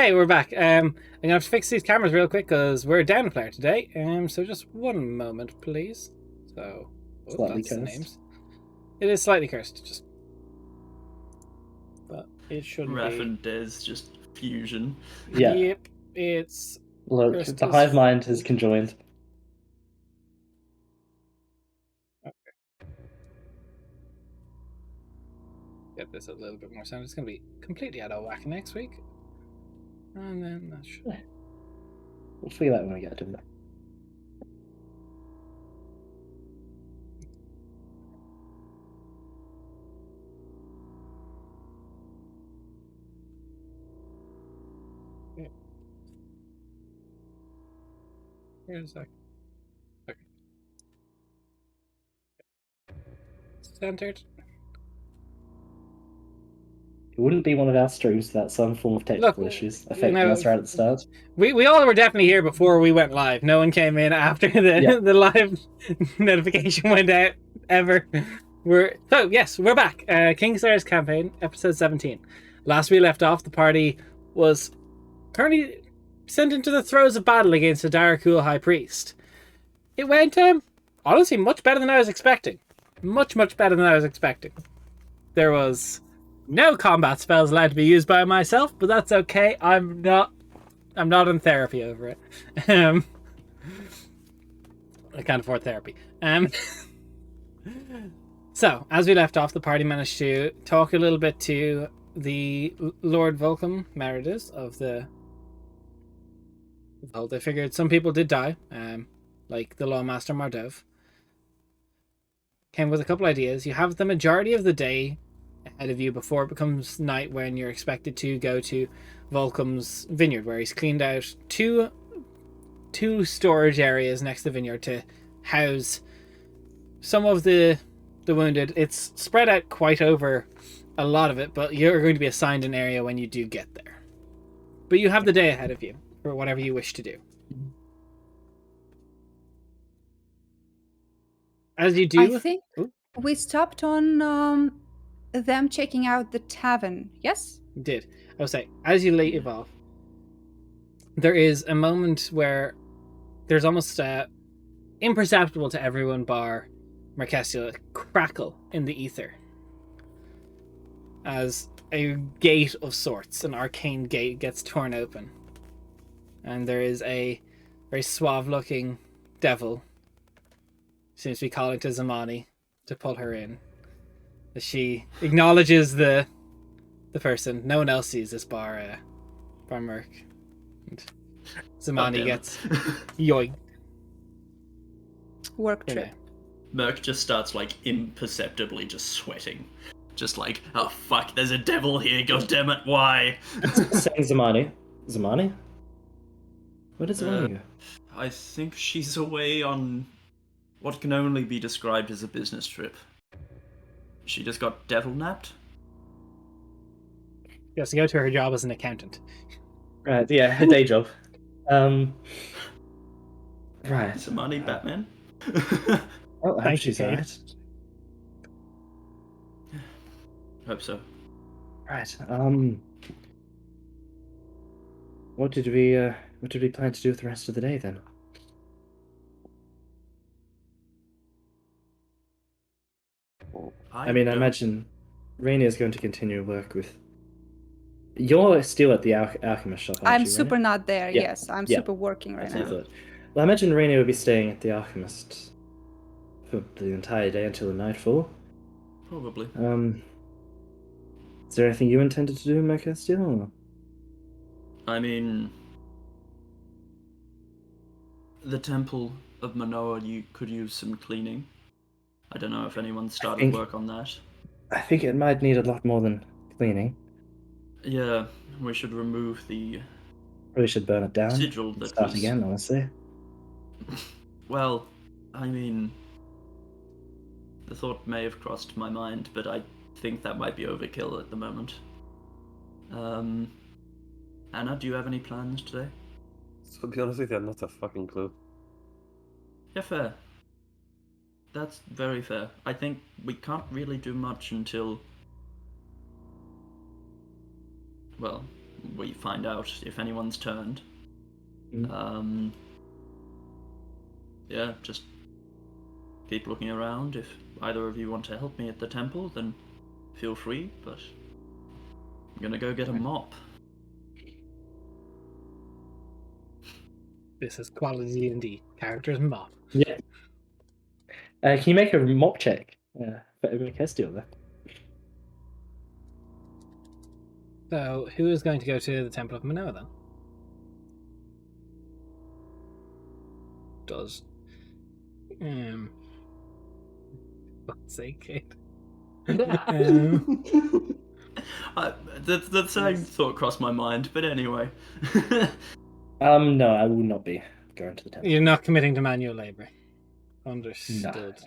Hey, we're back. I'm gonna have to fix these cameras real quick because we're down a player today. So just one moment, please. So, Slightly that's the cursed. names. It is slightly cursed, but it shouldn't Raph be. and Des just fusion. Yeah. Yep, it's Look, cursed the as- hive mind has conjoined. get this a little bit more sound. It's gonna be completely out of whack next week, and then that should. We'll figure that out when we get to it. Here's that. Okay. Centered. It wouldn't be one of our streams without some form of technical issues affecting us right at the start. We all were definitely here before we went live. No one came in after the live notification went out ever. We're back. Kingslayers campaign, episode 17. Last we left off, the party was currently sent into the throes of battle against the Darakul High Priest. It went honestly much better than I was expecting. Much better than I was expecting. There was no combat spells allowed to be used by myself, but that's okay. I'm not in therapy over it. I can't afford therapy. So, as we left off, the party managed to talk a little bit to the Lord Volcom Meredith of the... Well, they figured some people did die, like the Lawmaster Mardov. Came with a couple ideas. You have the majority of the day ahead of you before it becomes night, when you're expected to go to Volcom's vineyard, where he's cleaned out two storage areas next to the vineyard to house some of the wounded. It's spread out quite over a lot of it, but you're going to be assigned an area when you do get there. But you have the day ahead of you for whatever you wish to do. As you do, I think we stopped on them checking out the tavern. Yes? You did. I would say, as you leave off, there is a moment where there's almost imperceptible to everyone bar Marquesula crackle in the ether as a gate of sorts, an arcane gate, gets torn open, and there is a very suave looking devil, seems to be calling to Zamani to pull her in. As she acknowledges the person. No one else sees this bar Merc. And Zamani gets yoinked. Work trip. Merc just starts like imperceptibly just sweating. Just like, oh fuck, there's a devil here, goddammit, why? Saying Zamani. Zamani? Where does Zamani go? I think she's away on what can only be described as a business trip. She just got devil napped? She has to go to her job as an accountant. Right, yeah, her day job. Right. Zamani, Batman? Oh, I hope Thank you, she's Kate. alright. Hope so. Right. What did we plan to do with the rest of the day then? I imagine Rainier is going to continue work with. You're still at the alchemist shop, aren't I'm you, super Rainier? not there. Yeah. Yes, I'm Yeah. super working right That's what I now. thought. Well, I imagine Rainier will be staying at the alchemist for the entire day until the nightfall. Probably. Is there anything you intended to do, Mercastil? I mean, the Temple of Manoa, you could use some cleaning. I don't know if anyone started work on that. I think it might need a lot more than cleaning. Yeah, we should remove the Probably should burn it down. sigil that Start was... again, honestly. Well, I mean, the thought may have crossed my mind, but I think that might be overkill at the moment. Anna, do you have any plans today? So to be honest with you, not a fucking clue. Yeah, fair. That's very fair. I think we can't really do much until... Well, we find out if anyone's turned. Mm. Yeah, just keep looking around. If either of you want to help me at the temple, then feel free, but I'm gonna go get a mop. This is quality D&D. Characters mop. Yeah. Can you make a mop check for Castile there? So, who is going to go to the Temple of Manoa then? Does. Fuck's sake, Kate. That same thought crossed my mind, but anyway. No, I will not be going to the temple. You're not committing to manual labor. No. Understood.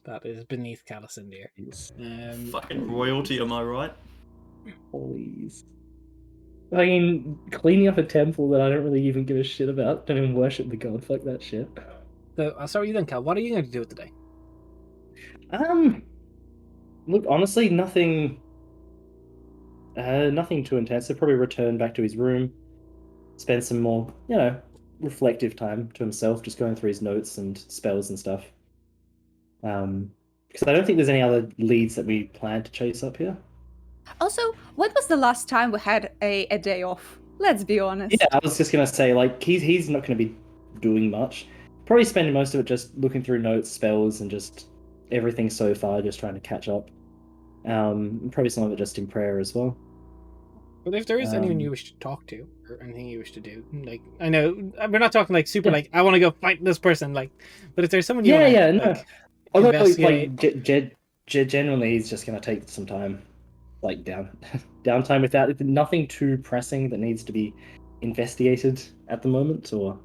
That is beneath Calicindir. Fucking royalty, am I right? Please. I mean, cleaning up a temple that I don't really even give a shit about. Don't even worship the god. Fuck that shit. So, I'll start with you then, Cal. What are you going to do with the day? Look, honestly, nothing too intense. He'll probably return back to his room, spend some more, reflective time to himself, just going through his notes and spells and stuff. Because I don't think there's any other leads that we plan to chase up here. Also, when was the last time we had a day off? Let's be honest. Yeah, I was just gonna say, like, he's not gonna be doing much. Probably spending most of it just looking through notes, spells, and just everything so far, just trying to catch up. Probably some of it just in prayer as well. But if there is anyone you wish to talk to, or anything you wish to do, like, I know we're not talking like super, like, I want to go fight this person, like, but if there's someone you want to, like, Although, investigate. generally, he's just gonna take some time, like downtime without nothing too pressing that needs to be investigated at the moment, or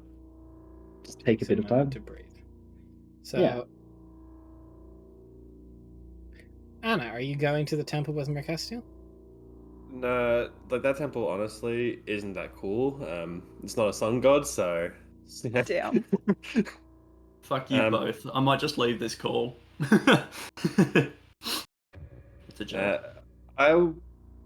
just take a bit of time to breathe. So, yeah. Anna, are you going to the temple with Mercastile? No, like that temple honestly isn't that cool. It's not a sun god, so Damn. Fuck you both. I might just leave this call. It's a joke. I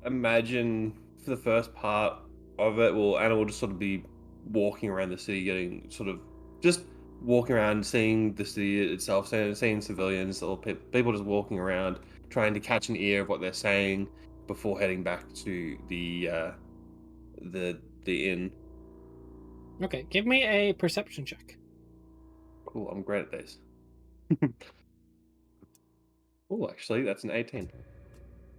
imagine for the first part of it, Anna will just sort of be walking around the city, getting sort of just walking around, seeing the city itself, seeing civilians or people just walking around, trying to catch an ear of what they're saying before heading back to the inn. Okay, give me a perception check. Cool, I'm great at this. Oh, actually, that's an 18.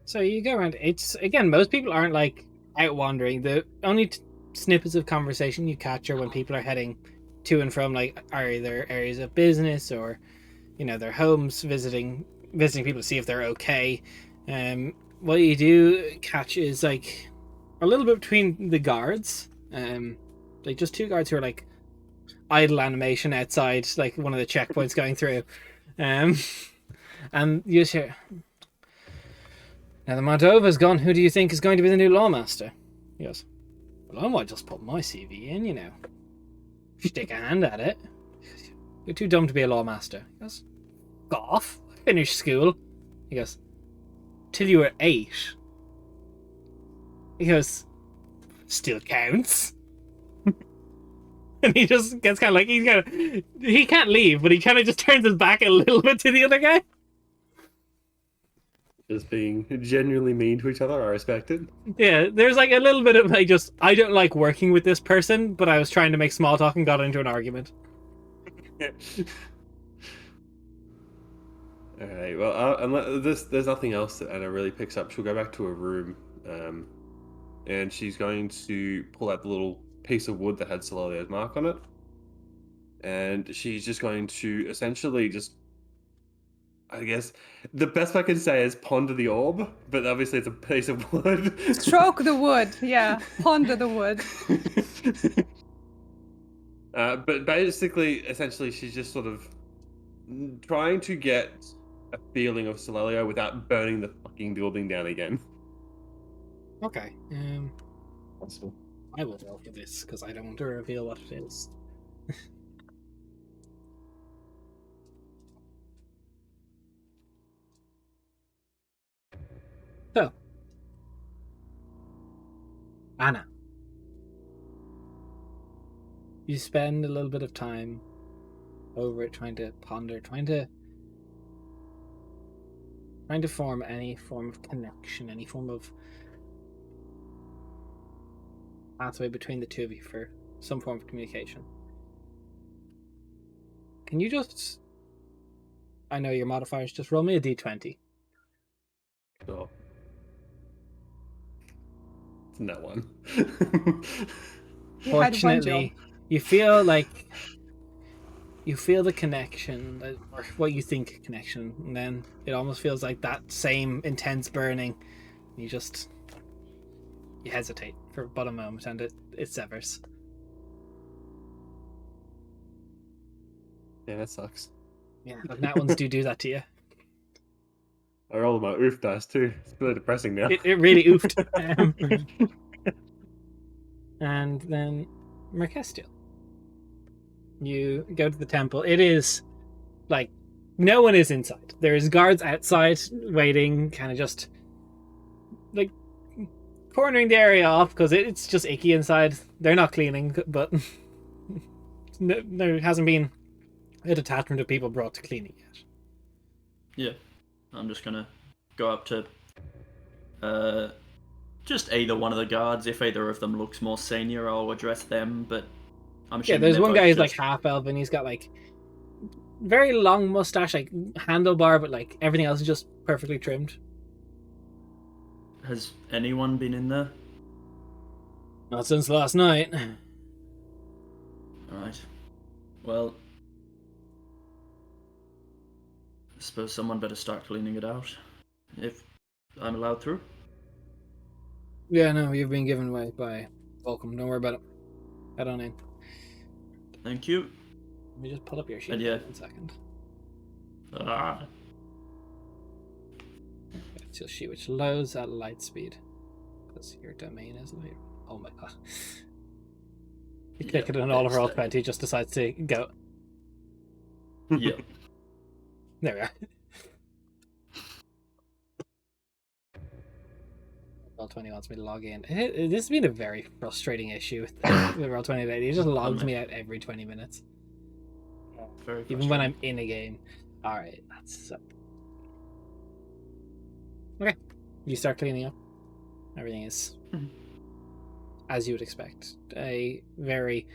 So you go around. It's, again, most people aren't like out wandering. The only snippets of conversation you catch are when people are heading to and from, like, either areas of business or, their homes, visiting people to see if they're okay. What you do catch is, like, a little bit between the guards, like just two guards who are like idle animation outside, like one of the checkpoints going through, and you just hear, "Now the Moldova's gone. Who do you think is going to be the new lawmaster?" He goes, "Well, I might just put my CV in, stick a hand at it. You're too dumb to be a lawmaster." He goes, "Got off. Finished school." He goes, "Till you were 8. He goes, "Still counts." And he just gets kind of like, he can't leave, but he kind of just turns his back a little bit to the other guy. Just being genuinely mean to each other, I respect it. Yeah, there's like a little bit of like, I don't like working with this person, but I was trying to make small talk and got into an argument. Alright, well, unless there's nothing else that Anna really picks up, she'll go back to her room, and she's going to pull out the little piece of wood that had Sololio's mark on it, and she's just going to essentially just, I guess, the best I can say is ponder the orb, but obviously it's a piece of wood. Stroke the wood, yeah. Ponder the wood. But basically, essentially, she's just sort of trying to get a feeling of Solelio without burning the fucking building down again. Okay. Possible. I will roll for this because I don't want to reveal what it is. So, Anna, You spend a little bit of time over it, trying to ponder, trying to form any form of connection, any form of pathway between the two of you for some form of communication. Can you just... I know your modifiers, just roll me a d20. Sure. It's that one. You had one job. Fortunately, you feel like you feel the connection, or what you think connection, and then it almost feels like that same intense burning. You hesitate for but a moment, and it severs. Yeah, that sucks. Yeah, that ones do that to you. I rolled my oof dice too. It's really depressing now. It really oofed. And then Merkestiel. You go to the temple. It is like no one is inside. There is guards outside waiting, kind of just like cornering the area off because it's just icky inside. They're not cleaning, but there hasn't been a detachment of people brought to cleaning yet. Yeah, I'm just gonna go up to just either one of the guards. If either of them looks more senior, I'll address them. But I'm Yeah, there's one guy who's like half elf and he's got like very long mustache, like handlebar, but like everything else is just perfectly trimmed. Has anyone been in there? Not since last night. Alright. Well, I suppose someone better start cleaning it out. If I'm allowed through. Yeah, no, you've been given away by Volcom. Don't worry about it. Head on in. Thank you. Let me just pull up your sheet And yeah. for 1 second. Ah. It's your sheet which loads at light speed. Because your domain is light. Oh my god. You click it and all of roll 20 just decides to go. Yeah. There we are. Roll20 wants me to log in. This has been a very frustrating issue with Roll20 lately. It just logs me out every 20 minutes. Very Even when I'm in a game. Alright, that's... Okay. You start cleaning up. Everything is as you would expect. A very...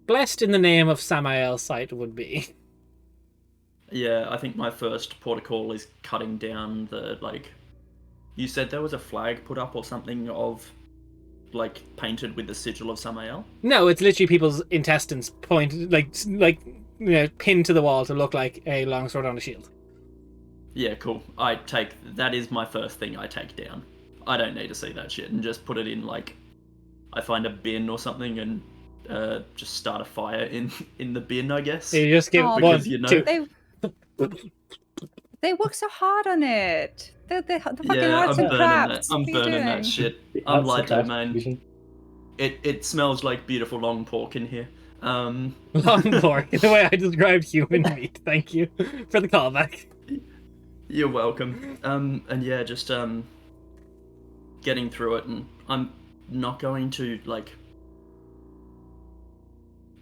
blessed in the name of Samael site would be. Yeah, I think my first protocol is cutting down the, like... You said there was a flag put up or something of, like, painted with the sigil of Samael? No, it's literally people's intestines pointed, like you know, pinned to the wall to look like a longsword on a shield. Yeah, cool. That is my first thing I take down. I don't need to see that shit, and just put it in, like, I find a bin or something and just start a fire in the bin, I guess. You just give one, because, you know, two. They work so hard on it. The fucking yeah, arts and crafts. I'm What are you burning that doing? shit. The I'm arts light and crafts domain. division. It smells like beautiful long pork in here. Long pork, the way I described human meat. Thank you for the callback. You're welcome. And yeah, just getting through it, and I'm not going to, like,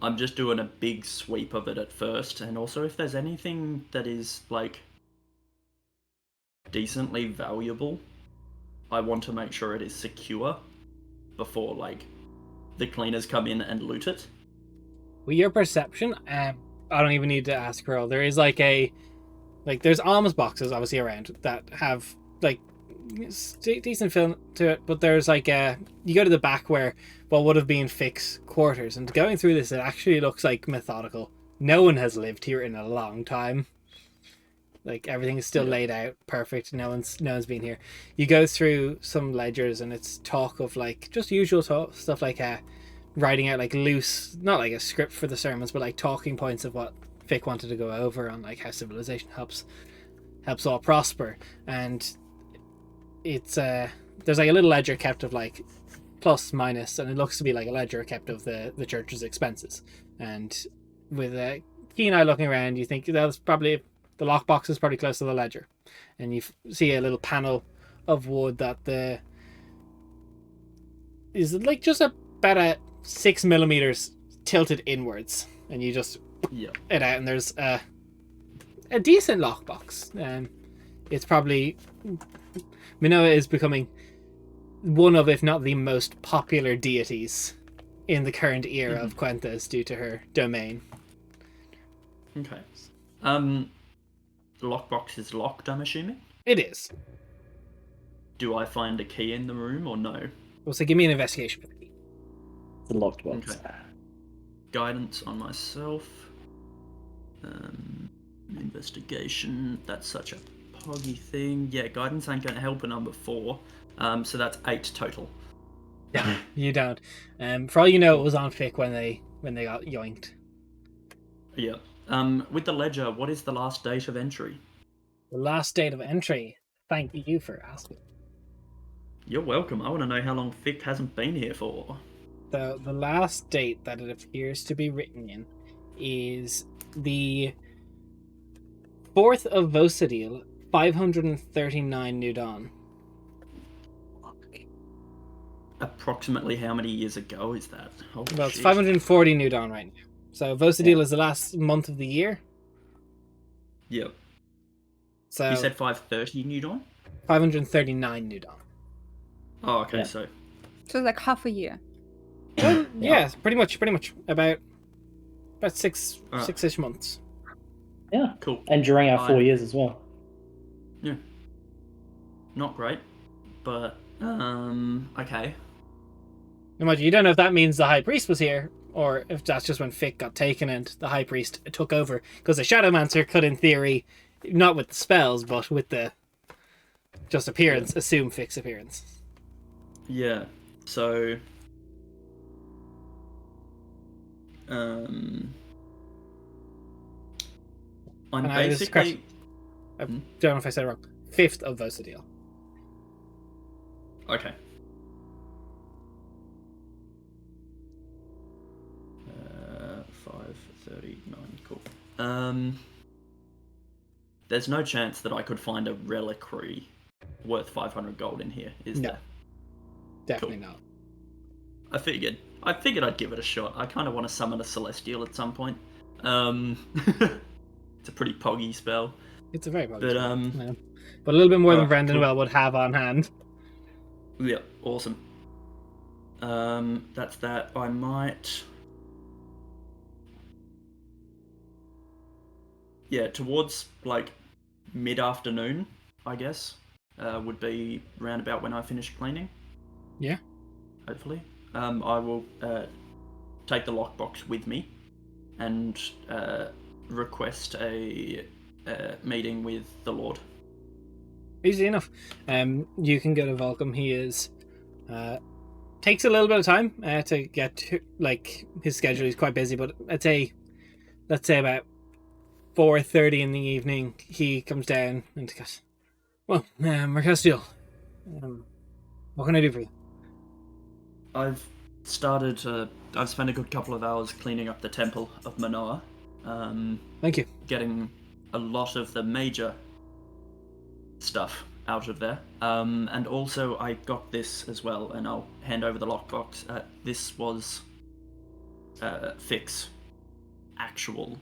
I'm just doing a big sweep of it at first, and also if there's anything that is, like, decently valuable, I want to make sure it is secure before, like, the cleaners come in and loot it. With your perception, I don't even need to ask Earl. There is there's alms boxes obviously around that have like decent film to it, but there's like you go to the back where what would have been fixed quarters, and going through this, it actually looks like methodical. No one has lived here in a long time. Like everything is still laid out perfect. No one's been here. You go through some ledgers and it's talk of like just usual stuff like writing out like loose, not like a script for the sermons, but like talking points of what Vic wanted to go over on like how civilization helps all prosper. And it's there's like a little ledger kept of like plus minus, and it looks to be like a ledger kept of the church's expenses. And with a keen eye looking around, you think that's probably the lockbox is probably close to the ledger, and you see a little panel of wood that is like just about a 6mm tilted inwards, and you just Yeah. it out, and there's a decent lockbox. It's probably Minoa is becoming one of, if not the most popular deities in the current era of Quentas due to her domain. Okay. The lockbox is locked, I'm assuming? It is. Do I find a key in the room or no? Well, so give me an investigation for the key. It's a locked box. Okay. Guidance on myself. Investigation. That's such a poggy thing. Yeah, guidance ain't going to help a number 4. So that's 8 total. Yeah, you don't. For all you know, it was on Fick when they got yoinked. Yeah. With the ledger, what is the last date of entry? The last date of entry. Thank you for asking. You're welcome. I want to know how long Fick hasn't been here for. The last date that it appears to be written in is the 4th of Vosadil, 539 New Dawn. Approximately how many years ago is that? Holy Well, it's shit. 540 New Dawn right now. So Vosadil is the last month of the year. Yep. So You said 530 New Dawn? 539 New Dawn. Oh, okay, Yeah. so... So like half a year. Yeah, pretty much about 6-ish months. Yeah. Cool. And during our 4 Fine. years as well. Yeah. Not great, but, okay. Imagine, you don't know if that means the High Priest was here, or if that's just when Fick got taken and the High Priest took over. Because the Shadowmancer could, in theory, not with the spells, but with the just appearance, assume Fick's appearance. Yeah, so... I'm And I was basically... I don't know if I said it wrong. 5th of Vosadil. Okay. 539, cool. There's no chance that I could find a reliquary worth 500 gold in here, is No. there? Definitely not. I figured I'd give it a shot. I kind of want to summon a Celestial at some point. It's a pretty poggy spell. It's a very But, but a little bit more than oh, Brendan cool. well would have on hand. Yeah, awesome. That's that. I might... Yeah, towards, like, mid-afternoon, I guess, would be round about when I finish cleaning. Yeah. Hopefully. I will take the lockbox with me and request a meeting with the Lord. Easy enough. You can go to Volcom. He is takes a little bit of time to get to, like, his schedule. He's quite busy, but let's say about 4:30 in the evening, he comes down and goes, "Well, Mercastiel, what can I do for you?" I've spent a good couple of hours cleaning up the temple of Manoa. Thank you. Getting a lot of the major stuff out of there. And also I got this as well, and I'll hand over the lockbox. This was Fick's actual,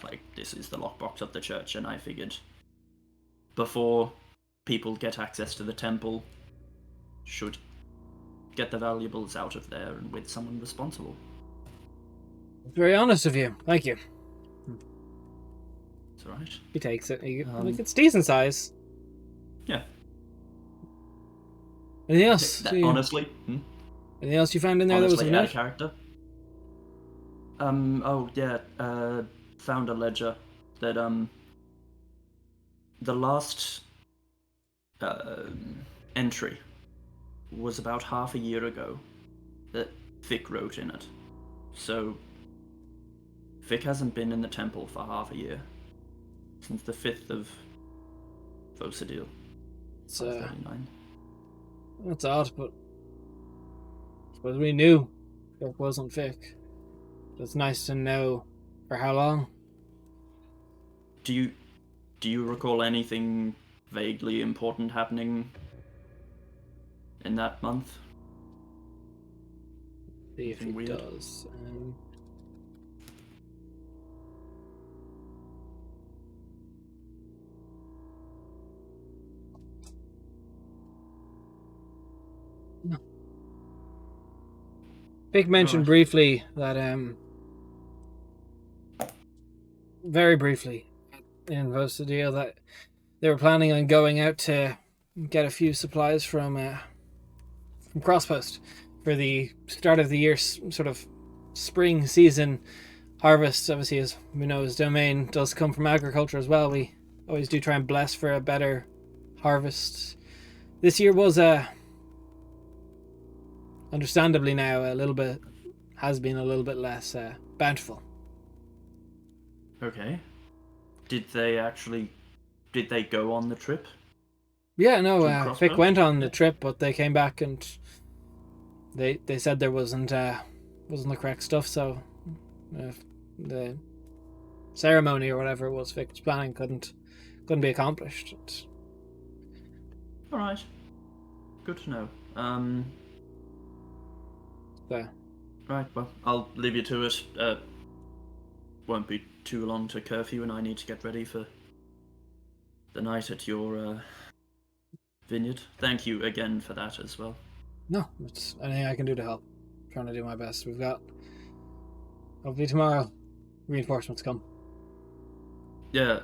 like, this is the lockbox of the church, and I figured before people get access to the temple, should get the valuables out of there and with someone responsible. Very honest of you. Thank you. It's alright. He takes it. Like, it's decent size. Yeah. Anything else? Honestly, Anything else you found in there that was honestly, of out note? of character. Oh yeah. Found a ledger that the last entry was about half a year ago that Fick wrote in it. So Fick hasn't been in the temple for half a year. Since the 5th of Vosadil. It's 539. that's odd, but I suppose we knew it wasn't Fick. It's nice to know for how long. Do you recall anything vaguely important happening in that month? See if he Anything weird? does. No. Vic mentioned Right. briefly that very briefly in Vosa deal that they were planning on going out to get a few supplies from Crosspost for the start of the year sort of spring season harvest. Obviously, as we know, his domain does come from agriculture as well. We always do try and bless for a better harvest. This year was understandably now has been a little bit less bountiful. Okay. Did they go on the trip? Yeah, no, To Vic Crosspost? went on the Yeah. trip, but they came back and they said there wasn't the correct stuff, so the ceremony or whatever it was Vic was planning couldn't be accomplished. All right. Good to know. So, Right. Well, I'll leave you to it. Won't be too long to curfew, and I need to get ready for the night at your vineyard. Thank you again for that as well. no, it's anything I can do to help. I'm trying to do my best. We've got hopefully tomorrow reinforcements come. Yeah.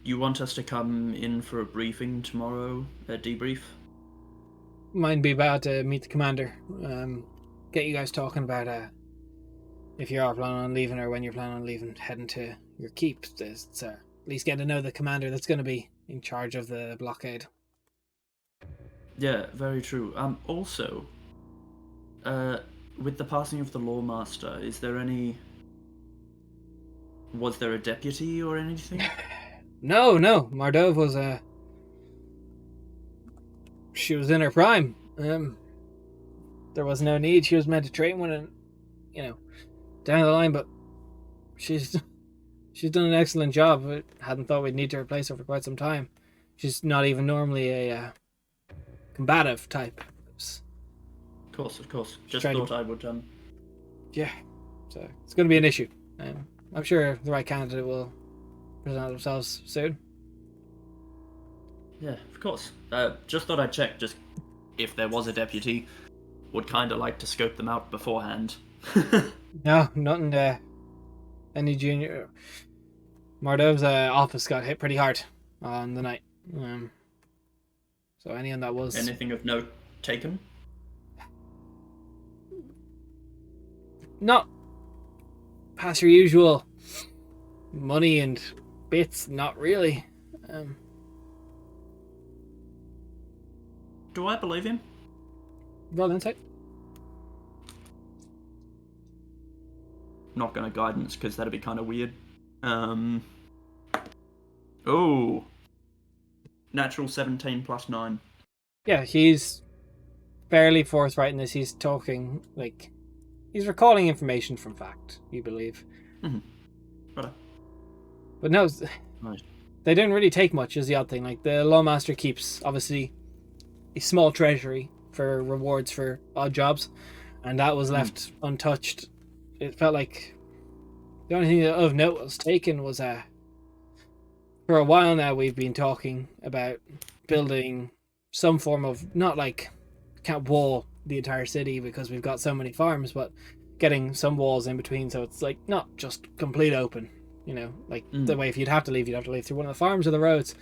You want us to come in for a briefing tomorrow? A debrief? Might be bad to meet the commander. Get you guys talking about if you are planning on leaving or when you're planning on leaving, heading to your keep. It's, at least get to know the commander that's going to be in charge of the blockade. Yeah, very true. Also, with the passing of the Lawmaster, was there a deputy or anything? No, Mardove was she was in her prime. There was no need. She was meant to train one, and down the line, but she's done an excellent job. I hadn't thought we'd need to replace her for quite some time. She's not even normally a combative type. Of course. Just tried to- thought I would. Yeah, so it's going to be an issue. I'm sure the right candidate will present themselves soon. Yeah, of course. Just thought I'd check. Just if there was a deputy, would kind of like to scope them out beforehand. No, nothing. Any junior. Mardove's office got hit pretty hard on the night. So anyone that was Anything of note taken? not past your usual money and bits, not really. Do I believe him? Roll insight. Not gonna guidance because that'd be kind of weird. Oh, natural 17 plus 9. Yeah, he's fairly forthright in this. He's talking like he's recalling information from fact. You believe, Right. but no, Right. they didn't really take much. Is the odd thing. Like the Lawmaster keeps obviously a small treasury for rewards for odd jobs, and that was left untouched. It felt like the only thing of note was taken was for a while now we've been talking about building some form of, not like can't wall the entire city because we've got so many farms, but getting some walls in between so it's like not just complete open, like the way if you'd have to leave through one of the farms or the roads.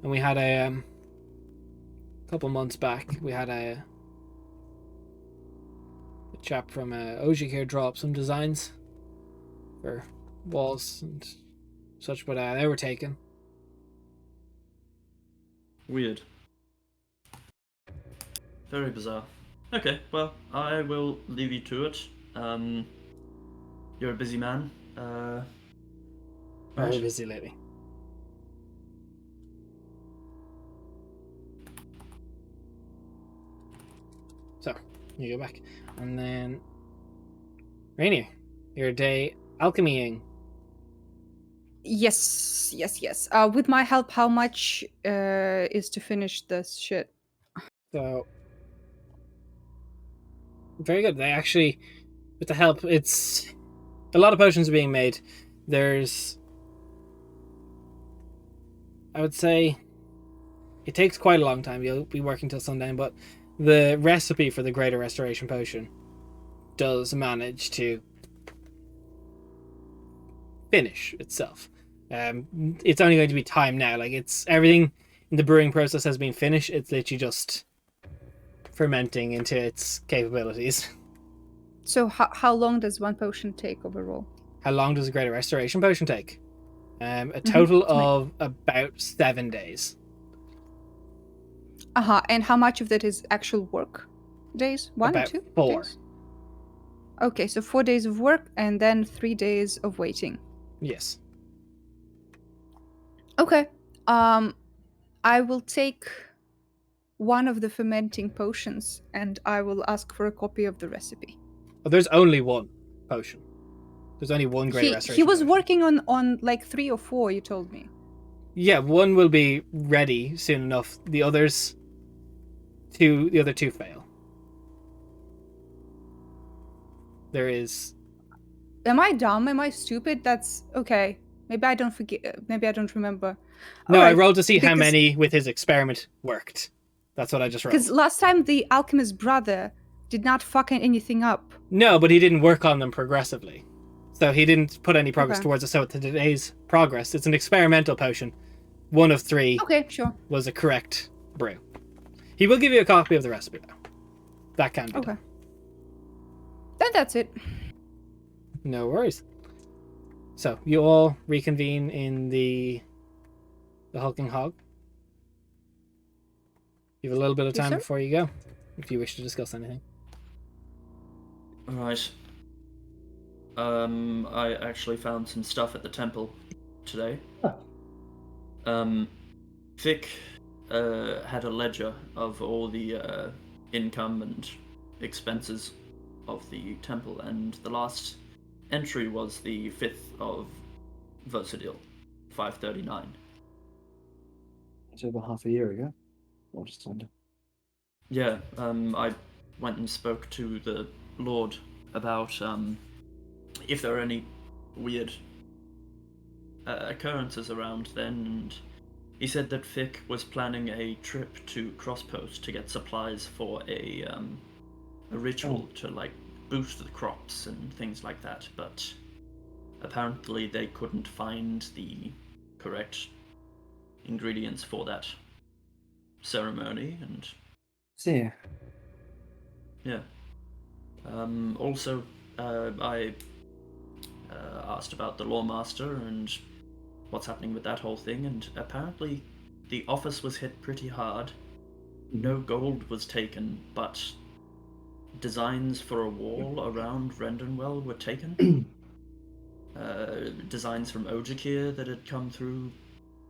And we had a couple months back we had a chap from Ojik here draw up some designs for walls and such, but they were taken. Weird. Very bizarre. Okay, well, I will leave you to it. You're a busy man. Very Right. busy lately. So you go back, and then Rainier, your day alchemying. Yes. With my help, how much is to finish this shit? So very good. They actually with the help, it's a lot of potions are being made. There's, I would say, it takes quite a long time. You'll be working till sundown, but the recipe for the Greater Restoration Potion does manage to finish itself. It's only going to be time now. Like, it's everything in the brewing process has been finished. It's literally just fermenting into its capabilities. So how long does one potion take overall? How long does a Greater Restoration Potion take? A total of about 7 days. And how much of that is actual work days? 1 About or 2? 4. Days? Okay, so 4 days of work and then 3 days of waiting. Yes. Okay. I will take one of the fermenting potions and I will ask for a copy of the recipe. Well, there's only one potion. There's only one Greater Restoration He was Potion. working on like 3 or 4, you told me. Yeah, one will be ready soon enough. The other two fail. There is. Am I dumb? Am I stupid? That's okay. Maybe I don't forget. Maybe I don't remember. No, All I right, rolled to see how because- many with his experiment worked. That's what I just rolled. Because last time the alchemist's brother did not fuck anything up. No, but he didn't work on them progressively. So he didn't put any progress Okay. towards it. So today's progress, it's an experimental potion. 1 of 3 Okay, sure. was a correct brew. He will give you a copy of the recipe, though. That can be Okay. done. Then that's it. No worries. So you all reconvene in the Hulking Hog. You have a little bit of Yes, time sir. before you go, if you wish to discuss anything. Right. I actually found some stuff at the temple today. Huh. Vic had a ledger of all the income and expenses of the temple, and the last entry was the 5th of Versadil, 539. It's over half a year ago. Or just under. Yeah, I went and spoke to the Lord about if there are any weird occurrences around then, and he said that Vic was planning a trip to Crosspost to get supplies for a ritual to like boost the crops and things like that, but apparently they couldn't find the correct ingredients for that ceremony, and See. yeah. Also, I asked about the Lawmaster and what's happening with that whole thing, and apparently the office was hit pretty hard. No gold was taken, but designs for a wall around Rendenwell were taken. Designs from Ojikir that had come through,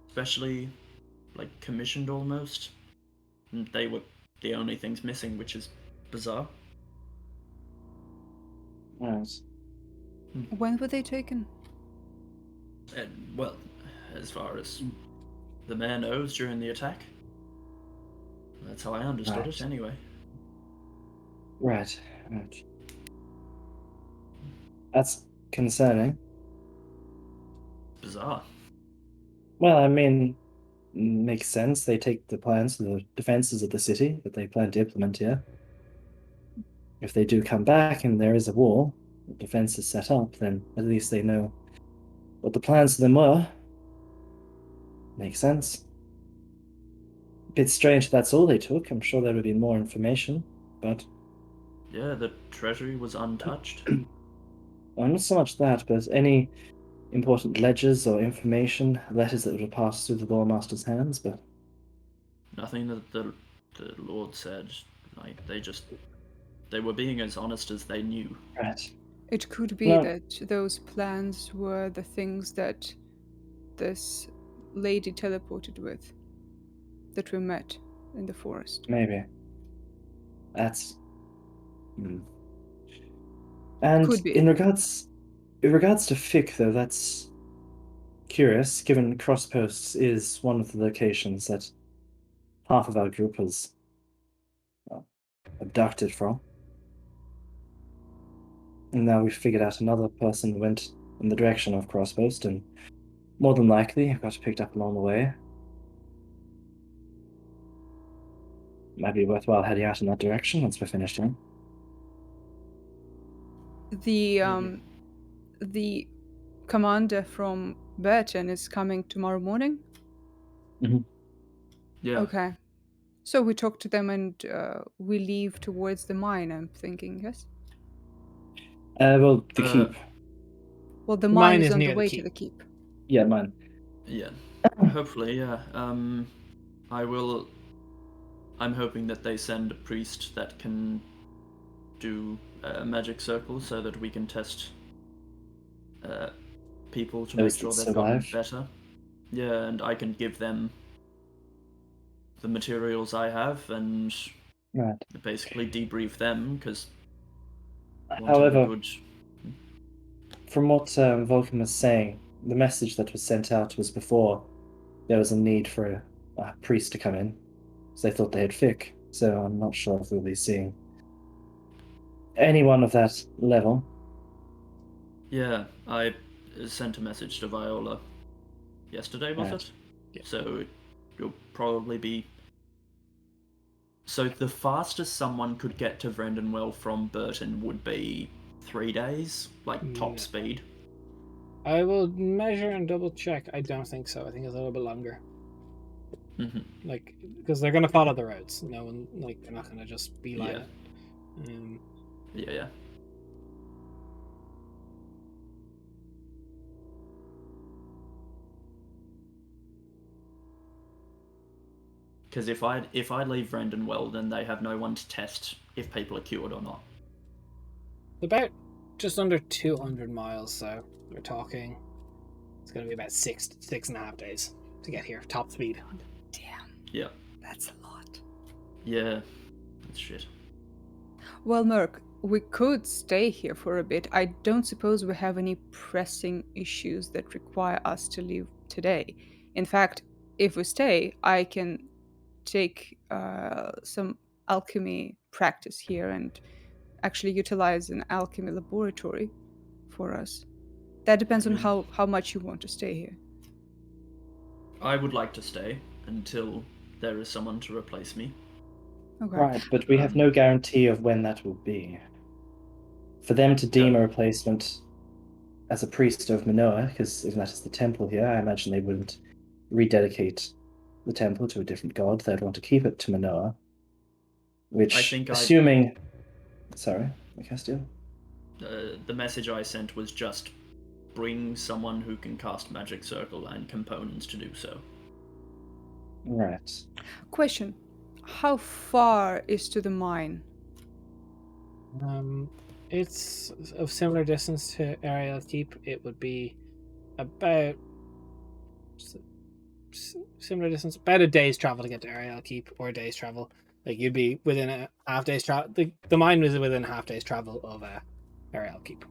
especially like commissioned almost, and they were the only things missing, which is bizarre. Yes. When were they taken? And, well, as far as the mayor knows, during the attack. That's how I understood it, Right. anyway. Right. That's concerning. Bizarre. Well, I mean, makes sense. They take the plans for the defenses of the city that they plan to implement here. If they do come back and there is a wall, the defense is set up, then at least they know what the plans for them were. Makes sense. Bit strange that's all they took. I'm sure there would be more information, but Yeah, the treasury was untouched. well, not so much that, but any important ledgers or information, letters that would have passed through the Lawmaster's hands, but Nothing that the Lord said. Like, they were being as honest as they knew. right. It could be No. that those plans were the things that this lady teleported with, that we met in the forest. Maybe. That's. And Could be. in regards to Fick, though, that's curious, given Crossposts is one of the locations that half of our group was abducted from. And now we've figured out another person went in the direction of Crosspost, and more than likely got picked up along the way. Might be worthwhile heading out in that direction once we're finished here. The commander from Burton is coming tomorrow morning? Yeah. Okay. So we talk to them and we leave towards the mine, I'm thinking, yes? Well, the keep. Well, the Mine mine is is on the near the way to keep. the keep. Yeah, mine. Yeah. Hopefully, yeah. I'm hoping that they send a priest that can do a magic circle so that we can test people to Those make sure that they've gotten survive? better. Yeah, and I can give them the materials I have and Right. basically debrief them because However, good. from what Vulcan was saying, the message that was sent out was before there was a need for a priest to come in. So they thought they had Fick. So I'm not sure if we'll be seeing anyone of that level. Yeah, I sent a message to Viola yesterday, was Right. it? Yeah. So you'll probably be. So the fastest someone could get to Vrendenwell from Burton would be 3 days, like top speed. I will measure and double check. I don't think so. I think it's a little bit longer. Mm-hmm. Like, because they're gonna follow the roads. No one, like, they're not gonna just beeline it. Yeah. Because if I leave Vrendenwell, then they have no one to test if people are cured or not. About just under 200 miles, so we're talking. It's gonna be about 6.5 days to get here, top speed. Damn. Yeah. That's a lot. Yeah. That's shit. Well, Merc, we could stay here for a bit. I don't suppose we have any pressing issues that require us to leave today. In fact, if we stay, I can take some alchemy practice here and actually utilize an alchemy laboratory for us. That depends on how much you want to stay here. I would like to stay until there is someone to replace me. Okay. Right, but we have no guarantee of when that will be. For them to deem a replacement as a priest of Minoa, because if that is the temple here, I imagine they wouldn't rededicate the temple to a different god. They'd want to keep it to Minoa. Which, I think assuming... Sorry, Castiel? The message I sent was just bring someone who can cast Magic Circle and components to do so. Right. Question. How far is to the mine? It's of similar distance to Ariel Keep. It would be about similar distance, about a day's travel to get to Ariel Keep, or a day's travel. Like, you'd be within a half day's travel. The mine was within a half day's travel of Ariel Keep.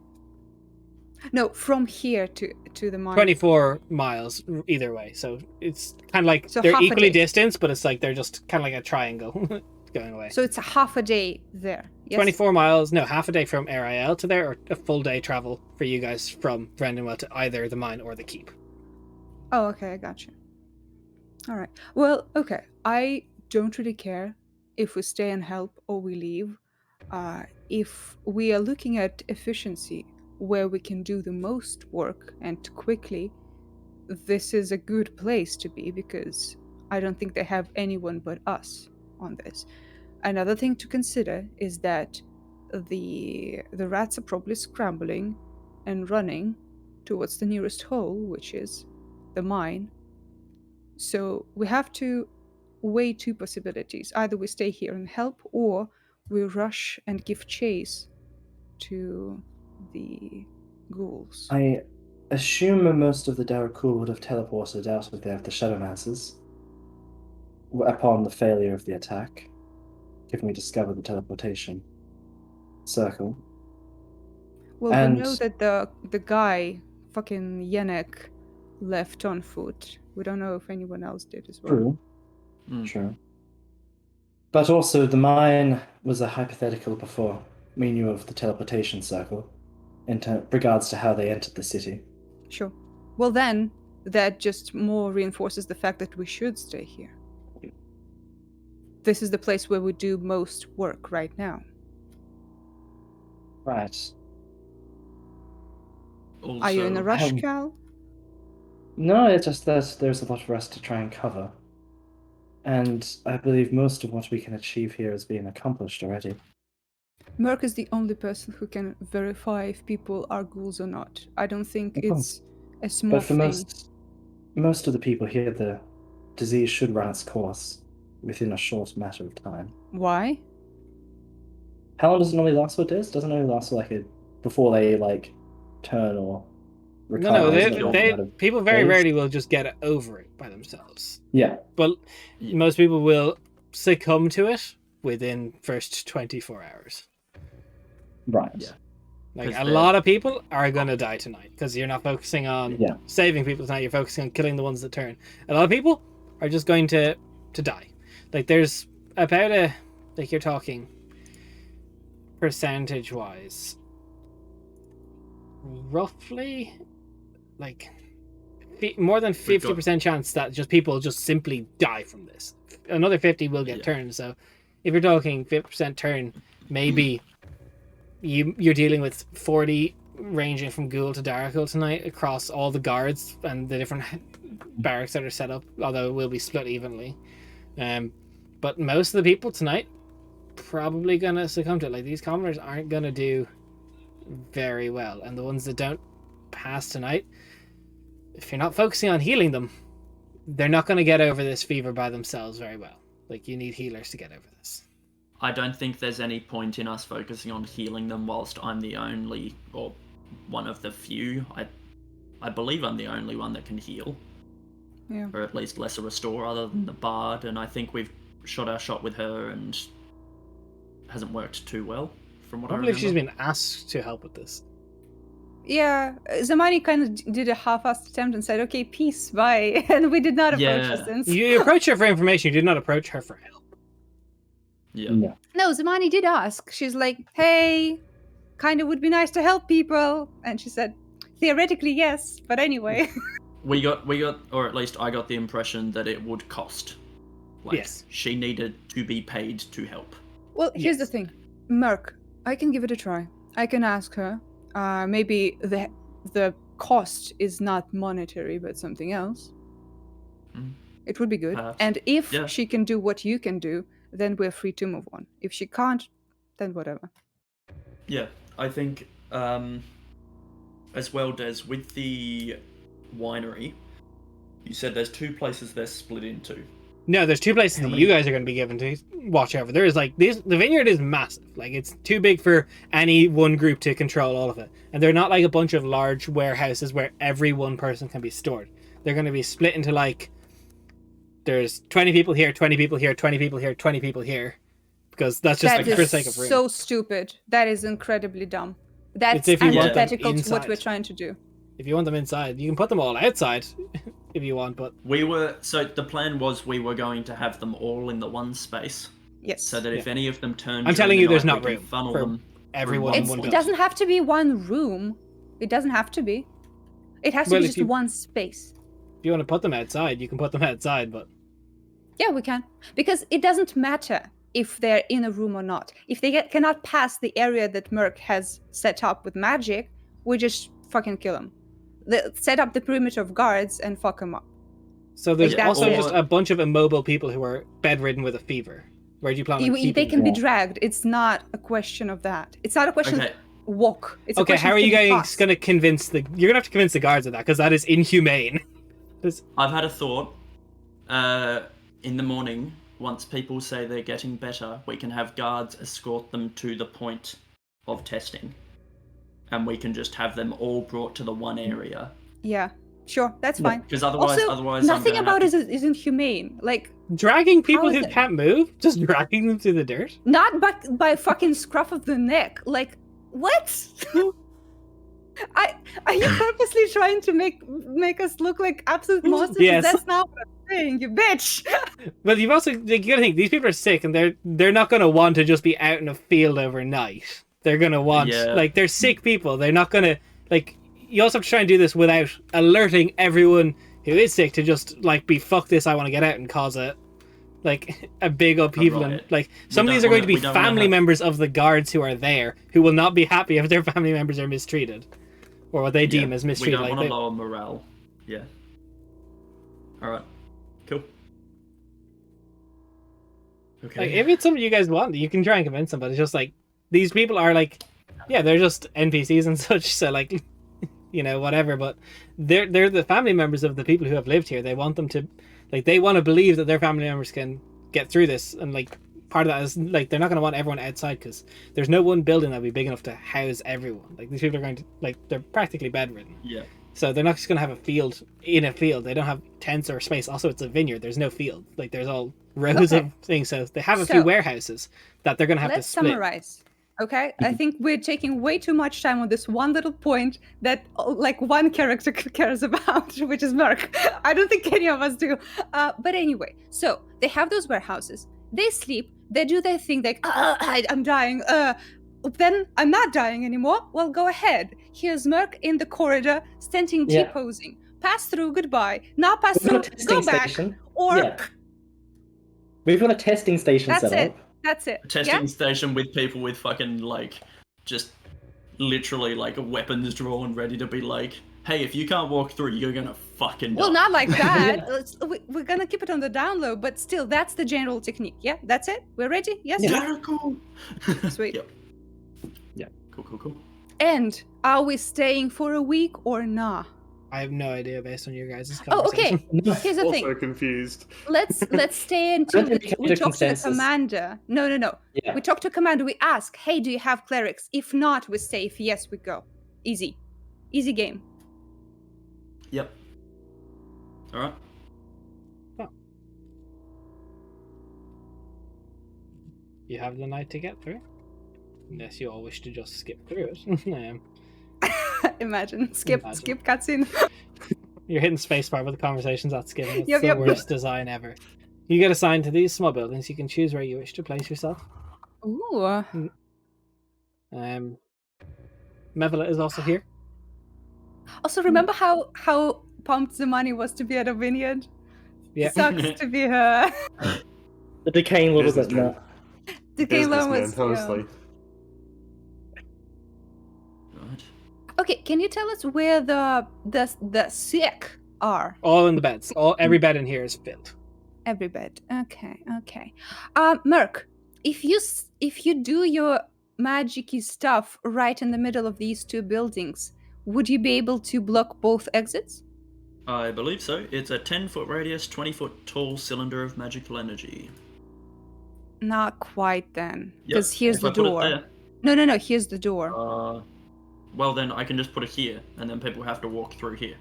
No, from here to the mine. 24 miles either way, so it's kind of like So they're half a equally day. distanced, but it's like they're just kind of like a triangle going away. So it's a half a day there. Yes? 24 miles, no, half a day from Ariel to there, or a full day travel for you guys from Vrendenwell to either the mine or the keep. Oh, okay, I gotcha. All right. Well, okay. I don't really care if we stay and help or we leave. If we are looking at efficiency, where we can do the most work and quickly, this is a good place to be because I don't think they have anyone but us on this. Another thing to consider is that the rats are probably scrambling and running towards the nearest hole, which is the mine. So we have to weigh two possibilities. Either we stay here and help, or we rush and give chase to the ghouls. I assume most of the Darakul would have teleported out of there with the Shadowmancers upon the failure of the attack, given we discovered the teleportation circle. Well, we know that the guy, fucking Yenek, left on foot. We don't know if anyone else did as well. True. But also, the mine was a hypothetical before we knew of the teleportation circle. in regards to how they entered the city. Sure. Well, then, that just more reinforces the fact that we should stay here. This is the place where we do most work right now. Right. Also, Are you in a rush, Um, Cal? No, it's just that there's a lot for us to try and cover. And I believe most of what we can achieve here is being accomplished already. Merc is the only person who can verify if people are ghouls or not. I don't think Of it's a small But for thing. most of the people here, the disease should run its course within a short matter of time. Why? How long does it normally last for this? Doesn't it only last for before they turn or recover? No, Isn't it like a matter of people very days? rarely will just get over it by themselves. Yeah. But most people will succumb to it within first 24 hours. Right. Yeah. Like 'Cause a they're- lot of people are gonna die tonight because you're not focusing on Yeah. saving people tonight. You're focusing on killing the ones that turn. A lot of people are just going to die. Like there's about you're talking percentage wise, roughly more than 50% chance that just people just simply die from this. Another 50 will get turned. So if you're talking 50% turn, maybe you're dealing with 40 ranging from ghoul to Darkghoul tonight across all the guards and the different barracks that are set up, although it will be split evenly. But most of the people tonight probably gonna succumb to it. Like these commoners aren't gonna do very well, and the ones that don't pass tonight, if you're not focusing on healing them, they're not gonna get over this fever by themselves very well. Like you need healers to get over this. I don't think there's any point in us focusing on healing them whilst I'm the only, or one of the few. I believe I'm the only one that can heal. Yeah. Or at least lesser restore, other than the bard, and I think we've shot our shot with her and hasn't worked too well, from what I I remember. believe she's been asked to help with this. Yeah, Zamani kind of did a half-assed attempt and said, "Okay, peace, bye," and we did not approach her Yeah. since. You approach her for information. You did not approach her for help. Yeah. No. No, Zamani did ask. She's like, "Hey, kind of would be nice to help people," and she said, "Theoretically, yes, but anyway." We got, or at least I got the impression that it would cost. Yes. She needed to be paid to help. Well, here's the Yes. thing, Merc. I can give it a try. I can ask her. Maybe the cost is not monetary, but something else. Mm. It would be good. Perhaps. And if Yeah. she can do what you can do, then we're free to move on. If she can't, then whatever. Yeah, I think, as well, Des, with the winery, you said there's two places they're split into. No, there's two places How that many- you guys are going to be given to watch over. There is the vineyard is massive. Like it's too big for any one group to control all of it. And they're not like a bunch of large warehouses where every one person can be stored. They're going to be split into there's 20 people here, 20 people here, 20 people here, 20 people here. Because that's just That for the is sake of room. so stupid. That is incredibly dumb. That's if you want them antithetical to what we're inside. trying to do. If you want them inside, you can put them all outside if you want, but So the plan was we were going to have them all in the one space, Yes. so that if any of them turned, I'm during telling the you there's night, not we can room funnel for them. everyone one in one It building. doesn't have to be one room. It doesn't have to be. It has to Well, be if just you- one space. If you want to put them outside, you can put them outside, but Yeah, we can. Because it doesn't matter if they're in a room or not. If they cannot pass the area that Merc has set up with magic, we just fucking kill them. Set up the perimeter of guards and fuck them up. so there's Like, also that's just it. a bunch of immobile people who are bedridden with a fever. Where do you plan on They keeping can them? be dragged. It's not a question of that. It's not a question Okay. of walk. It's a Okay, question how of are you can guys pass. going to convince you're going to have to convince the guards of that, because that is inhumane. I've had a thought. In the morning, once people say they're getting better, we can have guards escort them to the point of testing, and we can just have them all brought to the one area. Yeah, sure, that's Yeah. fine. Because otherwise, Also, I'm nothing gonna about have it isn't humane. Like, Dragging people is who it? can't move? Just dragging them through the dirt? not by fucking scruff of the neck. Like, what? Are you purposely trying to make us look like absolute monsters? Yes. That's not what I'm saying, you bitch. But you've also, you gotta think, these people are sick and they're not going to want to just be out in a field overnight. they're gonna want. Yeah. Like, they're sick people. They're not gonna, like, you also have to try and do this without alerting everyone who is sick to just, like, be fuck this, I want to get out, and cause a big upheaval. And, like, some of these are going to be family members of the guards who are there, who will not be happy if their family members are mistreated. Or what they deem as mistreated. We don't like, want to lower morale. Yeah. Alright. Cool. Okay. Like, if it's something you guys want, you can try and convince them, but it's just like, these people are like, yeah, they're just NPCs and such, so like, you know, whatever, but they're the family members of the people who have lived here. They want them to, like, they want to believe that their family members can get through this, and like, part of that is, like, they're not going to want everyone outside, because there's no one building that'll be big enough to house everyone. Like, these people are going to, like, they're practically bedridden. Yeah. So they're not just going to have a field in a field. They don't have tents or space. Also, it's a vineyard. There's no field. Like, there's all rows of things. So they have a few warehouses that they're going to have to split. Let's summarize. Okay, I think we're taking way too much time on this one little point that like one character cares about, which is Merc. I don't think any of us do. But anyway, so they have those warehouses. They sleep. They do their thing. Like, I'm dying. Then I'm not dying anymore. Well, go ahead. Here's Merc in the corridor, standing T-posing. Pass through. Goodbye. Now pass through. Go back. Station. Or we've got a testing station set up. That's it. A testing station with people with fucking, like, just literally, like, weapons drawn, ready to be like, hey, if you can't walk through, you're gonna fucking die. Well, not like that. We're gonna keep it on the down low, but still, that's the general technique. Yeah, that's it. We're ready? Yes? Yeah, cool. Sweet. Yep. Yeah. Cool. And are we staying for a week or nah? I have no idea based on your guys' Oh, okay. conversation. Here's the thing. Also confused. Let's stay until we talk to the consensus. commander. No. Yeah. We talk to commander. We ask, hey, do you have clerics? If not, we stay. If yes, we go. Easy game. Yep. All right. Oh. You have the night to get through, unless you all wish to just skip through it. Imagine. Skip cutscene. You're hitting spacebar with the conversations that's skipping. It's Yep. the worst design ever. You get assigned to these small buildings. You can choose where you wish to place yourself. Ooh. Mevela is also here. Also, remember how pumped the money was to be at a vineyard? Yeah. Sucks to be her. The decaying little Business bit man. more. Decaying Businessman, loan was. honestly. Right. Okay, can you tell us where the sick are? All in the beds. Every bed in here is filled. Every bed. Okay. Merc, if you do your magic-y stuff right in the middle of these two buildings, would you be able to block both exits? I believe so. It's a 10-foot radius, 20-foot tall cylinder of magical energy. Not quite then, Yep, because here's if the I put it door. there, No. Here's the door. well, then I can just put it here, and then people have to walk through here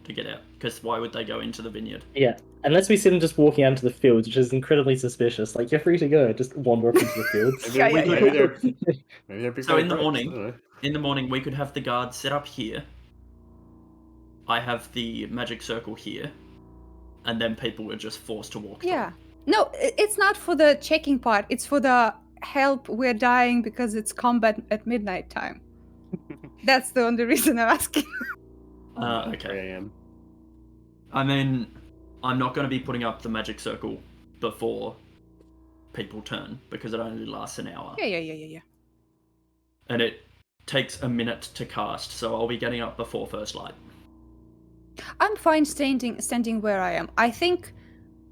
to get out. Because why would they go into the vineyard? Yeah, unless we see them just walking out into the fields, which is incredibly suspicious. Like, you're free to go, just wander up into the fields. Maybe they're So in the I don't morning, know. we could have the guard set up here. I have the magic circle here, and then people were just forced to walk Yeah. No, it's not for the checking part. It's for the help. We're dying because it's combat at midnight time. That's the only reason I'm asking. Okay. 3 a.m. I mean, I'm not going to be putting up the magic circle before people turn, because it only lasts an hour. Yeah. And it takes a minute to cast, so I'll be getting up before first light. I'm fine standing where I am. I think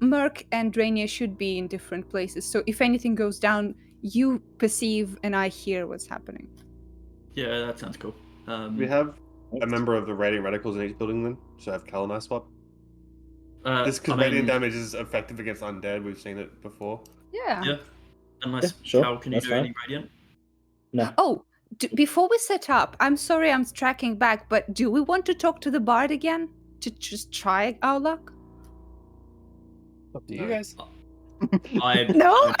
Merc and Draenia should be in different places. So if anything goes down, you perceive and I hear what's happening. Yeah, that sounds cool. We have a member of the Radiant Radicals in each building then, so have Cal and I swap. This because radiant damage is effective against undead. We've seen it before. Yeah. Unless, sure, Cal, can you that's do fine. any radiant? No. Oh, before we set up, I'm sorry I'm tracking back, but do we want to talk to the bard again? To just try our luck? Up to you guys. No?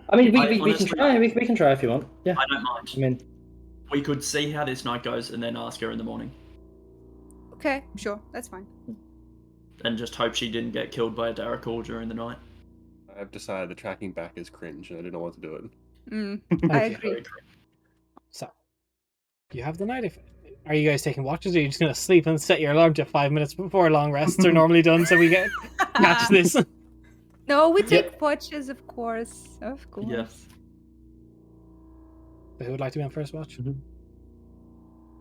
I mean, we honestly- can try. We can try if you want. Yeah. I don't mind. I mean, We could see how this night goes and then ask her in the morning. Okay, sure, that's fine. And just hope she didn't get killed by a Darrakor during the night. I've decided the tracking back is cringe, and I don't know what to do it. I Okay. agree. So, you have the night. If are you guys taking watches, or are you just gonna sleep and set your alarm to 5 minutes before long rests are normally done, so we get catch this? No, we Yep. take watches, of course. Of course. Yeah. So who would like to be on first watch?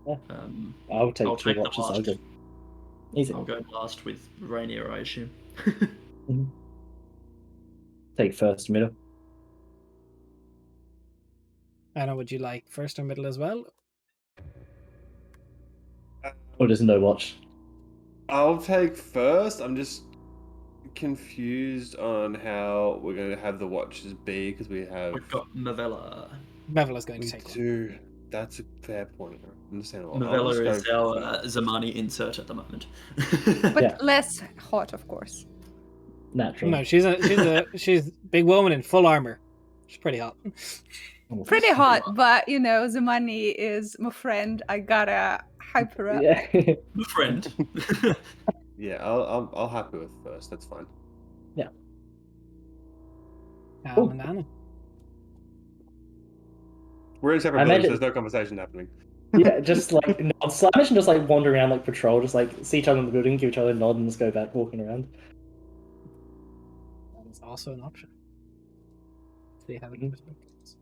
I'll take I'll 2 take the watches. I'll last. go. Easy. I'll go last with Rainier, I assume. Take first, middle. Anna, would you like first or middle as well? Or just no watch. I'll take first. I'm just confused on how we're going to have the watches be because we have. We've got Mavella. Mevela's going to We take one. do. That's a fair point. Understandable. I'll Mavella just is go our first. Zamani insert at the moment. But Yeah. less hot, of course. Natural. No, she's a big woman in full armor. She's pretty hot. Pretty hot, but you know, the money is my friend. I gotta hype her up. Yeah. Friend. Yeah, I'll happy with first. That's fine. Al and Anna. We're in separate I buildings. imagine- There's no conversation happening. Yeah, just like nod. So I imagine just like wandering around like patrol, just like see each other in the building, give each other a nod, and just go back walking around. That is also an option. See how the Mhm. perspective is.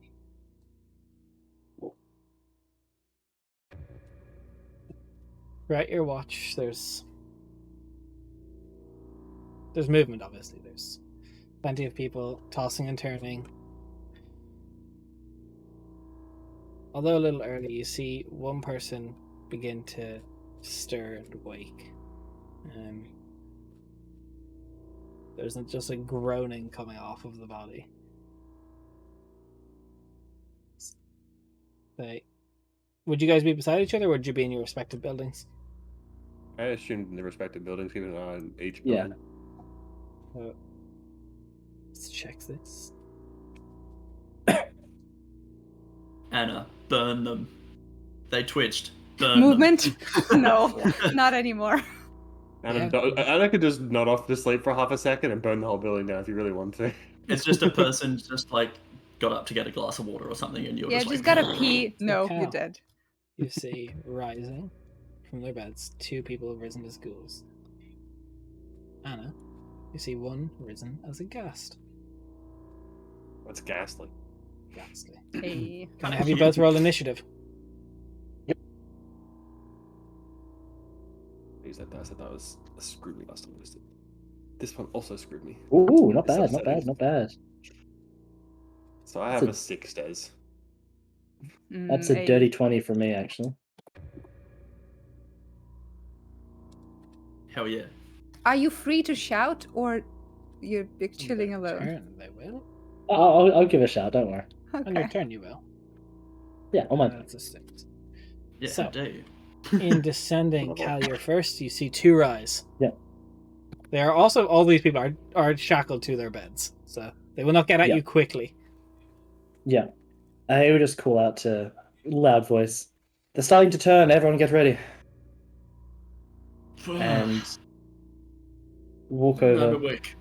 Right, your watch. There's movement, obviously. There's plenty of people tossing and turning. Although a little early, you see one person begin to stir and wake. There's just a groaning coming off of the body. Would you guys be beside each other, or would you be in your respective buildings? I assumed in the respective buildings, keeping an eye on each Yeah. building. Let's check this. Anna, burn them. They twitched. Burn Movement? them. No, not anymore. Anna could just nod off to sleep for half a second and burn the whole building down if you really want to. It's just a person just like got up to get a glass of water or something, and you're Yeah, just just like, gotta pee. No, cow. you're dead. You see rising from their beds 2 people have risen as ghouls. Anna, you see one risen as a ghast. That's ghastly. Ghastly. Hey. Can I have you both roll initiative? Use that dice. That was screwed me last time I used it. This one also screwed me. Ooh, not It's bad, not upsetting. bad, not bad. So I That's have a- a 6 days. That's a Hey. dirty 20 for me, actually. hell yeah. Are you free to shout, or you're big chilling Their alone? turn, they will. I'll give it a shout. Don't worry. On your Okay. turn, you will. Yeah, on my That's a 6. Yeah, So- how dare you? In descending, Cal, you're first. You see 2 rise. Yeah. They are also, all these people are shackled to their beds, so they will not get at Yeah. you quickly. Yeah. I would just call out to loud voice. They're starting to turn. Everyone, get ready. And walk I'm over. awake.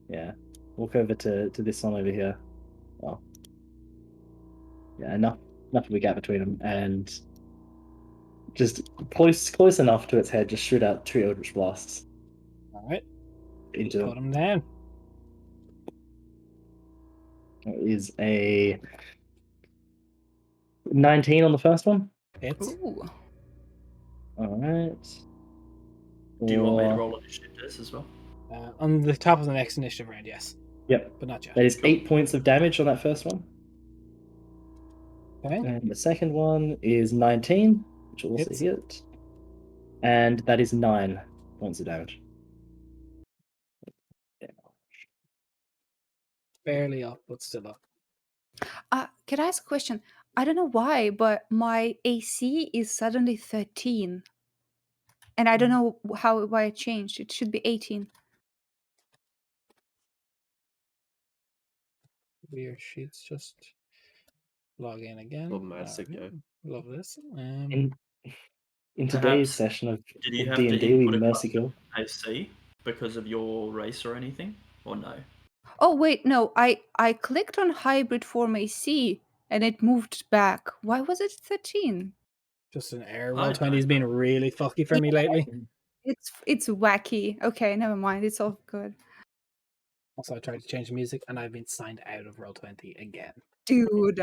Yeah, walk over to this one over here. Well, yeah, enough of a gap between them, and just close enough to its head. Just shoot out 2 Eldritch blasts Alright, into put them. them down. It is a 19 on the first one. Hits. Ooh. All right. Do you want me to Or- roll initiative dice as well? On the top of the next initiative round, yes. Yep. But not yet. That is Cool. 8 points of damage on that first one. Okay. And the second one is 19, which will also Hits. hit. And that is 9 points of damage. Barely up, but still up. Can I ask a question? I don't know why, but my AC is suddenly 13. And I don't know why it changed. It should be 18. Weird sheets, just log in again. Love my sick Alright, go. love this. In today's Perhaps- session of Did you have D&D, to we input a mercy custom kill. AC because of your race or anything? Or no? Oh, wait, no. I clicked on hybrid form AC, and it moved back. Why was it 13? Just an error. I Roll 20 has don't been really fucky for me lately. It's wacky. Okay, never mind. It's all good. Also, I tried to change the music, and I've been signed out of Roll 20 again. Dude,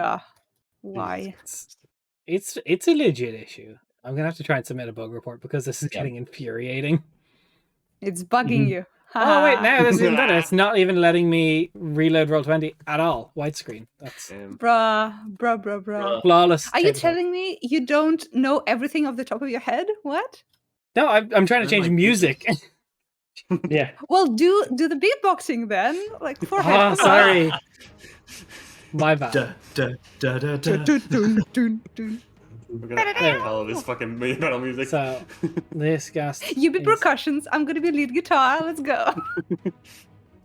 why? It's a legit issue. I'm gonna have to try and submit a bug report because this is getting infuriating. It's bugging you. Oh wait, now this is even better. It's not even letting me reload Roll20 at all. Widescreen. That's Bruh. flawless. Are you tabletop. telling me you don't know everything off the top of your head? What? No, I'm trying to Oh change my music. Yeah. Well, do the beatboxing then, like forehead. Oh, sorry. My bad. Da, da, da, da, da. Dun, dun, dun. We're gonna hell this fucking metal music. So this gas You be percussions. I'm gonna be lead guitar. Let's go.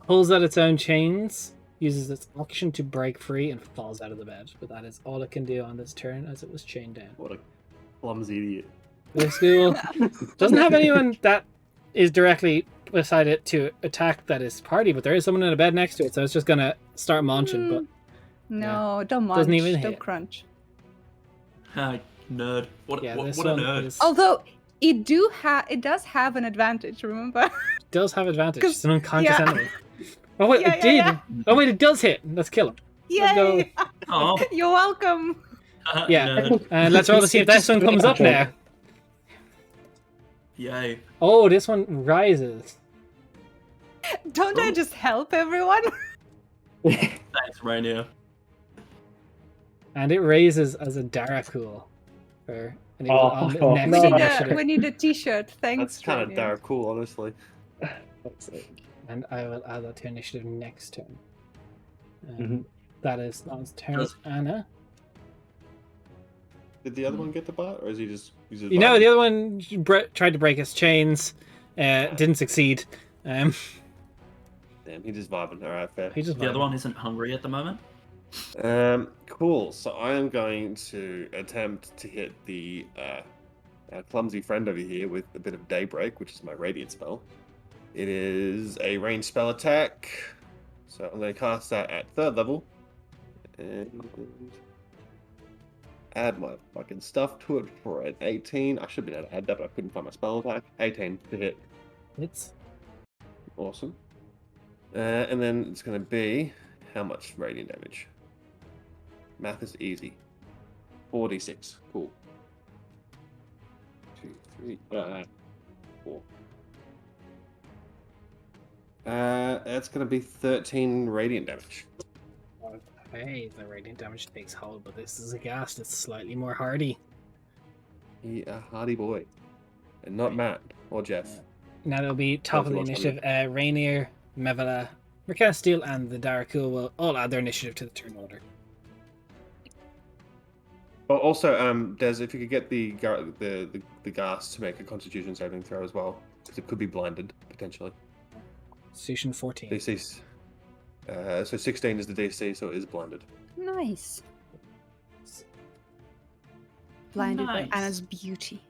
pulls out its own chains, uses its action to break free, and falls out of the bed. But that is all it can do on this turn, as it was chained down. What a clumsy idiot. The school doesn't have anyone that is directly beside it to attack that is party, but there is someone in a bed next to it, so it's just gonna start munching. But No, don't munch. Doesn't even don't hit. crunch. Ah, nerd. What, yeah, what, this what a one nerd. Although it does have an advantage. Remember? does have advantage. 'Cause- It's an unconscious yeah. enemy. Oh wait, Yeah, it did. yeah. Oh wait, it does hit. Let's kill him. Let's go. Yay! Oh, You're welcome. Yeah. nerd. And let's roll to see if this one comes up now. Yay. Oh, this one rises. Don't I Ooh. just help everyone? Thanks, Rainier. And it raises as a Daracool for anyone Oh, on the oh, next no. initiative. We need a T-shirt. Thanks. That's kind of Rainier. dark cool, honestly. And I will add that to initiative next turn. Mhm. That is on its turn. Does- Anna. Did the other one get the bite, or is he just? He's just You know, vibing? the other one tried to break his chains, didn't succeed. Damn, he just vibing. All right, fair. He just The other one isn't hungry at the moment. Cool. So I am going to attempt to hit the clumsy friend over here with a bit of Daybreak, which is my radiant spell. It is a ranged spell attack, so I'm going to cast that at 3rd level and add my fucking stuff to it for an 18. I should be able to add that, but I couldn't find my spell attack. 18 to hit. It's Awesome. And then it's going to be how much radiant damage? Math is easy. 4d6. Cool. 2, 3, 4. That's going to be 13 radiant damage. okay. The radiant damage takes hold, but this is a ghast. It's slightly more hardy. He a hardy boy, and not Matt or Jeff. Now it'll be top of the What's initiative. Rainier, Mevela, Mercasteel, and the Daracool will all add their initiative to the turn order. Oh, also, Des, if you could get the ghast to make a Constitution saving throw as well, because it could be blinded potentially. Station 14. DC. So 16 is the DC, so it is blinded. Nice. Blinded Nice. by Anna's beauty.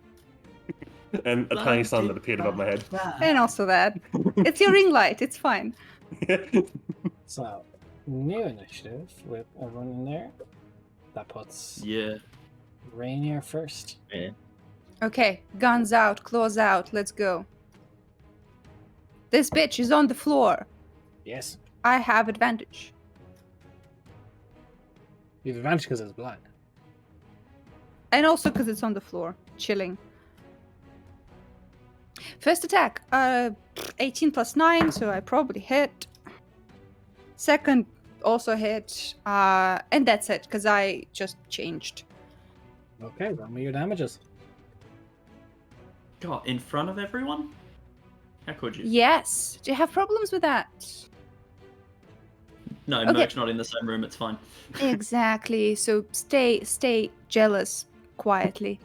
And a tiny sun that appeared above my head. And also that. It's your ring light. It's fine. So, new initiative with everyone in there. That puts Yeah. Rainier first. Okay, guns out, claws out. Let's go. This bitch is on the floor. Yes. I have advantage. You have advantage because it's blind. And also because it's on the floor. Chilling. First attack. 18 plus 9, so I probably hit. Second also hit. And that's it, because I just changed. Okay, roll me your damages. God, in front of everyone? How could you? Yes. Do you have problems with that? No, Okay. Merc's not in the same room, it's fine. Exactly. So stay jealous quietly.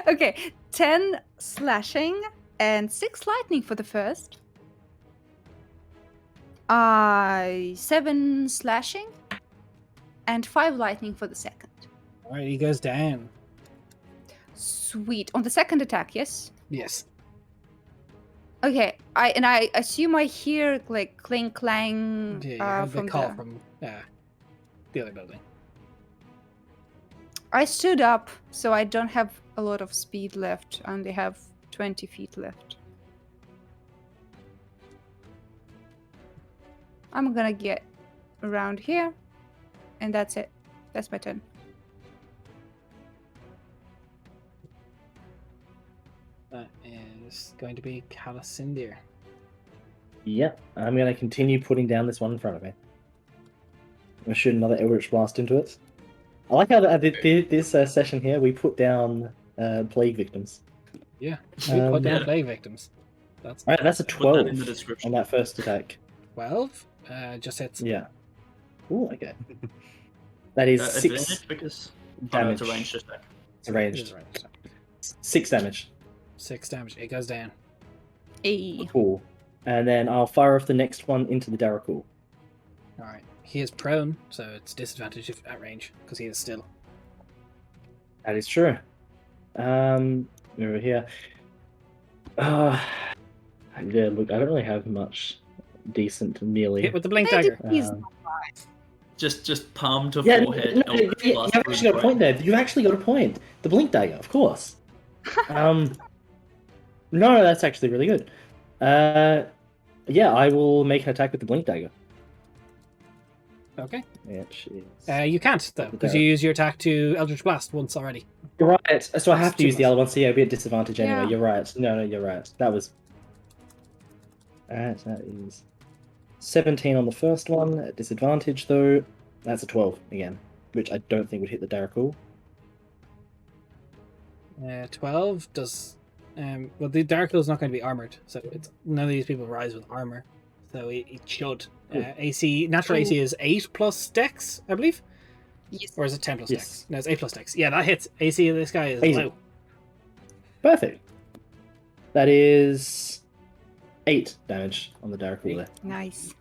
Okay, 10 slashing and 6 lightning for the first. 7 slashing and 5 lightning for the second. Alright, he goes down. Sweet. On the second attack, yes? Yes. Okay, I assume I hear like clink clang Yeah, you heard the from call the... from the other building. I stood up, so I don't have a lot of speed left. I only have 20 feet left. I'm gonna get around here, and that's it. That's my turn. That is going to be Calicindir. Yep, I'm going to continue putting down this one in front of me. I'm going to shoot another Eldritch Blast into it. I like how this session here, we put down plague victims. Yeah, we put down Yeah. plague victims. That's Alright, that's a Put that in 12 the description. on that first attack. 12. Just hits. Yeah. Ooh, okay. That is 6 Advantage because damage. it's a ranged attack. It's It is ranged. right. 6 damage. 6 damage. It goes down. Ayy. Cool. And then I'll fire off the next one into the Darakul. Alright. He is prone, so it's disadvantage if at range, because he is still. That is true. Over here. Yeah, look, I don't really have much decent melee. Hit with the blink Maybe dagger. he's Um, Just palm to Yeah, forehead. no, Eldritch you've Blast actually got a through point there. You've actually got a point. The blink dagger, of course. No, that's actually really good. Yeah, I will make an attack with the blink dagger. Okay. Which is... You can't, though, because you use your attack to Eldritch Blast once already. You're right. So I have It's to too use the much. other one, so yeah, I'll be at disadvantage anyway. Yeah. You're right. No, you're right. That was... Alright, that is 17 on the first one. At disadvantage, though, that's a 12 again, which I don't think would hit the Darakul. 12 does. Well, the Dark is not going to be armored, so it's none of these people rise with armor, so it should. AC natural AC is 8 plus Dex, I believe, Yes. or is it 10 plus Yes. Dex? No, it's 8 plus Dex. Yeah, that hits. AC of this guy is Easy. low. Perfect. That is 8 damage on the Darakul there. Nice.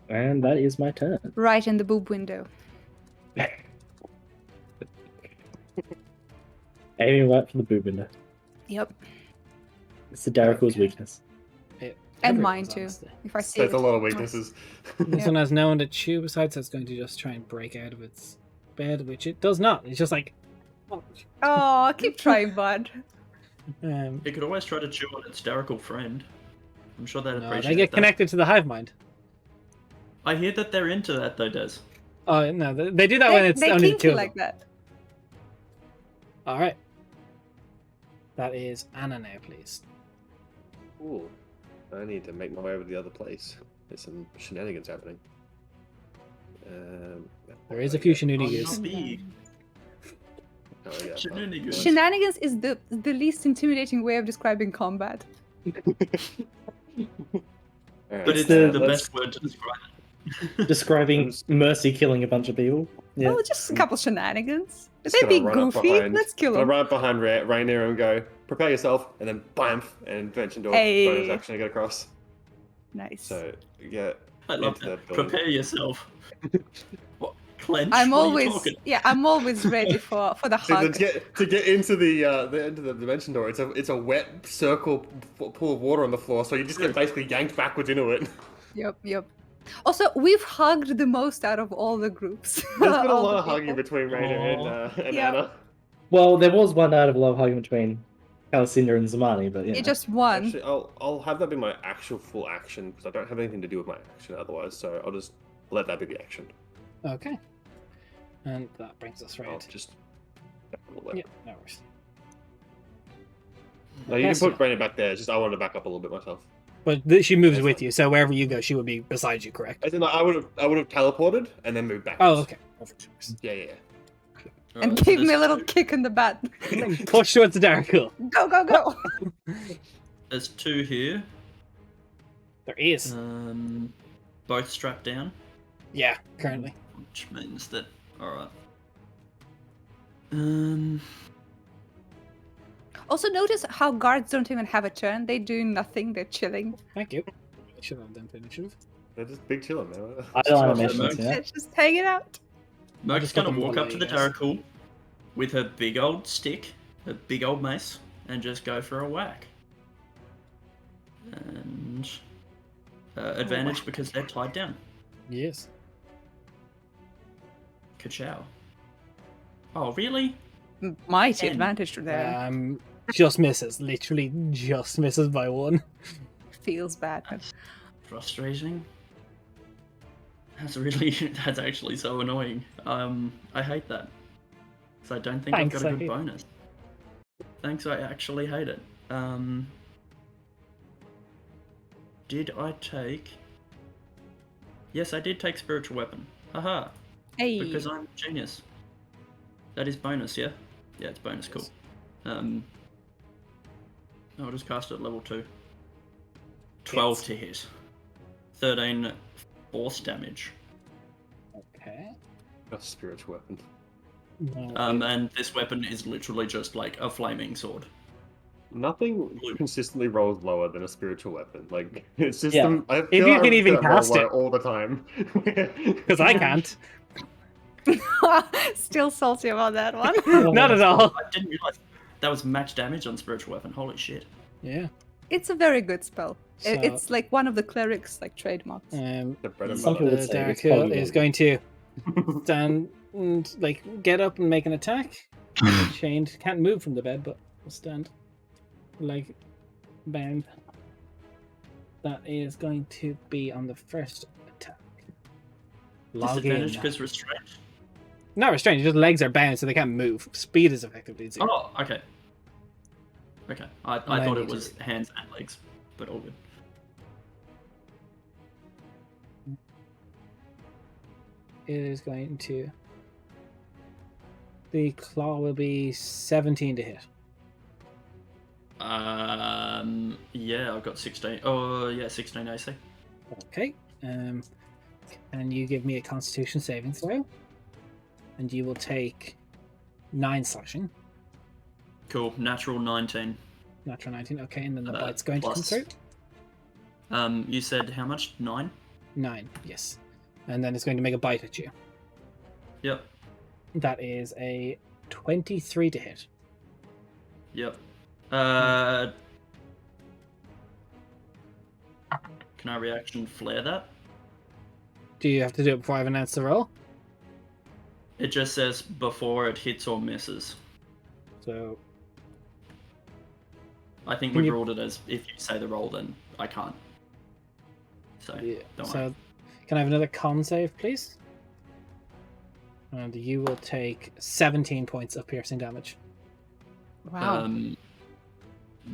And that is my turn. Right in the boob window. Aiming right for the boob window. Yep. It's the Darakul's weakness. And Everyone's mine too. honestly. If I see There's it. a lot of weaknesses. This one has no one to chew besides, so it's going to just try and break out of its bed, which it does not. It's just like. Oh, keep trying, bud. Um, It could always try to chew on its Darakul friend. I'm sure they'd no, appreciate they get that. connected to the hive mind. I hear that they're into that though, Des. Oh no, they do that when it's they only the kinky two of like them. that. All right. That is Anna now, please. Ooh, I need to make my way over to the other place. There's some shenanigans happening. There is a few Oh, shenanigans. yuppie. Oh, yeah, Shenanigans. Shenanigans is the least intimidating way of describing combat. Alright, But it's the- the let's- best word to describe it. Describing Mercy killing a bunch of people. Yeah. Oh, just a couple shenanigans. If Just they be gonna run up goofy, behind- let's kill Gonna them. run up behind Rainier and go, prepare yourself, and then bam, and Venture Door Hey. bonus action to get across. Nice. So, yeah. I love Into that. the building. Prepare yourself. What? Clench? I'm What are you always talking? I'm always ready for the See, hug. to get into the dimension door, it's a wet circle pool of water on the floor, so you just get basically yanked backwards into it. Yep. Also, we've hugged the most out of all the groups. There's been a All lot the of hugging people. between Rainier and Yeah. Anna. Well, there was one out of love hugging between Calicinda and Zamani, but yeah. Yeah, just one. Actually, I'll have that be my actual full action because I don't have anything to do with my action otherwise. So I'll just let that be the action. Okay. And that brings us I'll right. just. Yeah, no worries. No, you can Yes, put yeah. Rainier back there. Just I want to back up a little bit myself. But she moves That's with fine. you, so wherever you go, she would be beside you, correct? As in, like, I would have teleported and then moved back. Oh, okay. Perfect. Yeah. And Alright, so give me a there's little two- kick in the butt. Push towards the Darakul. Go. There's two here. There is. Both strapped down, Yeah, currently. which means that. Alright. Also, notice how guards don't even have a turn. They do nothing. They're chilling. Thank you. I should have done for initiative. They're just big chilling, man. I don't want Well, to mention no. it, They're just hanging out. Merc's just gonna looking walk below up to you the guys. Darakul with her big old stick, her big old mace, and just go for a whack. And advantage because they're tied down. Yes. Ka-chow. Oh, really? Mighty 10. advantage to there. Just misses. Literally just misses by 1. Feels bad. That's frustrating. That's actually so annoying. I hate that. So I don't think Thanks, I've got a I good hate it. bonus. Thanks, I actually hate it. Did I take... Yes, I did take Spiritual Weapon. Haha. Hey. Because I'm a genius. That is bonus, yeah? Yeah, it's bonus, cool. I'll just cast it at level 2. 12 Hits. to hit. 13 force damage. Okay. A spiritual weapon. No. And this weapon is literally just like a flaming sword. Nothing consistently rolls lower than a spiritual weapon. Like it's just Yeah. I If feel you like can I even feel that roll cast low it. all the time. Because I can't. Still salty about that one. Not at all. I didn't realize that was max damage on spiritual weapon. Holy shit. Yeah. It's a very good spell. So, It's like one of the clerics like trademarks. The bread and Some people butter. would say Dark it's Hill probably is one. going to stand and like get up and make an attack. Chained, can't move from the bed, but will stand like bound. That is going to be on the first attack. Log Disadvantage in. because restraint. Not restrained, just legs are bound, so they can't move. Speed is effectively 0. Oh, okay. Okay. I And I thought need it to was hands and legs, but all good. It is going to. The claw will be 17 to hit. Yeah, I've got 16. Oh, yeah, 16 AC. Okay. Can you give me a Constitution saving throw? And you will take 9 slashing. Cool. Natural 19. Natural 19. Okay, and then the bite's going plus- to come through. You said how much? 9? 9, yes. And then it's going to make a bite at you. Yep. That is a 23 to hit. Yep. Can I reaction flare that? Do you have to do it before I've announced the roll? It just says before it hits or misses. So, I think Can we you- ruled it as if you say the roll, then I can't. So, yeah. don't worry. So, can I have another con save, please? And you will take 17 points of piercing damage. Wow.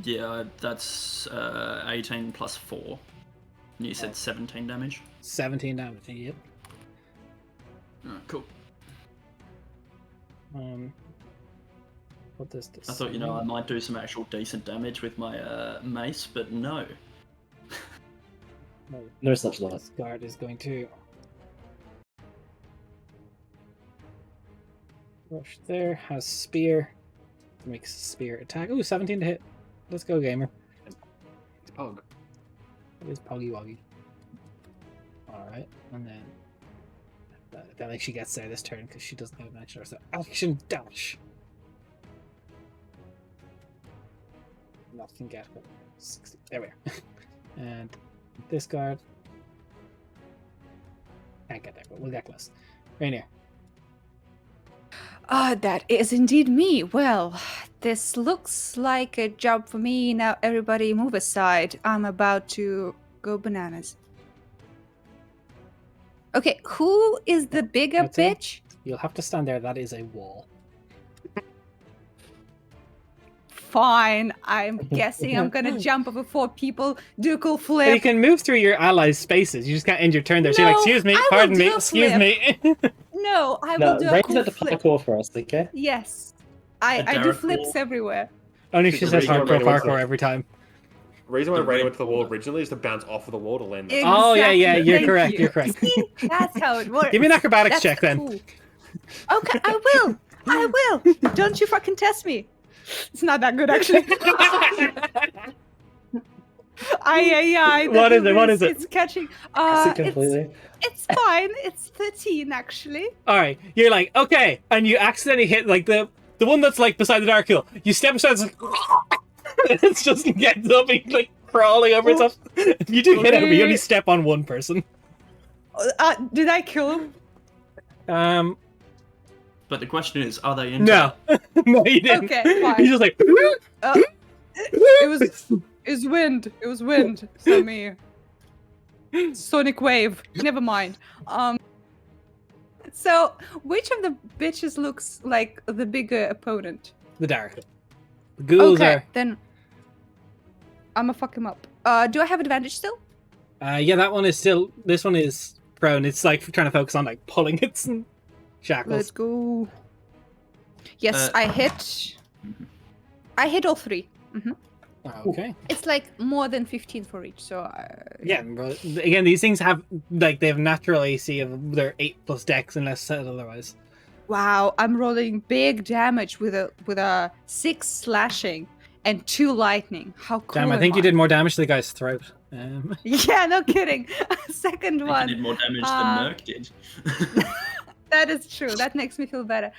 Yeah, that's 18 plus 4. And you said 17 damage? 17 damage, yep. Cool. What does this? I thought, I might do some actual decent damage with my mace, but no. No such luck. This guard is going to rush there. Has spear. Makes a spear attack. Ooh, 17 to hit. Let's go, gamer. It's Pog. It is Poggy Woggy. Alright, and then I don't think she gets there this turn because she doesn't have an action. So action dash. Nothing get her. 60. There we are. And this guard can't get there, but we'll get close. Rainier. That is indeed me. Well, this looks like a job for me. Now everybody move aside. I'm about to go bananas. Okay, who is the bigger That's it. bitch? You'll have to stand there. That is a wall. Fine, I'm guessing I'm gonna jump over 4 people, do a cool But flip. you can move through your allies' spaces. You just can't end your turn there. So you're like, No, excuse me, I will pardon me, do a excuse flip. me. No, I No, will do a raise cool that to flip. parkour for us, okay? Yes. A I do Derek flips wall. everywhere. Only she The says reason why hardcore Rainier went parkour to- every time. The reason why The Rainier red went to the wall border. originally is to bounce off of the wall to land there. Oh, yeah, Exactly, you're thank correct, you. you're correct. See, that's how it works. Give me an acrobatics That's check then. cool. Okay, I will. I will. Don't you fucking test me. It's not that good, actually. What is it? What is it? It's catching. Miss it completely. It's fine. It's 13, actually. Alright, you're like, okay, and you accidentally hit like the one that's like beside the Dark Hill. You step aside, it's like, it's just gets up and like crawling over itself. You do hit it, but you only step on one person. Did I kill him? But the question is, are they into No, no, he didn't. Okay, fine. He's just like. It was wind. It was wind. So me. Sonic wave. Never mind. So which of the bitches looks like the bigger opponent? The dark. The ghouls Okay, are. then I'ma fuck him up. Do I have advantage still? Yeah, that one is still. This one is prone. It's like trying to focus on like pulling its shackles. Let's go. Yes, I hit. I hit all three. Okay. It's like more than 15 for each, so Yeah, but again, these things have like they have natural AC of their 8+ dex unless said otherwise. Wow, I'm rolling big damage with a 6 slashing and 2 lightning. How cool! Damn, I think you did more damage to the guy's throat. Yeah, no kidding. Second You one. did more damage than Merc did. That is true. That makes me feel better.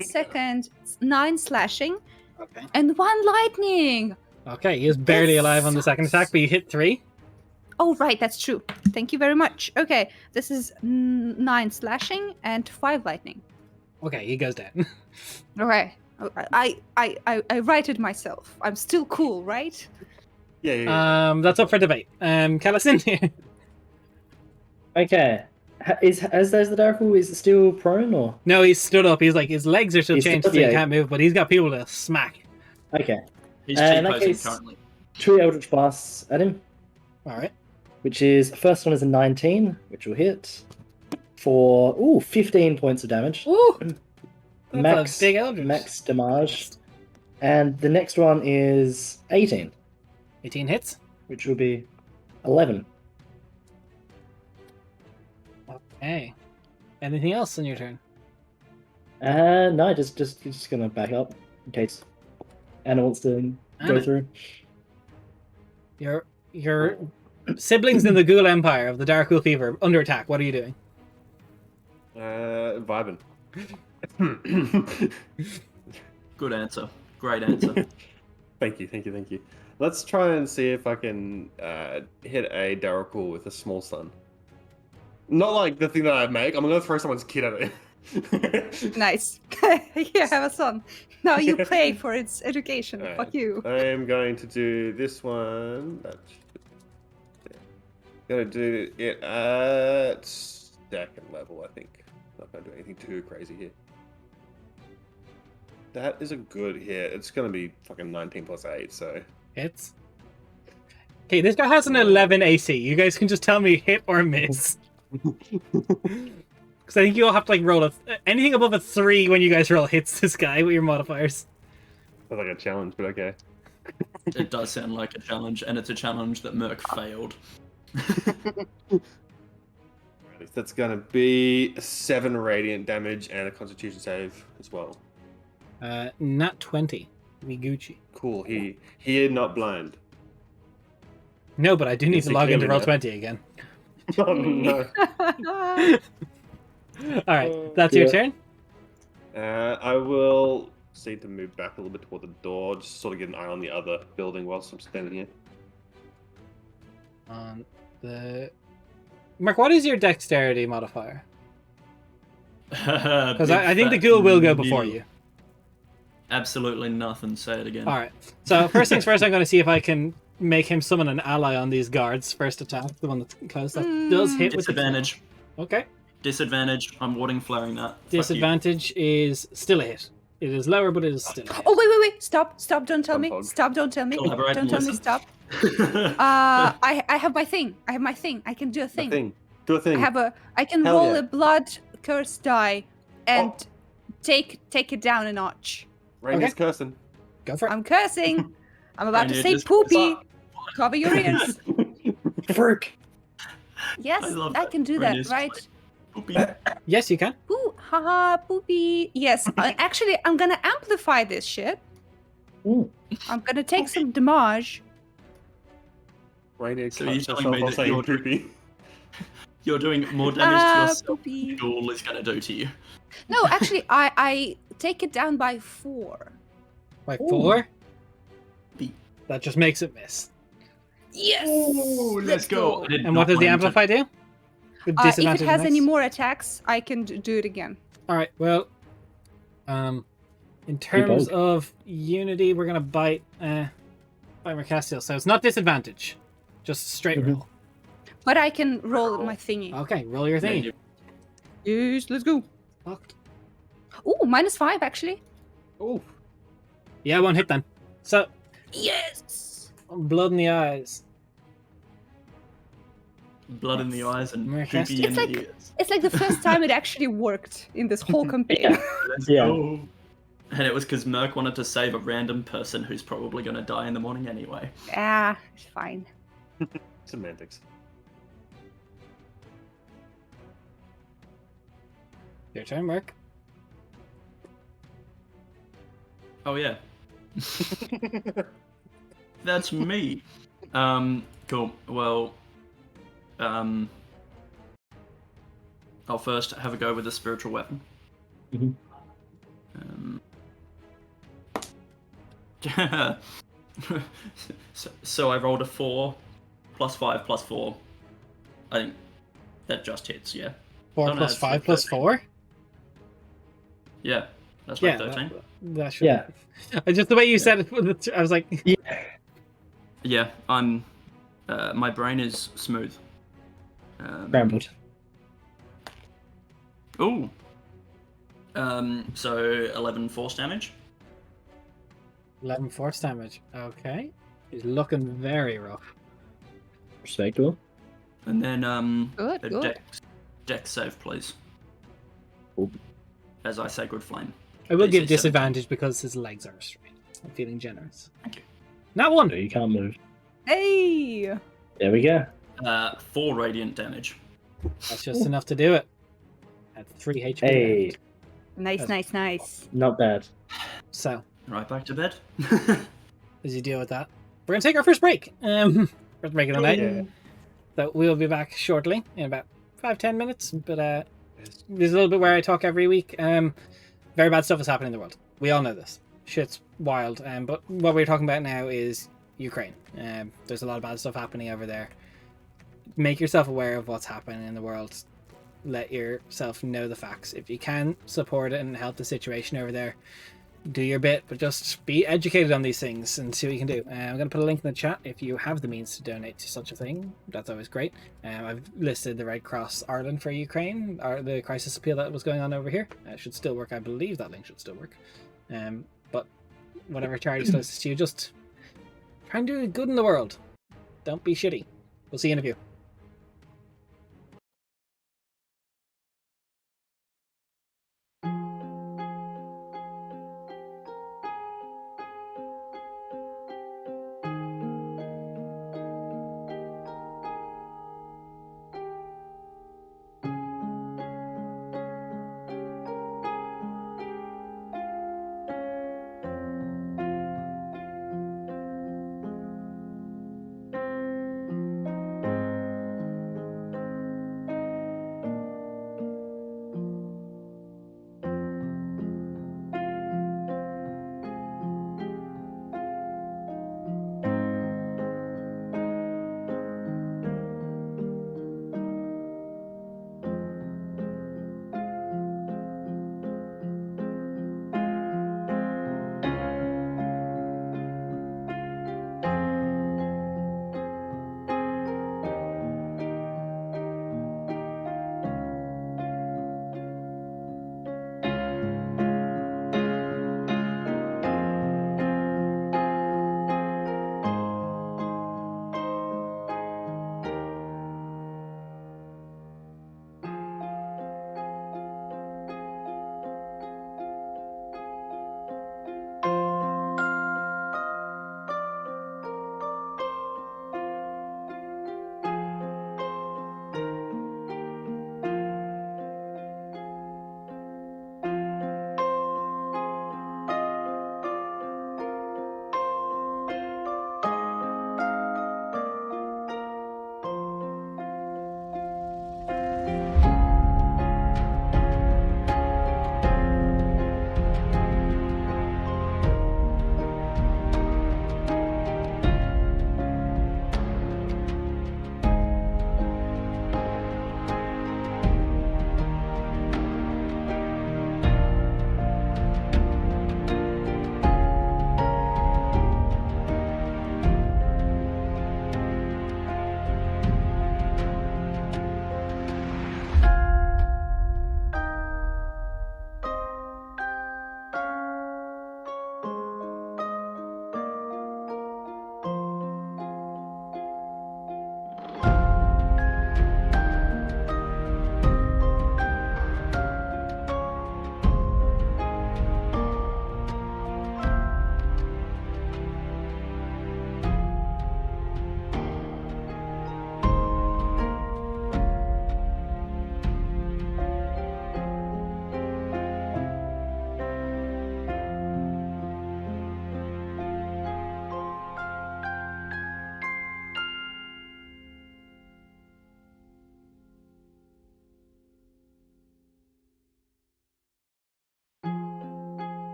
Second, 9 slashing Okay. and 1 lightning. Okay, he is barely That alive on the second attack, sucks. but you hit 3. Oh, right, that's true. Thank you very much. Okay, this is 9 slashing and 5 lightning. Okay, he goes down. Okay, I righted myself. I'm still cool, right? Yeah. That's up for debate. Callison here. Okay. As there's the Darkle, is it still prone or? No, he's stood up. He's like his legs are still He's changed, stood so he up, yeah. can't move. But he's got people to smack. Okay. He's in cheat that posing case- currently. 2 Eldritch Blasts at him, All right. which is first one is a 19, which will hit for 15 points of damage. Ooh, that's Max a big eldritch. max damage. And the next one is 18, 18 hits. which will be 11. Okay. Anything else on your turn? No, just gonna back up in case Anna wants to go Anna. through. Your siblings in the Ghoul Empire of the Dark Ghoul Fever under attack. What are you doing? Vibing. Good answer. Great answer. Thank you. Let's try and see if I can hit a Daracool with a small stun. Not like the thing that I make. I'm gonna throw someone's kid at it. Nice. You have a son. Now you pay for its education. Alright. Fuck you. I am going to do this one. Gonna do it at second level, I think. Not gonna do anything too crazy here. That is a good hit. It's gonna be fucking 19 plus 8, so. Hits. Okay, this guy has an 11 AC. You guys can just tell me hit or miss. Because I think you all have to like roll anything above a 3 when you guys roll hits this guy with your modifiers. Sounds like a challenge, but okay. It does sound like a challenge, and it's a challenge that Merc failed. That's gonna be 7 radiant damage and a constitution save as well. Nat 20. Miguchi. Cool, he is not blind. No, but I do need Yes, to he log into clearly Roll20 again. Oh no. Alright, that's your turn? I will need to move back a little bit toward the door, just sort of get an eye on the other building whilst I'm standing here. On the... Mark, what is your dexterity modifier? Because Because I think the ghoul will go before you. Absolutely nothing. Say it again. Alright, so first things first, I'm going to see if I can make him summon an ally on these guards. First attack, the one that's close. That does hit with the... Disadvantage. Okay. Disadvantage. I'm warding flaring that. Fuck you. Disadvantage is still a hit. It is lower, but it is still a hit. Oh wait! Stop! Don't tell me! Humbug. Stop! Don't tell me! Collaborate Don't and tell me! listen. Stop! I have my thing. I can do a thing. Do a thing. I can Hell roll yeah. a blood curse die and take it down a notch. Rainier's Okay. cursing. Go for it. I'm cursing. I'm about to Rainier say just- poopy. Cover your ears. Frick! Yes, I love I that. can do Rainier's that, right? like, "Poopy." Yes, you can. Ooh, haha, poopy. Yes, actually, I'm gonna amplify this shit. Ooh. I'm gonna take some damage. Rainier So cuts you're herself telling me while that saying you're- poopy. You're doing more damage to yourself than Poopy. the ghoul is going to do to you. No, actually, I take it down by 4. Like Ooh. 4. Be- That just makes it miss. Yes. let's go. I did And not what does the want him to- amplify do? With If it disadvantage has any next? more attacks, I can do it again. All right. Well, In terms bold. of unity, we're gonna bite Mercastiel, so it's not disadvantage, just straight Mhm. roll. But I can roll my thingy. Okay, roll your thing. Yes, let's go. Fuck. Ooh, -5 actually. Oh, Yeah, one hit then. So Yes. blood in the eyes. Blood in the eyes and Mercast- poopy in It's the like- ears. It's like the first time it actually worked in this whole campaign. Yeah. Let's Yeah. go. And it was because Merc wanted to save a random person who's probably going to die in the morning anyway. Ah, it's fine. semantics. Your turn, Merc. Oh yeah, that's me. Cool. Well, I'll first have a go with a spiritual weapon. Mhm. So I rolled a 4, +5, +4. I think that just hits. Yeah. 4 Oh, no, plus it's 5 like plus 13. 4? Yeah, that's Yeah, like 13. that should. Yeah. Just the way you said it, I was like, Yeah, I'm. My brain is smooth. Scrambled. Ooh. So 11 force damage. 11 force damage. Okay. He's looking very rough. Respectable. And then Good, a good. dex save, please. Cool. As I Sacred Flame. I will DC give 17. disadvantage because his legs are restrained. I'm feeling generous. Thank you. Not one. So you can't move. Hey. There we go. 4 radiant damage. That's just enough to do it. At 3 HP. Hey, left. Nice, That's- nice, nice. not bad. So, Right back to bed. as you deal with that, we're going to take our first break. First break of the night. Yeah. So we'll be back shortly in about 5-10 minutes. But there's a little bit where I talk every week. Very bad stuff is happening in the world. We all know this. Shit's wild. But what we're talking about now is Ukraine. There's a lot of bad stuff happening over there. Make yourself aware of what's happening in the world. Let yourself know the facts. If you can support it and help the situation over there, do your bit, but just be educated on these things and see what you can do. I'm going to put a link in the chat if you have the means to donate to such a thing. That's always great. I've listed the Red Cross Ireland for Ukraine, or the crisis appeal that was going on over here. It should still work. I believe that link should still work. But whatever charity's closest to you, just try and do good in the world. Don't be shitty. We'll see you in a few.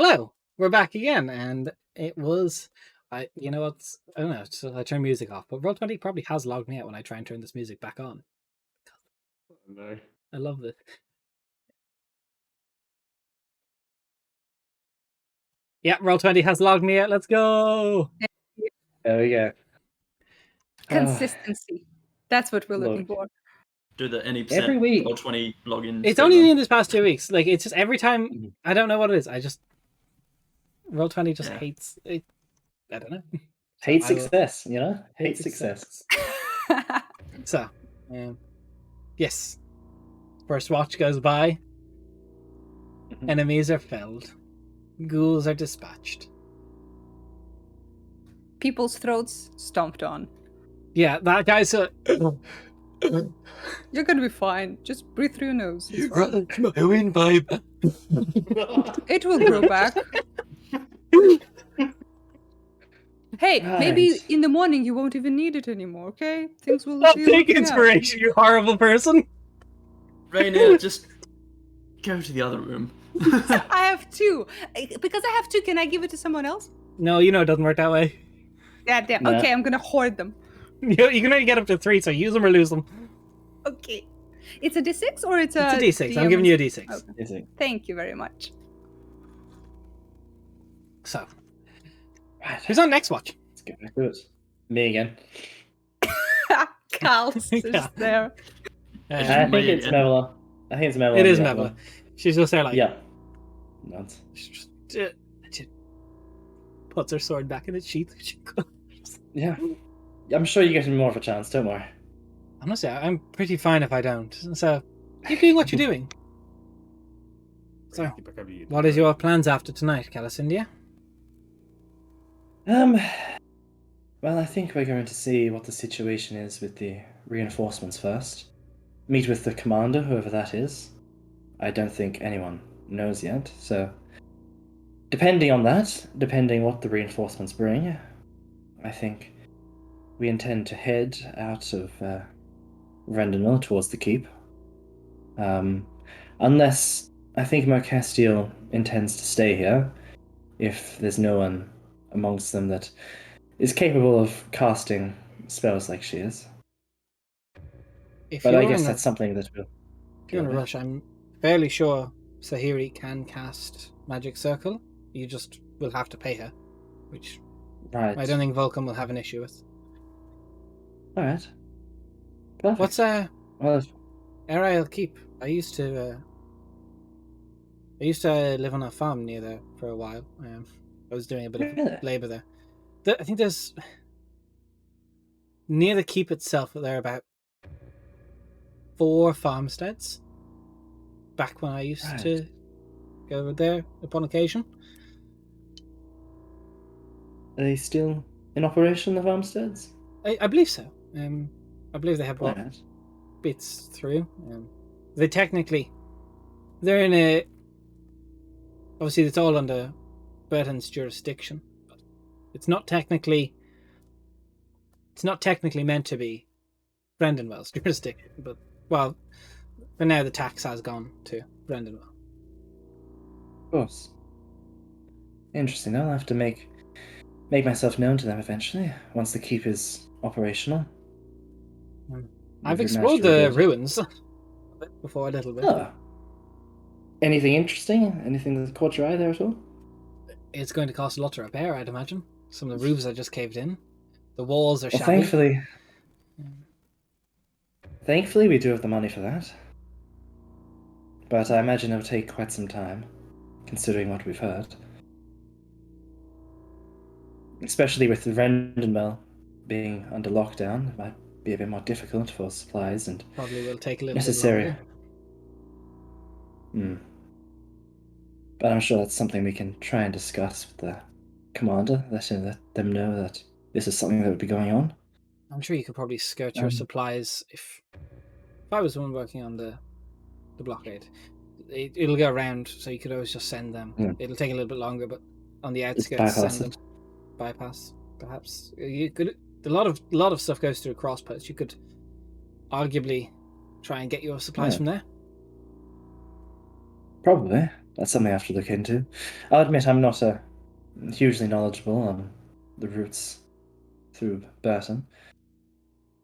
Hello, we're back again, and it was. You know what? I don't know. So I turn music off, but Roll20 probably has logged me out when I try and turn this music back on. No. I love this. Yeah, Roll20 has logged me out. Let's go. There we go. Consistency. That's what we're looking Look. for. Do the any Every week. Roll20 login. It's speed only run. in this past 2 weeks. Like it's just every time. Mhm. I don't know what it is. I just Roll20 just Yeah. hates it. I don't know. Hate I will- success, you know? hate Hate success. So, yes. First watch goes by. Mhm. Enemies are felled. Ghouls are dispatched. People's throats stomped on. Yeah, that guy's a. You're gonna be fine. Just breathe through your nose. It's fine. My wind vibe. It will grow back. Hey, maybe Right. in the morning you won't even need it anymore, okay? Things will I'll be take working out. inspiration, you horrible person. Rainier, just go to the other room. I have two. Because I have two, can I give it to someone else? No, you know it doesn't work that way. Yeah, damn. Nah. Okay, I'm gonna hoard them. You can only get up to 3, so use them or lose them. Okay. It's a D6 or it's a It's a D6. I'm giving you a D6. Okay. Is it? Thank you very much. So, Right. who's on next watch? Let's get back to it. Me again. Cal's Yeah. just there. I May think it's again. Mevla. I think it's Mevla. It is the other Mevla. one. She's just there like. Yeah. Nuts. She puts her sword back in its sheath. Yeah. I'm sure you're getting more of a chance, don't worry. Honestly, I'm pretty fine if I don't. So, keep doing what you're doing. So, Keep back over you. what is your plans after tonight, Calicindia? Well, I think we're going to see what the situation is with the reinforcements first. Meet with the commander, whoever that is. I don't think anyone knows yet, so depending on that, depending what the reinforcements bring, I think we intend to head out of Rendenil towards the keep. Unless I think Mercastile intends to stay here, if there's no one amongst them that is capable of casting spells like she is. If But you're I guess in that's something that will. if you're in a rush, I'm fairly sure Sahiri can cast Magic Circle. You just will have to pay her, which Right. I don't think Vulcan will have an issue with. All right. Perfect. What's Well, if- Ariel Keep? I used to live on a farm near there for a while. I was doing a bit Really? of labor there. I think there's near the keep itself. There are about 4 farmsteads. Back when I used Right. to go over there upon occasion. Are they still in operation, the farmsteads? I believe so. I believe they have brought Right. bits through. They're in a. Obviously, it's all under Burton's jurisdiction, but it's not technically. It's not technically meant to be Brendanwell's jurisdiction, but well, for now the tax has gone to Brendanwell. Of course. Interesting. I'll have to make myself known to them eventually, once the keep is operational. I've Maybe explored Master the Wood. ruins before a little bit. Oh. Anything interesting? Anything that caught your eye there at all? It's going to cost a lot to repair, I'd imagine. Some of the roofs are just caved in. The walls are Well, shabby. thankfully, we do have the money for that. But I imagine it'll take quite some time, considering what we've heard. Especially with the Rendenbell being under lockdown, it might be a bit more difficult for supplies and Probably will take a little necessary. bit longer. But I'm sure that's something we can try and discuss with the commander, let them know that this is something that would be going on. I'm sure you could probably skirt your supplies if I was the one working on the blockade. It'll go around, so you could always just send them. Yeah. It'll take a little bit longer, but on the Just outskirts, bypass send it. them. Bypass, perhaps. You could. A lot of stuff goes through crossposts. You could arguably try and get your supplies Yeah. from there. Probably. That's something I have to look into. I'll admit I'm not hugely knowledgeable on the routes through Burton,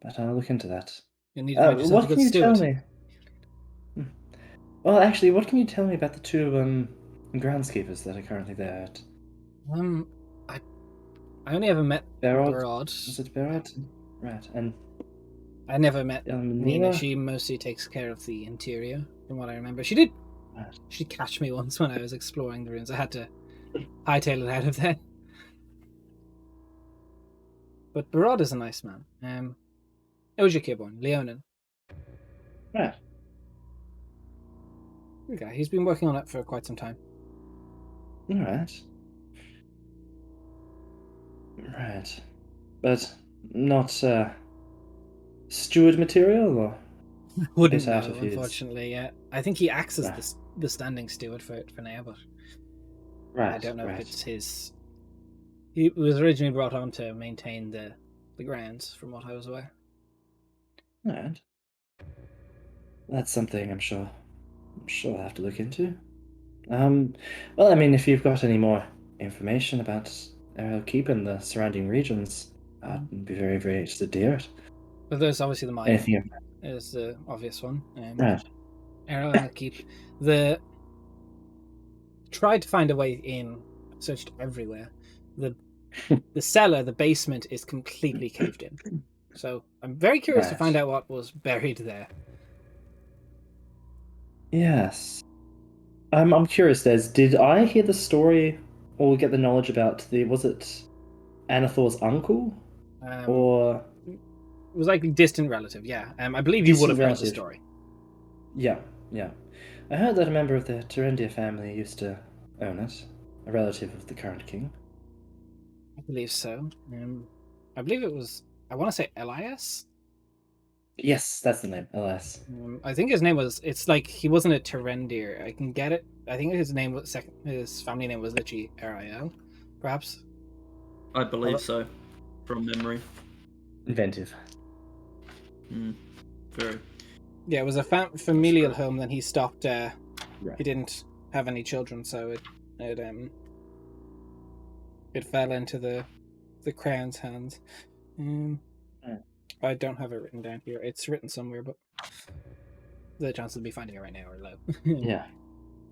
but I'll look into that. You need to find yourself a What good can you tell steward. me? Well, actually, what can you tell me about the two groundskeepers that are currently there at I only ever met Berod? Broad. Was it Berod? Right, and I never met Nina. Nina? She mostly takes care of the interior, from what I remember. She did Right. catch me once when I was exploring the ruins. I had to hightail it out of there. But Barad is a nice man. Ojakirborn, Leonin. Right. Good guy. He's been working on it for quite some time. Alright. Right. But not steward material, or Wouldn't bit out know, of his- unfortunately. Yeah, I think he acts as Right. the standing steward for now, but Right. I don't know right. if it's his. He was originally brought on to maintain the grounds, from what I was aware. Alright. That's something I'm sure I'll have to look into. Well, I mean, if you've got any more information about Keep and the surrounding regions, I'd be very, very interested to hear it. But there's obviously the mine. Anything? Is the obvious one. Right. Keep tried to find a way in, searched everywhere. The cellar, the basement, is completely caved in. So I'm very curious to Right. find out what was buried there. Yes. I'm curious, Des. Did I hear the story or get the knowledge about was it Anathor's uncle? Or It was like a distant relative, yeah. I believe you would have heard the story. Yeah. I heard that a member of the Terendia family used to own it, a relative of the current king. I believe so. I believe it was, I want to say Elias? Yes, that's the name, Elias. I think his name was, it's like, he wasn't a Terendir. I can get it. I think his name was, his family name was literally Ariel, perhaps? I believe so, from memory. Inventive. Very. Yeah, it was a familial home. Then he stopped. Right. He didn't have any children, so it fell into the crown's hands. I don't have it written down here. It's written somewhere, but the chances of me finding it right now are low.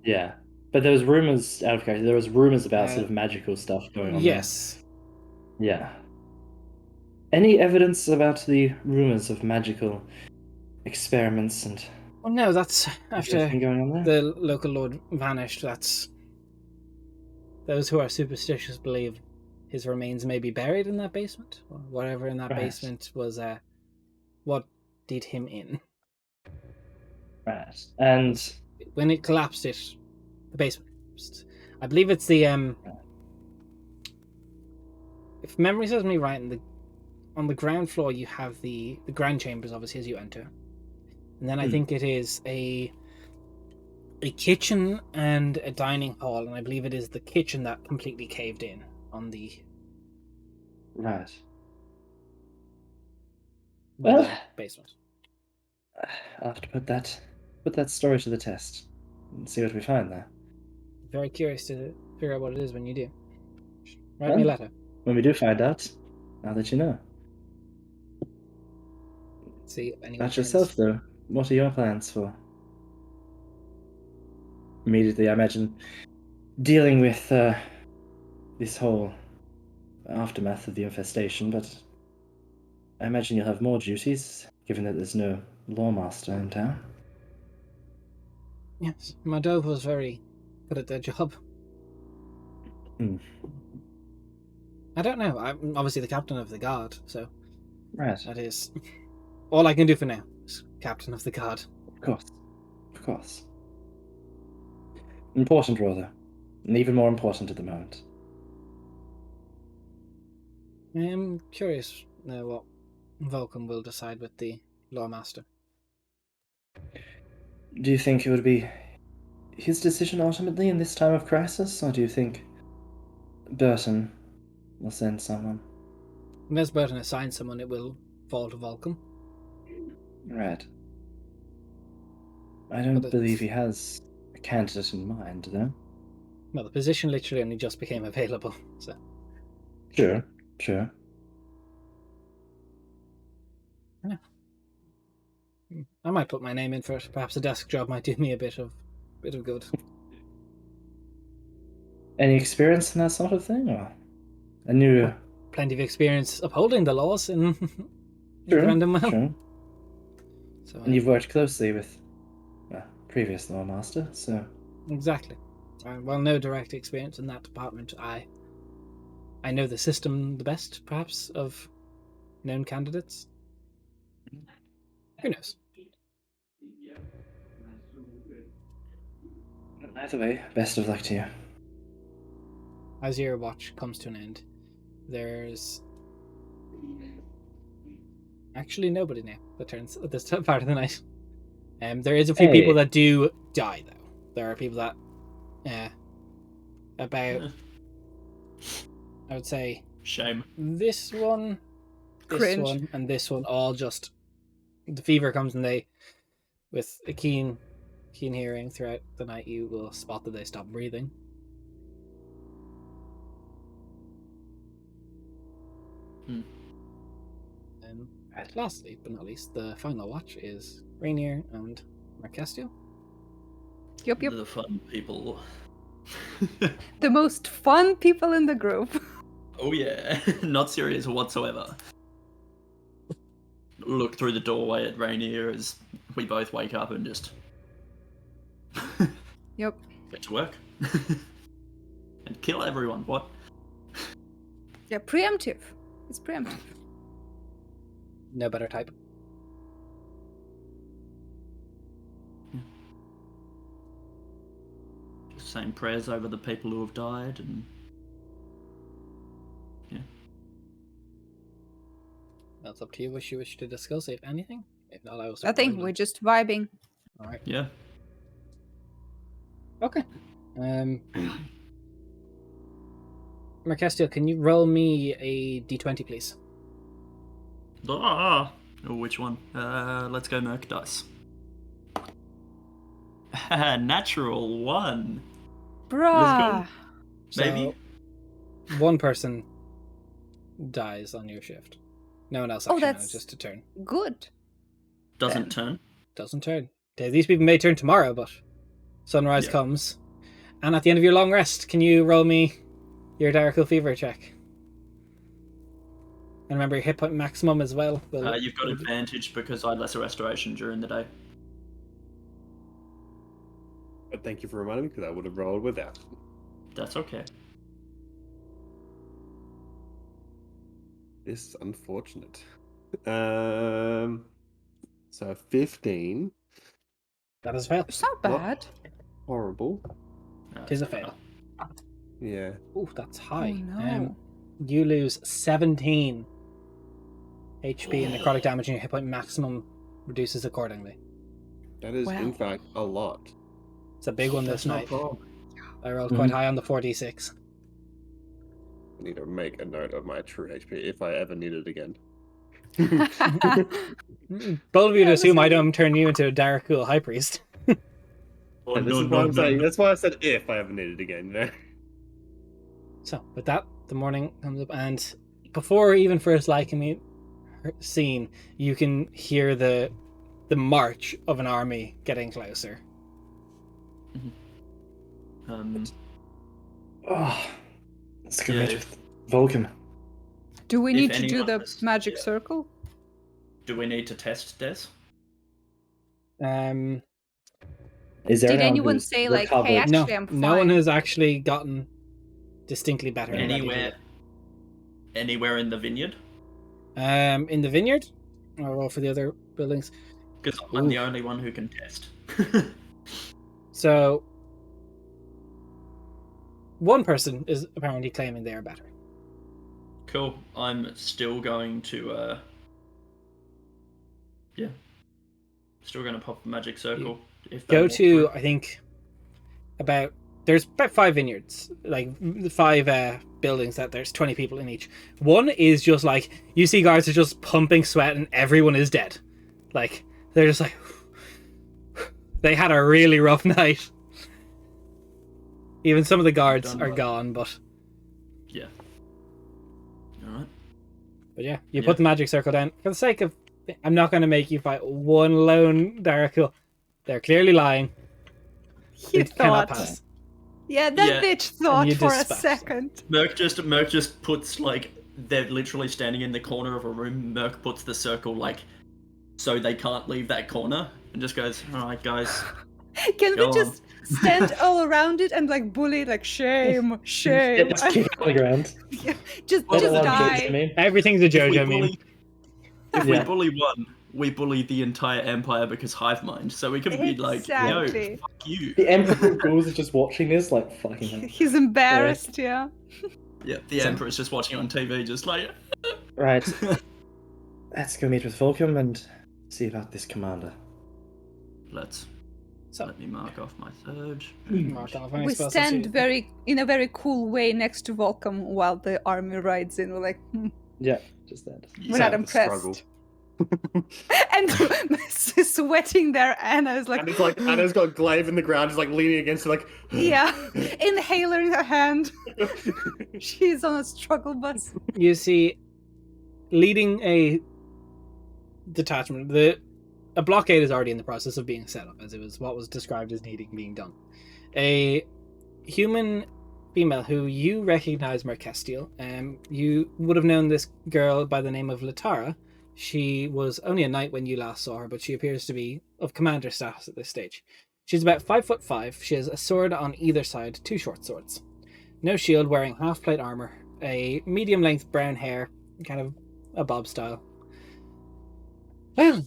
Yeah. But there was rumors out of character. There was rumors about sort of magical stuff going on. Yes. There. Yeah. Any evidence about the rumors of magical experiments and? Well, no, that's after going on there? the local lord vanished. That's those who are superstitious believe his remains may be buried in that basement, or whatever in that basement was what did him in. Right. And when it collapsed, the basement collapsed. I believe it's the if memory serves me right, on the ground floor you have the grand chambers, obviously, as you enter, and then I think it is a kitchen and a dining hall, and I believe it is the kitchen that completely caved in on the well, basement. I'll have to put that story to the test and see what we find there. Very curious to figure out what it is when you do. Write me a letter. When we do find out, I'll let you know. See if anyone About yourself, though. What are your plans for? Immediately, I imagine dealing with this whole aftermath of the infestation, but I imagine you'll have more duties, given that there's no lawmaster in town. Yes, Madove was very good at their job. I don't know. I'm obviously the captain of the guard, so that is all I can do for now. Is captain of the guard. Of course. Important role, though, and even more important at the moment. I am curious what Vulcan will decide with the lawmaster. Do you think it would be his decision ultimately in this time of crisis, or do you think Burton will send someone? Unless Burton assigns someone, it will fall to Vulcan. Right. I don't believe he has a candidate in mind, though. Well, the position literally only just became available, so. Sure. I might put my name in for it. Perhaps a desk job might do me a bit of good. Any experience in that sort of thing, or a new? Plenty of experience upholding the laws in Sure. Grandinwell. Sure. So, And you've worked closely with previous law master, so exactly. Well, no direct experience in that department. I know the system the best, perhaps, of known candidates. Who knows? either way, best of luck to you. As your watch comes to an end, there's actually nobody now that turns at this part of the night. There is a few people that do die, though. There are people that, about, I would say, Shame. this one, Cringe. one, and this one all just, the fever comes and they, with a keen hearing throughout the night, you will spot that they stop breathing. And lastly, but not least, the final watch is Rainier and Marcastio. Yep. The fun people. The most fun people in the group. Oh yeah, not serious whatsoever. Look through the doorway at Rainier as we both wake up and just Yep. get to work and kill everyone. What? Yeah, preemptive. It's preemptive. No better type. Just saying prayers over the people who have died, and yeah. That's up to you. What you wish to discuss, if anything. If not, I will. Nothing. We're just vibing. All right. Yeah. Okay. Marcastio, can you roll me a d20, please? Oh, which one? Let's go Merc dice. Natural 1. Bruh. Maybe. So, one person dies on your shift. No one else Oh, actually that's- manages to turn. Good. Doesn't turn. Doesn't turn. These people may turn tomorrow, but sunrise Yeah. comes. And at the end of your long rest, can you roll me your Darkle Fever check? And remember your hit point maximum as well. You've got advantage because I had lesser restoration during the day. But thank you for reminding me, because I would have rolled without. That's okay. This is unfortunate. So 15. That is a fail. It's not bad. Horrible. It is a fail. Yeah. Ooh, that's high. Oh, no. You lose 17 HP and necrotic damage, and your hit point maximum reduces accordingly. That is, Wow. in fact, a lot. It's a big one this That's not night. wrong. I rolled quite high on the 4d6. I need to make a note of my true HP if I ever need it again. Bold of you to Yeah, assume I listen. don't turn you into a Dark Ghoul High Priest. Oh, And this is what I'm saying. That's why I said if I ever need it again, you know? So, with that, the morning comes up, and before even first liking me scene, you can hear the march of an army getting closer. Oh, let's go Yeah, meet if- with Vulcan. Do we If need to do anyone the has- magic yeah. circle? Do we need to test Des? Is there Did anyone who's say, like, hey, recovered? actually, No, I'm no one fine. has actually gotten distinctly better. and ready to Anywhere in the vineyard? do. In the vineyard? I'll roll for the other buildings. Because I'm the Oof. only one who can test. So, one person is apparently claiming they are better. Cool. I'm still going to, still going to pop a magic circle. If they Go walk to, through. I think, there's about 5 vineyards, like 5 buildings that there's 20 people in each. One is just like, you see guards are just pumping sweat and everyone is dead. Like, they're just like, they had a really rough night. Even some of the guards Done are well. gone, but Yeah. Alright. yeah, you Yeah. put the magic circle down. For the sake of... I'm not going to make you fight one lone Darkul. They're clearly lying. You It cannot thought. pass. Yeah, that Yeah. bitch thought you for a dispatched second. Merc just puts like they're literally standing in the corner of a room. Merc puts the circle like so they can't leave that corner and just goes, "Alright, guys, Can go we just on." stand all around it and like bully, like shame, Yeah, shame? just kick it on the ground. just Well, Let alone kick die. it, I mean. Everything's a If we JoJo meme. bully, if we Yeah. bully one, we bully the entire empire because hive mind. So we can be like, "Yo, Exactly. fuck you." The Emperor of Ghouls is just watching this, like, fucking hell. He's embarrassed, yeah. Yeah, the emperor's just watching on TV, just like. Right. Let's go meet with Volcom and see about this commander. Let's. So- Let me mark off my third. Mark off any We spells stand succeed. in a very cool way next to Volcom while the army rides in. We're like, Yeah, just that. we're not the impressed. struggle. And sweating there, Anna's like, And it's like Anna's got glaive in the ground, just like leaning against it, like yeah, inhaler in her hand. She's on a struggle bus. You see, leading a detachment, a blockade is already in the process of being set up, as it was what was described as needing being done. A human female who you recognize, Mercestiel. You would have known this girl by the name of Latara. She was only a knight when you last saw her, but she appears to be of commander status at this stage. She's about 5'5". She has a sword on either side, 2 short swords. No shield, wearing half-plate armor, a medium-length brown hair, kind of a bob style. Well,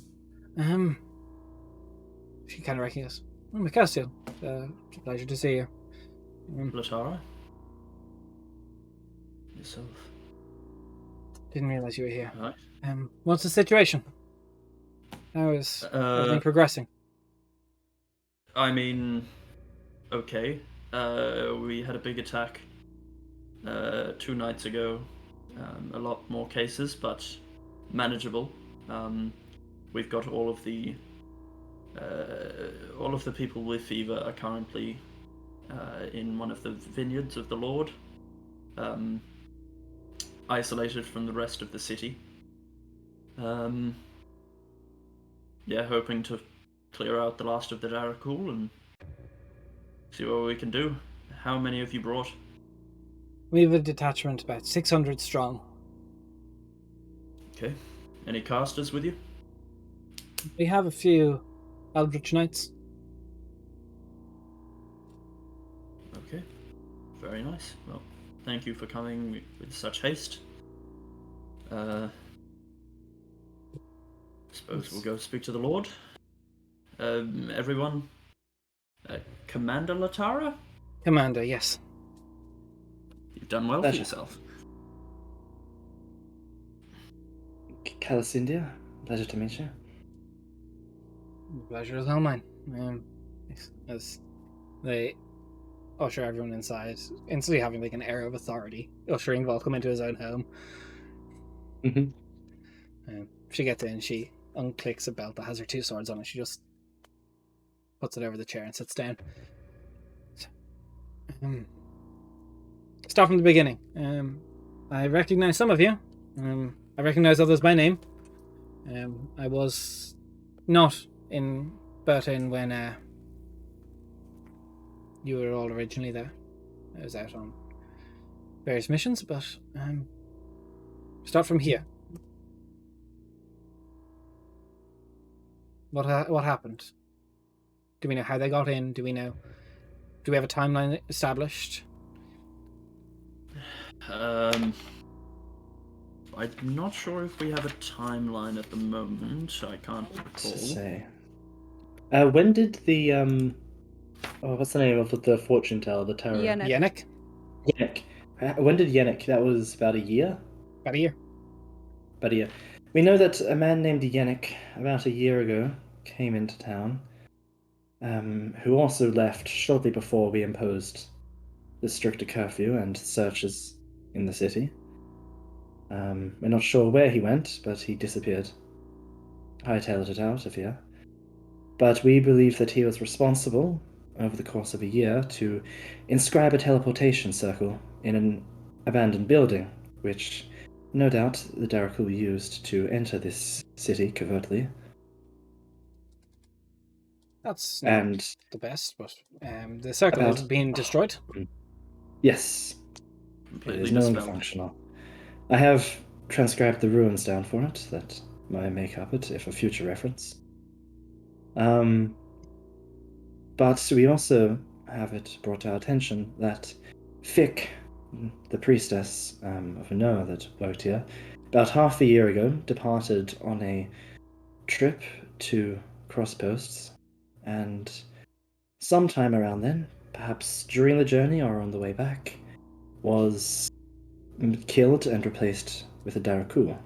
she kind of recognizes. Oh, Mercestiel, it's a pleasure to see you. Latara? Yourself. Didn't realize you were here. Alright. What's the situation? How is everything progressing? I mean, okay. We had a big attack 2 nights ago. A lot more cases, but manageable. We've got all of the people with fever are currently in one of the vineyards of the Lord, isolated from the rest of the city. Yeah, hoping to clear out the last of the Darakul and see what we can do. How many have you brought? We have a detachment about 600 strong. Okay. Any casters with you? We have a few Eldritch Knights. Okay. Very nice. Well, thank you for coming with such haste. Suppose we'll go speak to the Lord. Everyone. Commander Latara? Commander, yes. You've done well for Pleasure. yourself. Calicindia, pleasure to meet you. The pleasure is all mine. As they usher everyone inside, instantly having like an air of authority, ushering Volcom into his own home. Mm-hmm. She gets in, she unclicks a belt that has her 2 swords on it. She just puts it over the chair and sits down. Start from the beginning. I recognize some of you. I recognize others by name. I was not in Burton when you were all originally there. I was out on various missions, but start from here. What happened? Do we know how they got in? Do we have a timeline established? I'm not sure if we have a timeline at the moment. I can't recall. To say. When did the what's the name of the fortune teller, the tarot? Yennefer. Yannick? Yenneck. When did Yenneck? That was about a year. About a year. About a year. We know that a man named Yenneck, about a year ago, came into town, who also left shortly before we imposed the stricter curfew and searches in the city. We're not sure where he went, but he disappeared. Hightailed it out of here. But we believe that he was responsible over the course of a year to inscribe a teleportation circle in an abandoned building, which no doubt the Darakul used to enter this city covertly. That's not And the best, but the circle is about being destroyed. yes, it Completely is no longer dispelled. functional. I have transcribed the ruins down for it that might make up it, if for future reference. But we also have it brought to our attention that Fick, the priestess of Noah that worked here, about half a year ago departed on a trip to Crossposts, and sometime around then, perhaps during the journey or on the way back, was killed and replaced with a Darakul,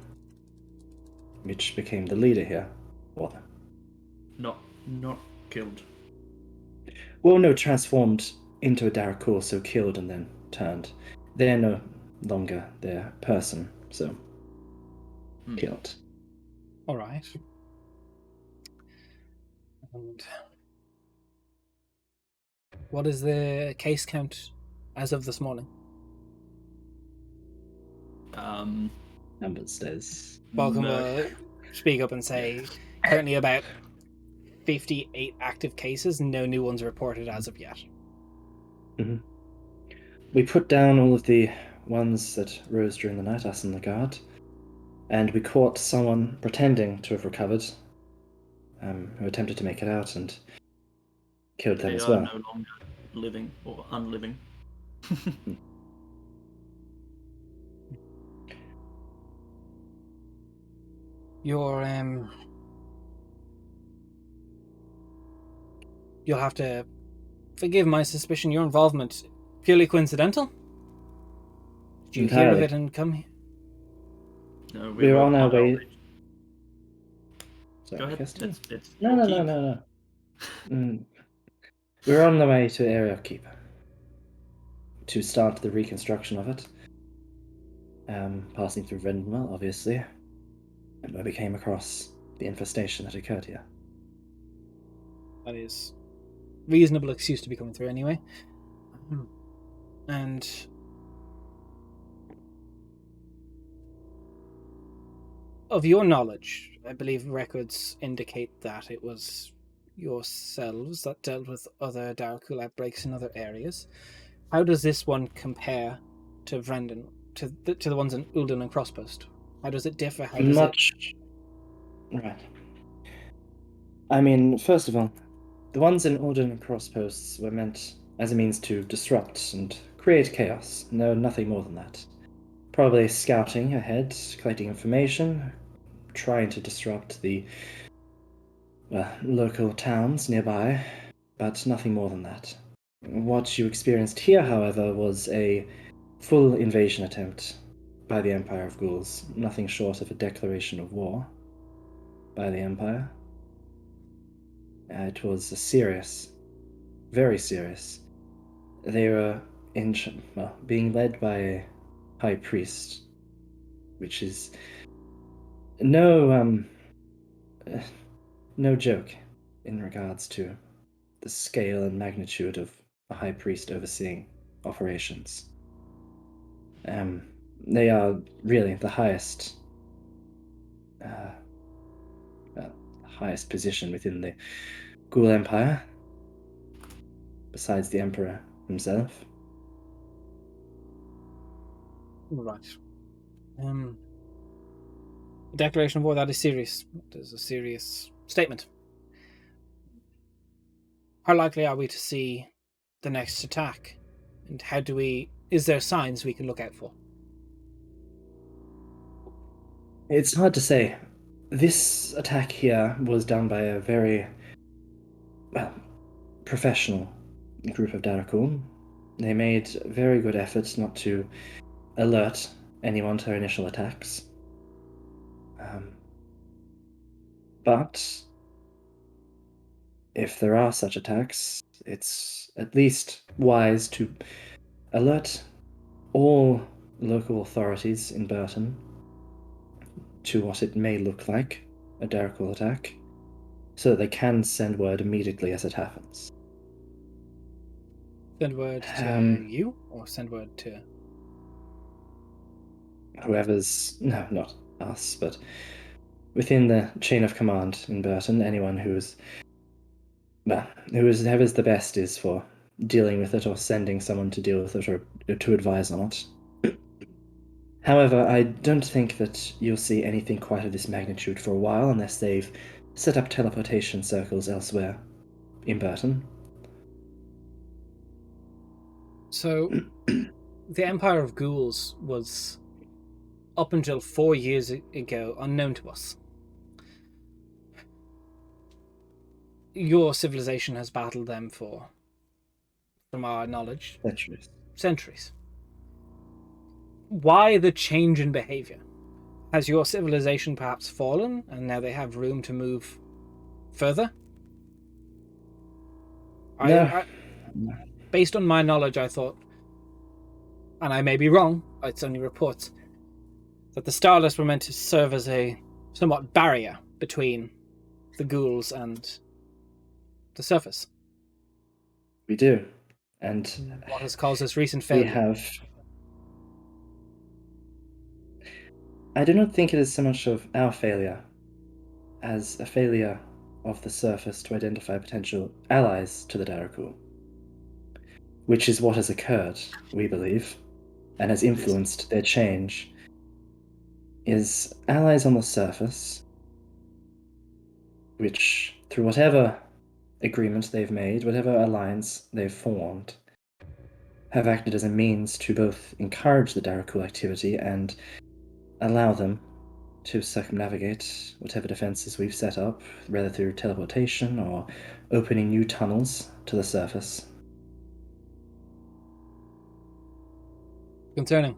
which became the leader here for them. Not killed. Well, no, transformed into a Darakul, so killed and then turned. They're no longer their person, so killed. All right. And what is the case count as of this morning? Numbers says. Balkan no. will speak up and say currently about 58 active cases, no new ones reported as of yet. We put down all of the ones that rose during the night, us and the guard, and we caught someone pretending to have recovered, who attempted to make it out and killed them They as are well. no longer living or unliving. Your you'll have to forgive my suspicion. Your involvement purely coincidental. Did you hear of Entirely. it and come here? No, We were on our way. way. Sorry, Go ahead. Kirsten? It's No. We were on the way to Area of Keep to start the reconstruction of it. Passing through Rendenwell, obviously, and where we came across the infestation that occurred here. That is reasonable excuse to be coming through anyway. And of your knowledge, I believe records indicate that it was yourselves that dealt with other Darakul outbreaks in other areas. How does this one compare to Vrenden, to the ones in Ulden and Crosspost? How does it differ? How does Much. Right. I mean, first of all, the ones in Orden and Crossposts were meant as a means to disrupt and create chaos. No, nothing more than that. Probably scouting ahead, collecting information, trying to disrupt the local towns nearby, but nothing more than that. What you experienced here, however, was a full invasion attempt by the Empire of Ghouls, nothing short of a declaration of war by the Empire. It was a serious, very serious. They were being led by a high priest, which is no joke in regards to the scale and magnitude of a high priest overseeing operations. They are really the highest position within the Ghoul Empire, besides the Emperor himself. Right. A declaration of war, that is serious. That is a serious statement. How likely are we to see the next attack? And is there signs we can look out for? It's hard to say. This attack here was done by a very, professional group of Darakul. They made very good efforts not to alert anyone to their initial attacks. But if there are such attacks, it's at least wise to alert all local authorities in Burton to what it may look like, a Darakul attack, so that they can send word immediately as it happens. Send word to you, or send word to... Whoever's... No, not us, but within the chain of command in Burton, anyone who's... Well, whoever's the best is for dealing with it or sending someone to deal with it or to advise on it. However, I don't think that you'll see anything quite of this magnitude for a while unless they've set up teleportation circles elsewhere in Burton. So, the Empire of Ghouls was, up until 4 years ago, unknown to us. Your civilization has battled them for, from our knowledge, centuries. Why the change in behavior? Has your civilization perhaps fallen, and now they have room to move further? No. Based on my knowledge, I thought, and I may be wrong, it's only reports, that the Starless were meant to serve as a somewhat barrier between the ghouls and the surface. We do. And what has caused this recent we failure? have... I do not think it is so much of our failure as a failure of the surface to identify potential allies to the Daraku, which is what has occurred, we believe, and has influenced their change, is allies on the surface, which, through whatever agreement they've made, whatever alliance they've formed, have acted as a means to both encourage the Daraku activity and allow them to circumnavigate whatever defenses we've set up, whether through teleportation or opening new tunnels to the surface. Concerning.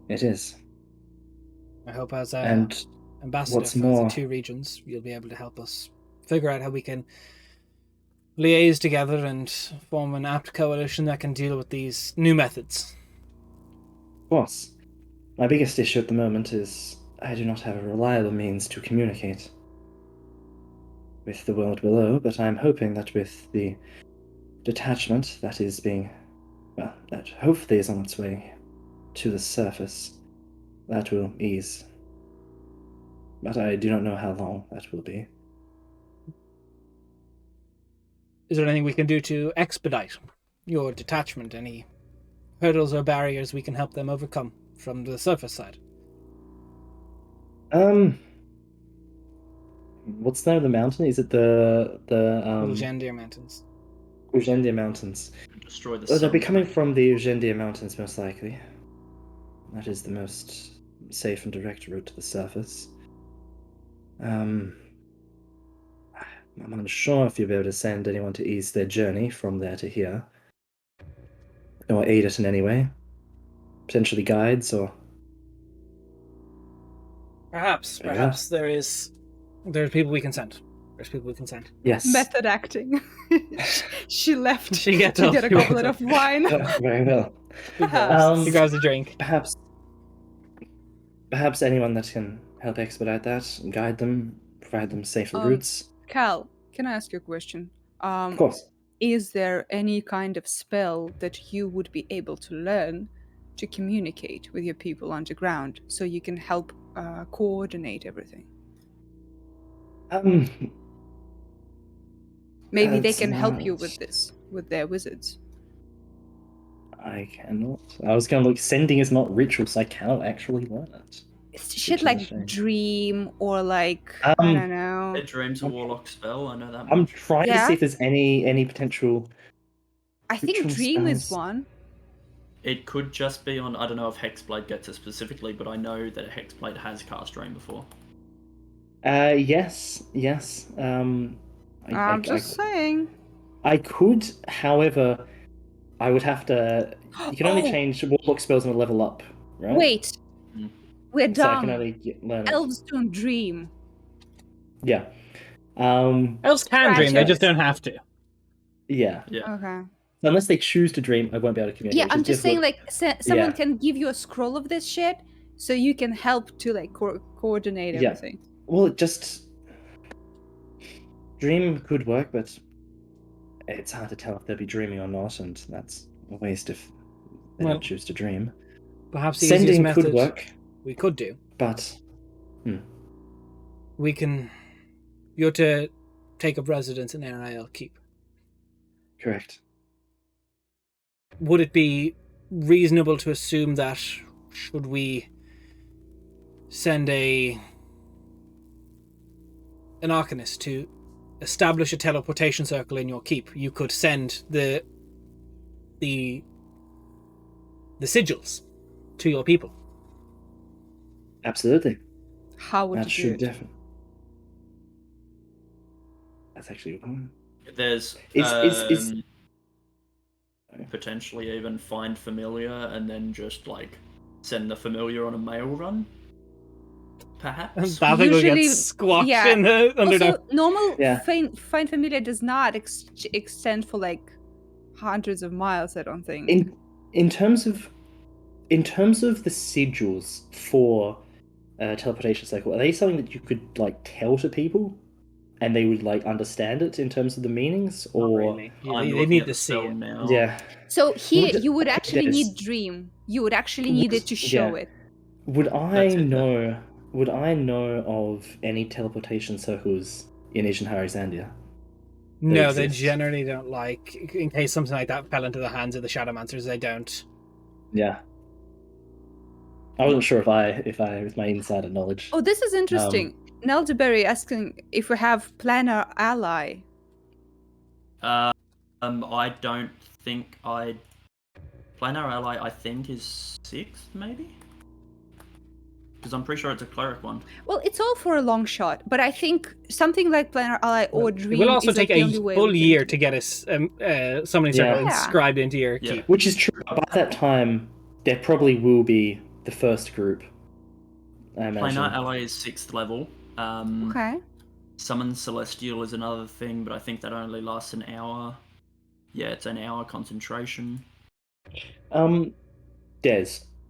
It is. I hope as And ambassador what's for more, the two regions, you'll be able to help us figure out how we can liaise together and form an apt coalition that can deal with these new methods. of course, my biggest issue at the moment is I do not have a reliable means to communicate with the world below, but I'm hoping that with the detachment that is being, well, that hopefully is on its way to the surface, that will ease. But I do not know how long that will be. Is there anything we can do to expedite your detachment? Any hurdles or barriers we can help them overcome from the surface side? What's the name of the mountain? Is it the Ulgendir Mountains. Ulgendir Mountains. Destroy the They'll sun. be coming from the Ulgendir Mountains, most likely. That is the most safe and direct route to the surface. I'm unsure if you'll be able to send anyone to ease their journey from there to here. Or aid it in any way. Potentially guides, or... Perhaps there's people we can send. There's people we can send. Yes. Method acting. She left She gets to up. get a She goblet gets of wine. Very well. Perhaps. She grabs a drink. Perhaps anyone that can help expedite that, guide them, provide them safer routes. Cal, can I ask you a question? Of course. Is there any kind of spell that you would be able to learn to communicate with your people underground so you can help coordinate everything? Maybe they can help you with this, with their wizards. I cannot. I was going to look, sending is not ritual, so I cannot actually learn it. It's shit like dream or like, I don't know. A dream's a warlock spell, I know that much. I'm trying to see if there's any potential... I think dream is one. It could just be on, I don't know if Hexblade gets it specifically, but I know that Hexblade has cast dream before. Yes. I'm just saying. I could, however, I would have to... You can only change warlock spells on a level up, right? Wait. We're So I dumb. can only learn it. Elves don't dream. Yeah. Elves can dream, they just don't have to. Yeah. Okay. Unless they choose to dream, I won't be able to communicate. Yeah, I'm just saying, like, someone can give you a scroll of this shit, so you can help to, like, coordinate everything. Well, it just... Dream could work, but it's hard to tell if they'll be dreaming or not, and that's a waste if they Well, don't choose to dream. Perhaps the easiest Sending method could work, we could do. but You're to take up residence in NIL Keep. correct. Would it be reasonable to assume that should we send an Arcanist to establish a teleportation circle in your keep, you could send the sigils to your people? Absolutely. How would That you do should it? definitely. That's actually a good point. There's Is potentially even find familiar and then just like send the familiar on a mail run. Perhaps. That thing will get Usually, squashed yeah. in the Underdark. Also, normal Yeah. find familiar does not extend for like hundreds of miles. I don't think. in terms of the sigils for teleportation cycle, are they something that you could like tell to people, and they would like understand it in terms of the meanings, Not or really. I'm They looking need at to the see spell it. now. yeah? So here, Would- you would actually yes. need dream. You would actually need it to show Yeah. it. Would I That's it, know? Would I know of any teleportation circles in Asian Alexandria? No, they exist. generally don't like. In case something like that fell into the hands of the Shadowmancers, they don't. Yeah. I wasn't sure if I with my insider knowledge. Oh, this is interesting. Neldeberry asking if we have planar ally. I don't think Planar Ally, I think, is 6th, maybe? Because I'm pretty sure it's a cleric one. Well, it's all for a long shot, but I think something like planar ally or dream It will also is take like the a only way full we can year do to it. get a summoning circle Yeah. inscribed into your Yeah. keep. Which is true. By that time, there probably will be the first group. I imagine. Planar Ally is 6th level. Okay. Summon Celestial is another thing, but I think that only lasts an hour. Yeah, it's an hour concentration. Des,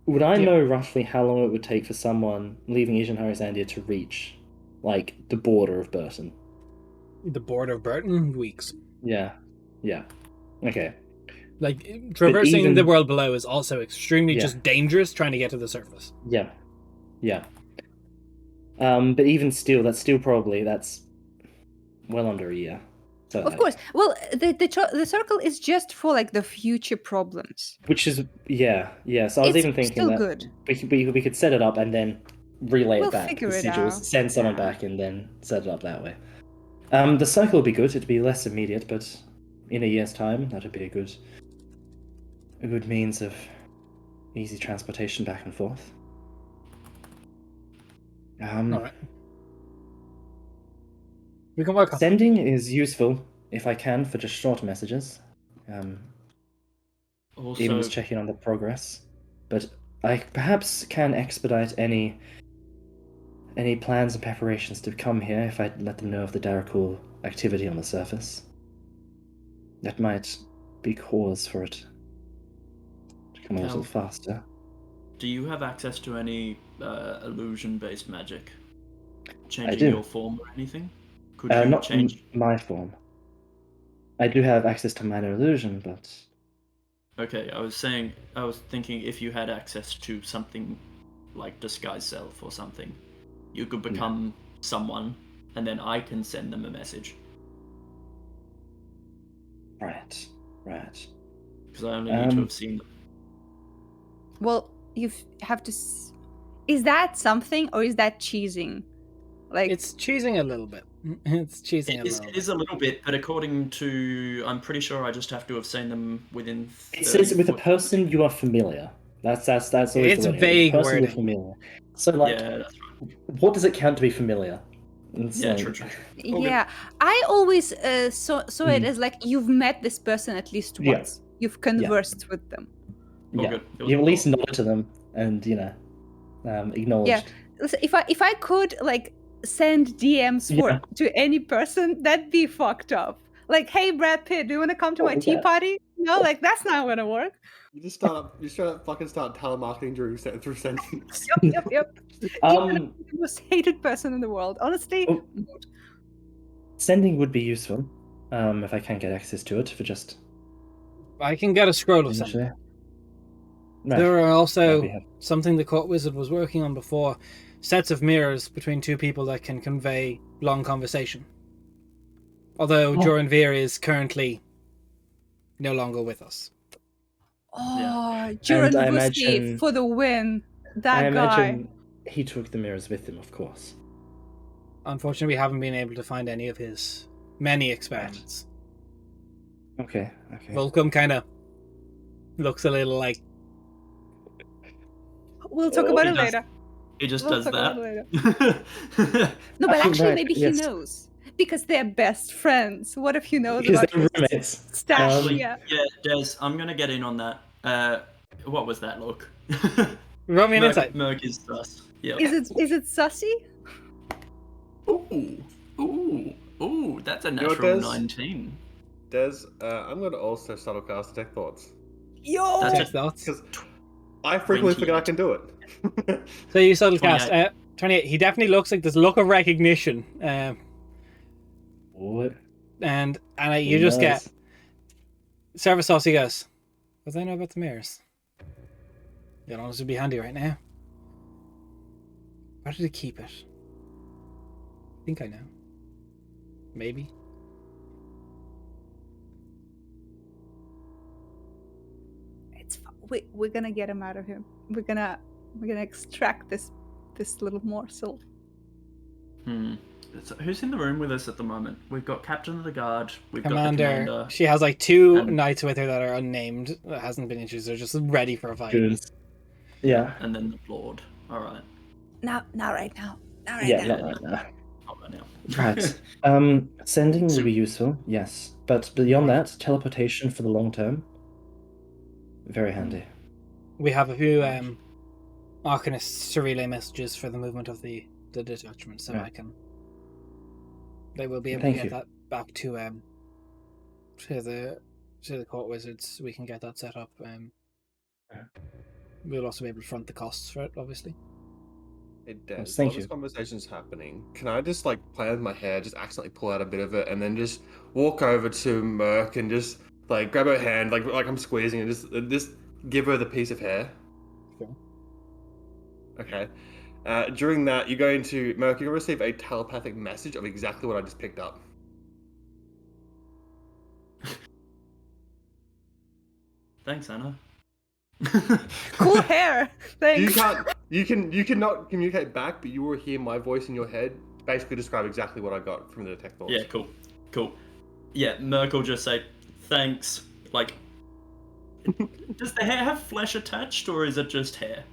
would I Yeah. know roughly how long it would take for someone leaving Asian Alexandria to reach, like, the border of Burton? The border of Burton, weeks. Yeah. Okay. Like traversing even- the world below is also extremely Yeah. just dangerous trying to get to the surface. Yeah. But even still, that's well under a year. So Of course. Well, the circle is just for like the future problems. Which is yeah. So I was It's even thinking still that good. we could set it up and then relay We'll it back. figure The it sigils, out. send someone Yeah. back, and then set it up that way. The cycle would be good. It'd be less immediate, but in a year's time, that'd be a good means of easy transportation back and forth. All right. We can work on that. Sending is useful if I can for just short messages. Also, Even just checking on the progress, but I perhaps can expedite any plans and preparations to come here if I let them know of the Darakul activity on the surface. That might be cause for it to come a little faster. do you have access to any illusion-based magic? I Changing do. your form or anything? Could you Not change? my form. I do have access to minor illusion, but Okay, I was thinking if you had access to something like disguise self or something, you could become someone, and then I can send them a message. right. Because I only need to have seen them. Well, you have to. Is that something or is that cheesing? Like It's cheesing a little bit. It's cheesing a It little is a little bit, but according to, I'm pretty sure I just have to have seen them within. It says 30 with a foot. person you are familiar. That's always It's the wording. With a vague person you're wording. familiar. So like, Yeah, that's right. what does it count to be familiar? It's Yeah, like- true. All good. yeah, I always saw it Mm. as like you've met this person at least Yeah. once. You've conversed with them. All Yeah, good. It was you at least cool. nodded to them and acknowledged. Yeah. Listen, if I could like send DMs Yeah. to any person, that'd be fucked up. Like, hey Brad Pitt, do you want to come to my Oh, tea yeah. party? No, like that's not gonna work. You just fucking start telemarketing through sentence. Yep. You're Um, the most hated person in the world. Honestly, Oh. Sending would be useful. If I can't get access to it for just I can get a scroll of something. initially. Right. There are That'd also be helpful. something the court wizard was working on before, sets of mirrors between two people that can convey long conversation. Although Joran Veer is currently no longer with us. Oh, And Juran I Vuski imagine- for the win. That I guy. imagine he took the mirrors with him, of course. Unfortunately, we haven't been able to find any of his many experiments. Okay. Volcom kind of looks a little like, We'll talk Oh, about he it does- later. He just We'll does talk about that. it later. No, but actually, Right, maybe yes. he knows because they're best friends. What if he knows Because about they're his roommates. stash? Actually, Yeah. yeah, Des, I'm gonna get in on that. What was that look? roll me an insight. Merc is sus. Yeah. Is it sussy? Ooh, that's a know what, natural Des? 19. Des, I'm going to also subtlecast Detect Thoughts. Yo! That's Check thoughts. Because I frequently forget I 28. can do it. So you subtle cast 28. 28. He definitely looks like this look of recognition. What? And you Who just knows? get Service Saucy goes, what do I know about the mirrors? You know, this would be handy right now. Where did he keep it? I think I know. Maybe. It's we're gonna get him out of him. We're gonna extract this little morsel. So who's in the room with us at the moment? We've got Captain of the Guard. We've got the Commander. Commander. She has like two And- knights with her that are unnamed. That hasn't been introduced. They're just ready for a fight. Good. Yeah. And then the Lord. All right. Not right now. Not right Yeah, now. not right now. Not right now. Right. Sending will be useful, yes. But beyond that, teleportation for the long term, very handy. We have a few Arcanist relay messages for the movement of the detachment, so Right. they will be able Thank to get you. that back to the court wizards. We can get that set up. We'll also be able to front the costs for it, obviously. Hey, Des, Yes, while thank this you. conversation's happening, can I just like play with my hair, just accidentally pull out a bit of it, and then just walk over to Merc and just like grab her hand, like I'm squeezing, and just give her the piece of hair. Sure. Okay. During that, you're going to Merc. You're going to receive a telepathic message of exactly what I just picked up. Thanks, Anna. Cool hair. Thanks. You cannot communicate back, but you will hear my voice in your head basically describe exactly what I got from the Detect Thoughts. Yeah, cool. Yeah, Merc will just say, thanks. Like, does the hair have flesh attached, or is it just hair?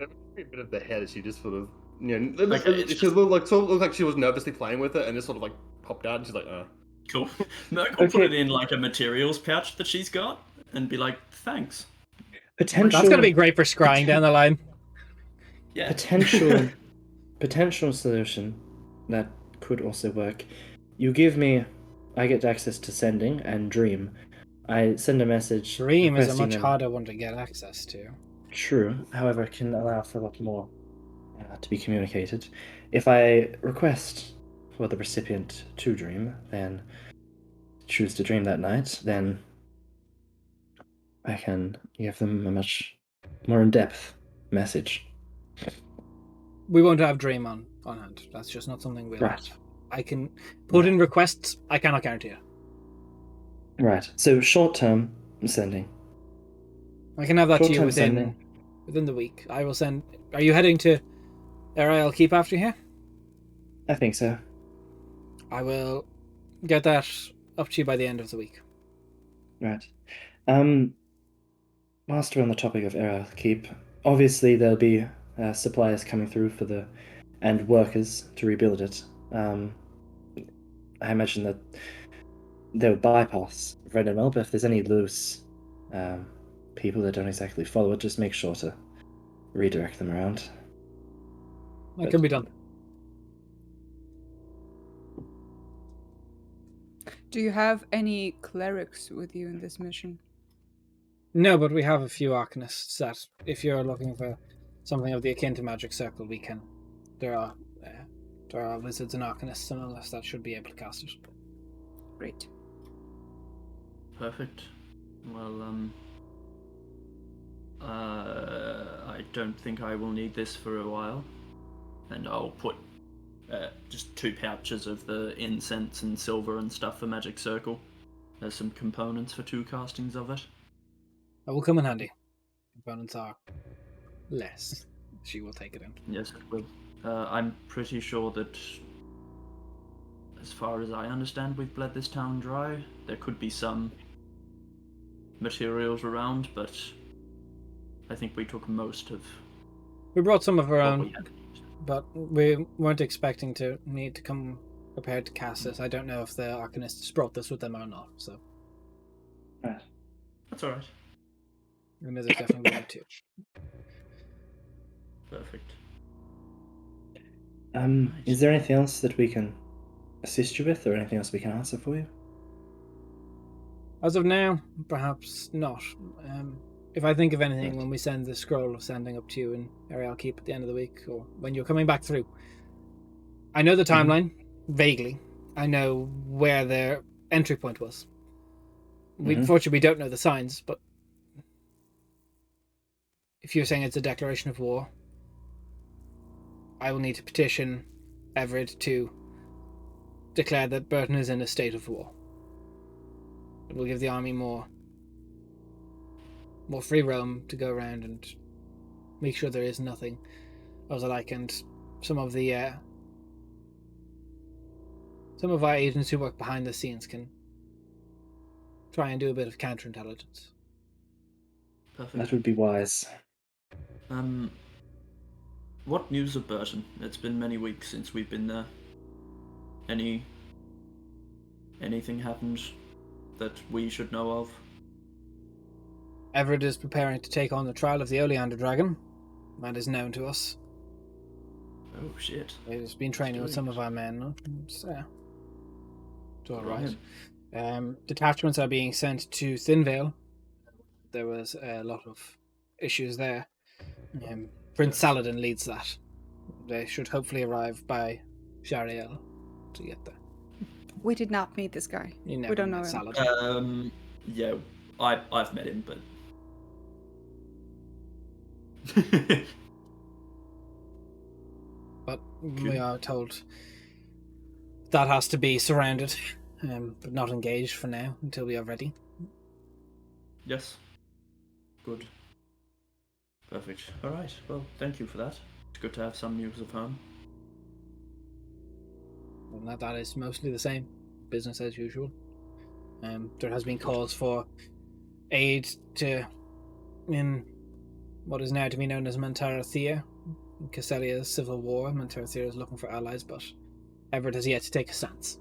A bit of the hair that she just sort of, it it's looked like she was nervously playing with it, and it sort of like popped out, and she's like, Cool. Merc will put Okay. it in like a materials pouch that she's got, and be like, thanks. Potential. That's going to be great for scrying down the line. Yeah. Potential solution that could also work. You give me, I get access to sending and dream. I send a message. Dream is a requesting much them. harder one to get access to. True. However, it can allow for a lot more to be communicated. If I request for the recipient to dream, then choose to dream that night, then I can give them a much more in-depth message. We won't have Dream on hand. That's just not something we'll Right. have. I can put in requests. I cannot guarantee it. Right. So short-term sending. I can have that to you Short-term within sending. the week. I will send. Are you heading to Ariel Keep after here? I think so. I will get that up to you by the end of the week. Right. Whilst we're on the topic of Era Keep, obviously there'll be suppliers coming through and workers to rebuild it. I imagine that they'll bypass Red and Well, but if there's any loose people that don't exactly follow it, just make sure to redirect them around. That can be done. Do you have any clerics with you in this mission? No, but we have a few Arcanists that, if you're looking for something of the akin to Magic Circle, we can. There are wizards and Arcanists among us that should be able to cast it. Great. Perfect. Well, I don't think I will need this for a while, and I'll put just 2 pouches of the incense and silver and stuff for Magic Circle. There's some components for 2 castings of it. That will come in handy. Components are less. She will take it in. Yes, it will. I'm pretty sure that, as far as I understand, we've bled this town dry. There could be some materials around, but I think we took most of We brought some of our what we own, had. but we weren't expecting to need to come prepared to cast this. I don't know if the Arcanists brought this with them or not, so. Right. That's alright. I know there's definitely one or two. Perfect. Is there anything else that we can assist you with, or anything else we can answer for you? As of now, perhaps not. If I think of anything Right. when we send the scroll of sending up to you in Ariel Keep at the end of the week, or when you're coming back through. I know the timeline, vaguely. I know where their entry point was. Unfortunately, we don't know the signs, but if you're saying it's a declaration of war, I will need to petition Everett to declare that Burton is in a state of war. It will give the army more free roam to go around and make sure there is nothing of the like, and some of our agents who work behind the scenes can try and do a bit of counterintelligence. Perfect. That would be wise. What news of Burton? It's been many weeks since we've been there. Anything happened that we should know of? Everett is preparing to take on the trial of the Oleander Dragon. That is known to us. Oh shit. He's been training with some of our men. It's all right. Detachments are being sent to Thinvale. There was a lot of issues there. Prince Saladin leads that. They should hopefully arrive by Shariel to get there. We did not meet this guy. You We never don't met know him. Saladin. Yeah, I've met him, but But we are told that has to be surrounded, but not engaged for now until we are ready. yes. Good. Perfect. Alright, well, thank you for that. It's good to have some news of home. And that is mostly the same. Business as usual. There has been calls for aid in what is now to be known as Mantara Thea. In Casselia's civil war, Mantara Thea is looking for allies, but Everett has yet to take a stance.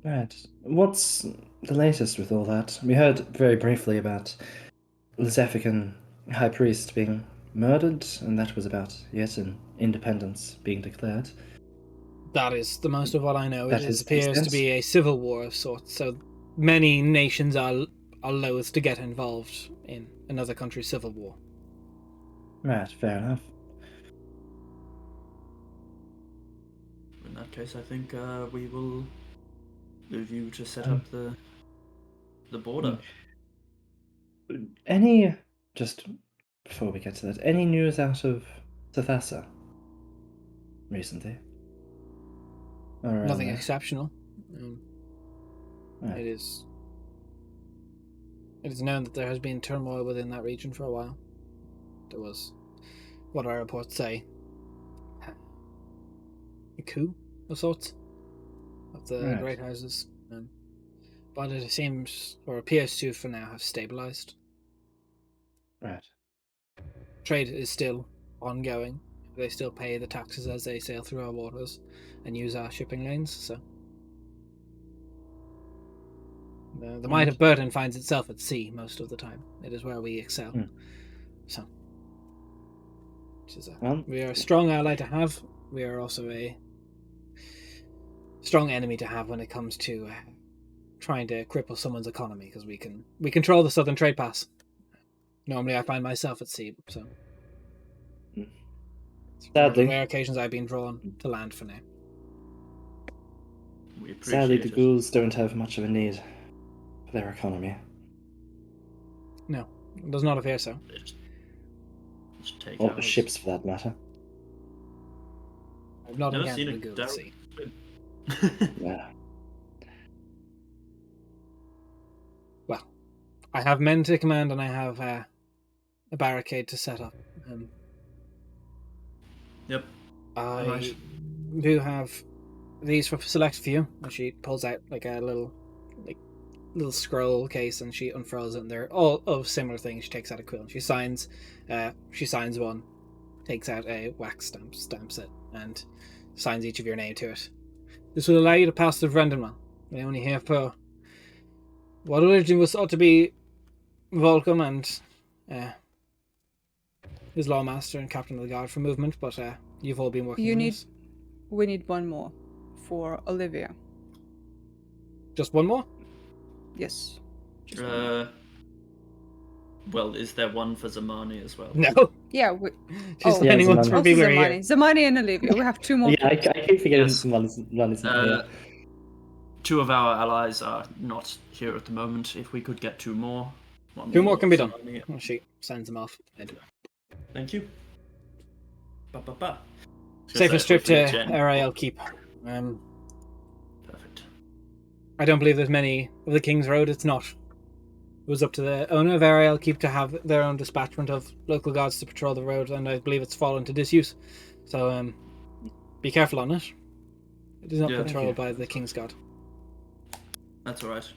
Right. What's the latest with all that? We heard very briefly about the Zephican High Priest being murdered, and that was about yet an independence being declared. That is the most of what I know. That It is appears to extent. be a civil war of sorts, so many nations are loath to get involved in another country's civil war. Right, fair enough. In that case, I think we will leave you to set up the border. Just before we get to that, any news out of Sathasa recently? Or around Nothing there? exceptional. Right. It is known that there has been turmoil within that region for a while. There was, what our reports say, a coup of sorts of the Right. great houses. But it seems, or appears to for now, have stabilized. Right. Trade is still ongoing. They still pay the taxes as they sail through our waters and use our shipping lanes, so the might of Burton finds itself at sea most of the time. It is where we excel. So, we are a strong ally to have. We are also a strong enemy to have when it comes to trying to cripple someone's economy, because we control the southern trade pass. Normally, I find myself at sea, so it's one of the Sadly. rare occasions I've been drawn to land for now. We appreciate Sadly, the it. ghouls don't have much of a need. for their economy. No, it does not appear so. They just take Or ours. ships, for that matter. I've not Never seen encountered a a ghoul Daryl. at sea. Yeah. Well, I have men to command, and I have a barricade to set up. Yep. I Right. do have these for select few. And she pulls out like a little scroll case, and she unfurls it. And they're all of similar things. She takes out a quill, and she signs one, takes out a wax stamp, stamps it, and signs each of your name to it. This will allow you to pass the Vrendenman. We only have for what originally was thought to be Volcom and his lawmaster and captain of the guard for movement, but you've all been working on this. We need one more for Olivia. Just one more? Yes. Just one more. Well, is there one for Zamani as well? No. Yeah, Just Yeah, letting one Zamani. for also people here. Zamani. Zamani and Olivia. We have two more. Yeah, I keep forgetting Yes. one's not here. Two of our allies are not here at the moment. If we could get two more. One Two more can be done. Zamani. Well, she signs them off. Thank you. Ba. Safest trip to Jen. RIL Keep. Perfect. I don't believe there's many of the King's Road. It's not. It was up to the owner of RIL Keep to have their own dispatchment of local guards to patrol the road, and I believe it's fallen to disuse. So be careful on it. It is not Yeah, thank patrolled you. by the King's Guard. That's alright.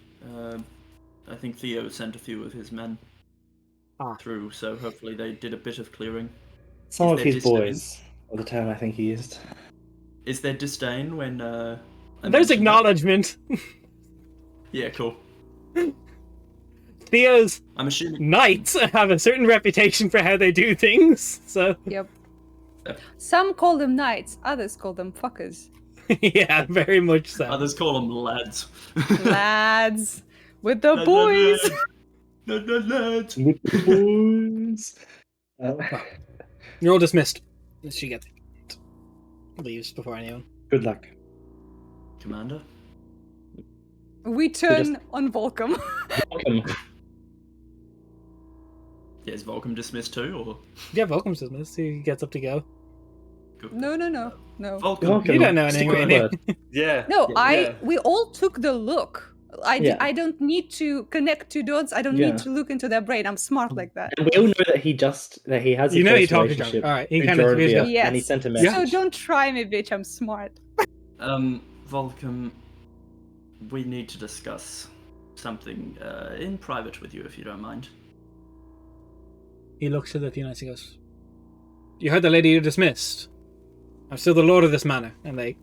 I think Theo sent a few of his men through, so hopefully they did a bit of clearing. Some Is of there his disdain? boys, or the term I think he used. Is there disdain when I There's mention that? acknowledgement. Yeah, cool. Theo's I'm assuming. knights have a certain reputation for how they do things, so Yep. Some call them knights, others call them fuckers. yeah, very much so. Others call them lads. Lads. With the boys. Lads. With the boys. You're all dismissed. She gets leaves before anyone. Good luck. Commander. We turn on Volcom. Welcome. Yeah, is Volcom dismissed too, or? Yeah, Volcom's dismissed. He gets up to go. Good. No. Volcom. Welcome. You don't know anything, Stick with really. the word. Yeah. No, Yeah. we all took the look. Yeah. I don't need to connect two dots. I don't Yeah. need to look into their brain. I'm smart like that. And we all know that he has a You know close he talked to relationship John. Alright, he to kind of Joran feels Vir, that. Yes. and he sent a Yeah. message. So don't try me, bitch. I'm smart. Volcom, we need to discuss something in private with you, if you don't mind. He looks at the few knights and goes, "You heard the lady you dismissed. I'm still the lord of this manor." And they...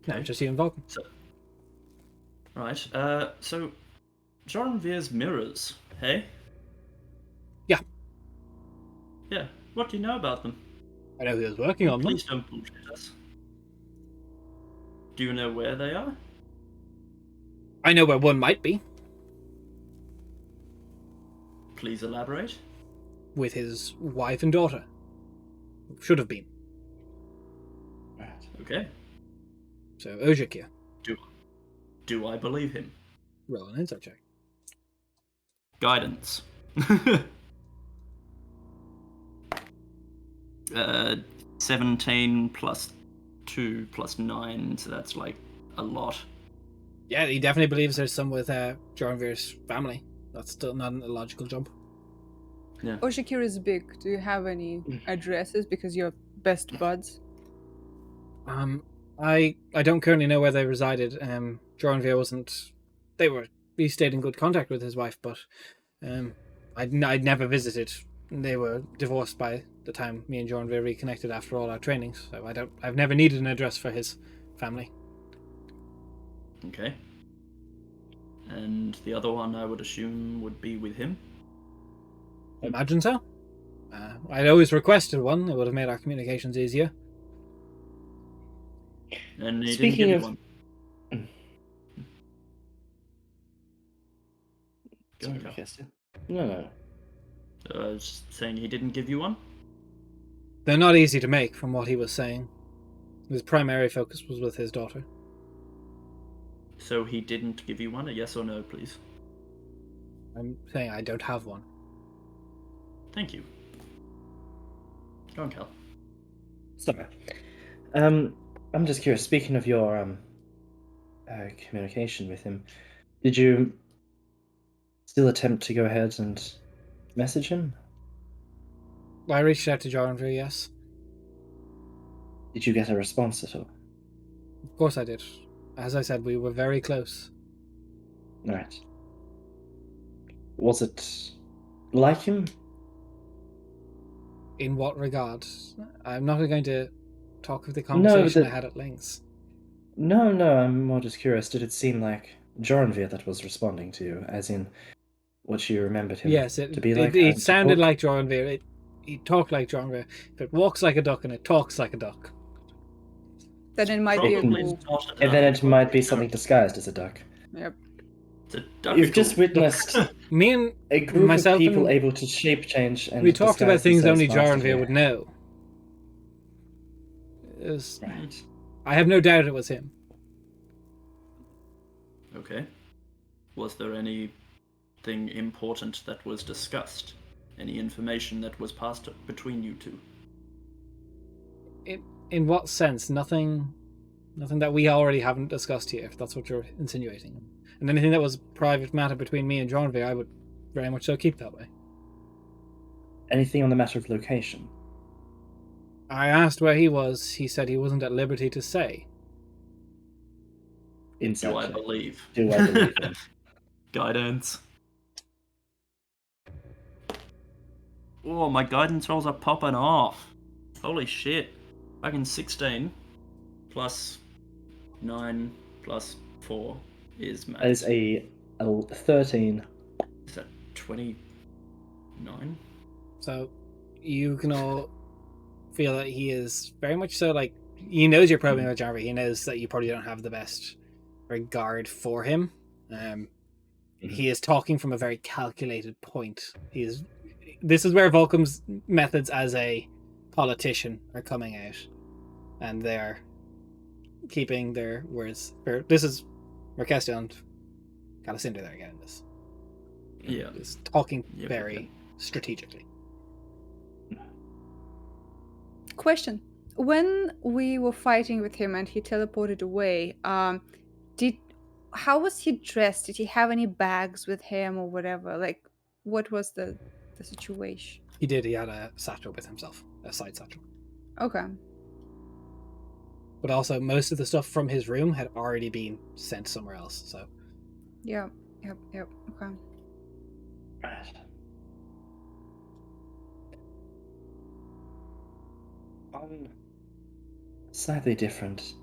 No, just you and Vulcan. Right. So, Joran Vir's mirrors, hey? Yeah. Yeah. What do you know about them? I know he was working on them. Please don't bullshit us. Do you know where they are? I know where one might be, Please elaborate. with his wife and daughter. Should have been. Right. Okay. So, Ojikir, Do I believe him? roll an insight check. Guidance. 17 plus 2 plus 9, so that's like a lot. Yeah, he definitely believes there's some with Joran Vir's family. That's still not a logical jump. Oshikir is big. Do you have any addresses because you're best buds? I don't currently know where they resided. Joran Vir wasn't. He stayed in good contact with his wife, but I'd never visited. They were divorced by the time me and Joran Vir reconnected after all our trainings, so I've never needed an address for his family. Okay. And the other one, I would assume, would be with him. I imagine so. I'd always requested one. It would have made our communications easier. And he Speaking didn't give of- you one. Go, Sorry, go. Kirsten. No. I was just saying he didn't give you one. They're not easy to make, from what he was saying. His primary focus was with his daughter. So he didn't give you one? A yes or no, please. I'm saying I don't have one. Thank you. Go on, Cal. Sorry. I'm just curious. Speaking of your communication with him, did you still attempt to go ahead and message him? I reached out to Joranvir, yes. Did you get a response at all? Of course I did. As I said, we were very close. Right. Was it like him? In what regard? I'm not going to talk of the No, conversation but I had at Lynx. No, I'm more just curious. Did it seem like Joranvir that was responding to you, as in what you remembered him Yes, to be like? it to sounded talk? like Joranvir. He talked like Joranvir. If it walks like a duck and it talks like a duck. Then it might be a Probably ghoul. not a And then duck, it but might be it's something disguised as a duck. Yep. a duck. You've just witnessed Me and a group myself of people and able to shape change and we talked about disguise things themselves only masterfully. Joranvir would know. Right. I have no doubt it was him. Okay. Was there anything important that was discussed? Any information that was passed between you two? In what sense? Nothing that we already haven't discussed here, if that's what you're insinuating. And anything that was private matter between me and Joranvir, I would very much so keep that way. Anything on the matter of location? I asked where he was. He said he wasn't at liberty to say. Inside Do I check. believe? Do I believe him? Guidance. Oh, my guidance rolls are popping off. Holy shit. Fucking 16 plus 9 plus 4 is maths. That is a 13. Is that 29? So you can all feel that he is very much so like he knows you're probing about Joranvir. He knows that you probably don't have the best regard for him. He is talking from a very calculated point. This is where Volcom's methods as a politician are coming out, and they're keeping their words. This is Merkestia and Calicinda there again. This, Yeah. is talking Yeah, very okay. strategically. Question: when we were fighting with him and he teleported away, how was he dressed? Did he have any bags with him or whatever? Like, what was the situation? He did. He had a satchel with himself, a side satchel. Okay. But also, most of the stuff from his room had already been sent somewhere else. So Yep. Okay. Right. On a slightly different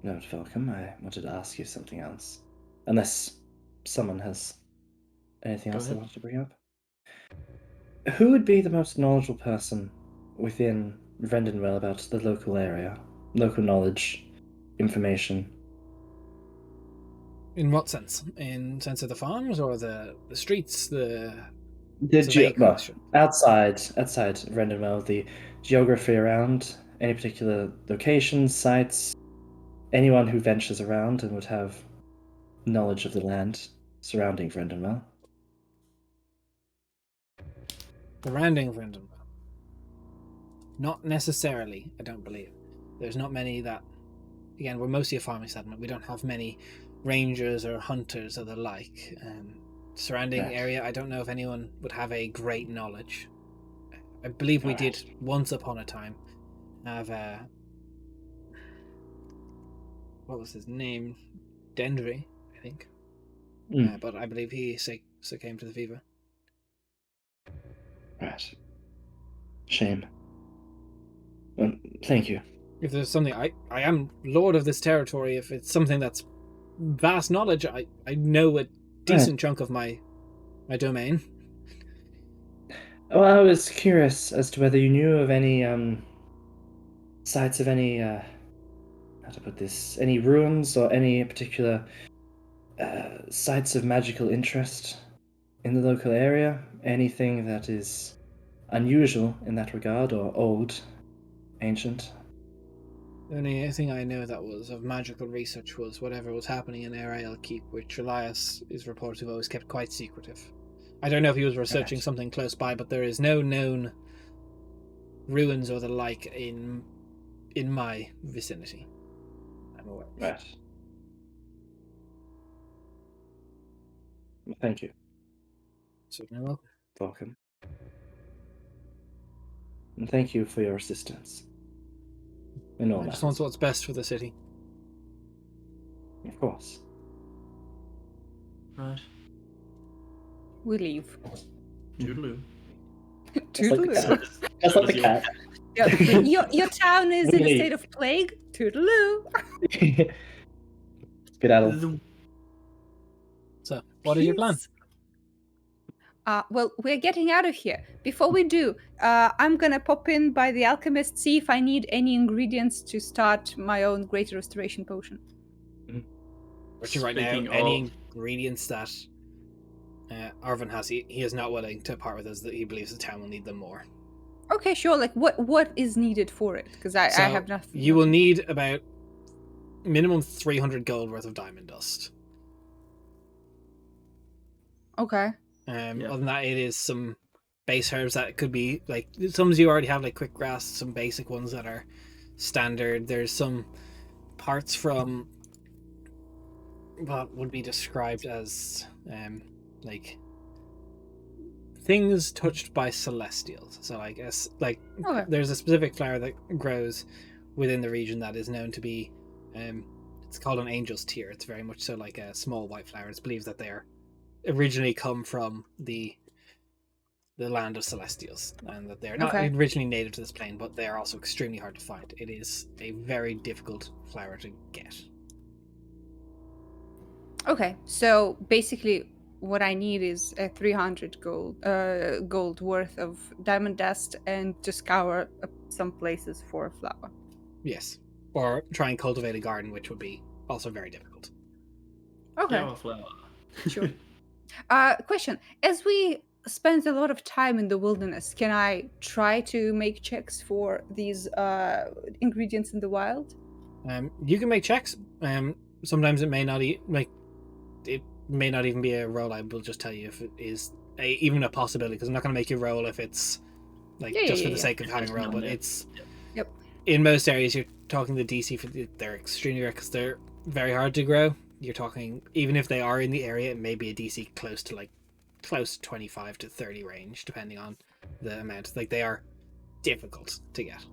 note, Falcom, I wanted to ask you something else. Unless someone has anything Go else they ahead. wanted to bring up. Who would be the most knowledgeable person within Rendenwell about the local area? Local knowledge, information. in what sense? In sense of the farms or the streets? The It's a vague well, question. outside Rendenwell, the geography around any particular locations, sites, anyone who ventures around and would have knowledge of the land surrounding Rendenwell. Surrounding Vrindenville. Not necessarily, I don't believe. There's not many that. Again, we're mostly a farming settlement. We don't have many rangers or hunters or the like. Surrounding Right. area, I don't know if anyone would have a great knowledge. I believe we did once upon a time have what was his name? Dendry, I think. But I believe he succumbed to the fever. Right. Shame. Well, thank you. If there's something, I am lord of this territory. If it's something that's vast knowledge, I know a decent chunk of my domain. Well, I was curious as to whether you knew of any sites of any how to put this, any ruins or any particular sites of magical interest in the local area. Anything that is unusual in that regard or old, ancient. The only thing I know that was of magical research was whatever was happening in Arael Keep, which Elias is reported to have always kept quite secretive. I don't know if he was researching something close by, but there is no known ruins or the like in my vicinity. I'm aware. Right. Thank you. Certainly welcome. Welcome. And thank you for your assistance. In all I just matters. want what's best for the city. Of course. Right. We leave. Toodaloo. Toodaloo. Just like the cat. Yeah, your town is in a Leave. state of plague. Toodaloo. Skedaddle. So, what is your plan? Peace. Well, we're getting out of here. Before we do, I'm gonna pop in by the alchemist, see if I need any ingredients to start my own greater restoration potion. Which right now, Speaking any of- ingredients that Arvin has, he is not willing to part with us. That he believes the town will need them more. Okay, sure. Like, what is needed for it? Because I So, have nothing. You will need about minimum 300 gold worth of diamond dust. Okay. Yeah. Other than that, it is some base herbs that could be like some you already have, like quick grass, some basic ones that are standard. There's some parts from what would be described as like things touched by celestials. So I guess like Okay. there's a specific flower that grows within the region that is known to be it's called an angel's tear. It's very much so like a small white flower. It's believed that they are originally come from the land of celestials, and that they're not Okay. originally native to this plane, but they are also extremely hard to find. It is a very difficult flower to get. Okay. So basically, what I need is a 300 gold worth of diamond dust, and to scour some places for a flower. Yes, or try and cultivate a garden, which would be also very difficult. Okay. Flower, flower. Sure. Question: as we spend a lot of time in the wilderness, can I try to make checks for these ingredients in the wild? You can make checks. Sometimes it may not it may not even be a roll. I will just tell you if it is even a possibility, because I'm not going to make you roll if it's like just for the sake of having a roll. But it's Yep. In most areas you're talking the DC for they're extremely rare because they're very hard to grow. You're talking, even if they are in the area, it may be a DC close to 25 to 30 range, depending on the amount. Like, they are difficult to get.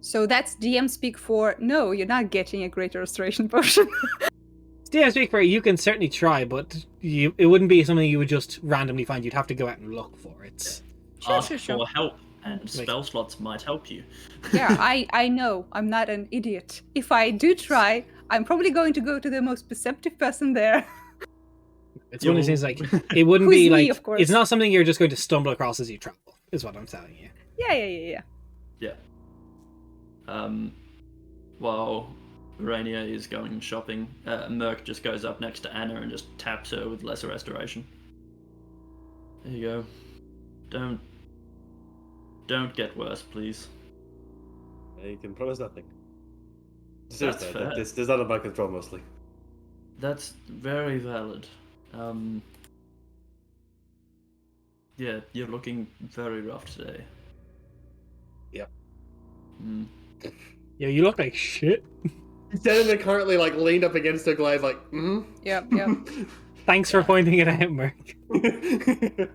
So that's DM speak for no, you're not getting a greater restoration potion. DM speak for you can certainly try, but it wouldn't be something you would just randomly find. You'd have to go out and look for. It's Ask sure. for help, and spell slots might help you. Yeah, I know. I'm not an idiot. If I do try, I'm probably going to go to the most perceptive person there. one of these things, like, it wouldn't Who's be me, like, of course. it's not something you're just going to stumble across as you travel, is what I'm telling you. Yeah. While Rainier is going shopping, Merc just goes up next to Anna and just taps her with lesser restoration. There you go. Don't get worse, please. You can promise nothing. That's Seriously, fair. this is out of my control mostly. That's very valid. Yeah, you're looking very rough today. Yep. Yeah, you look like shit. He's standing there currently, like, leaned up against her glaive, like, Yep. Thanks for pointing it out, Merc. Right.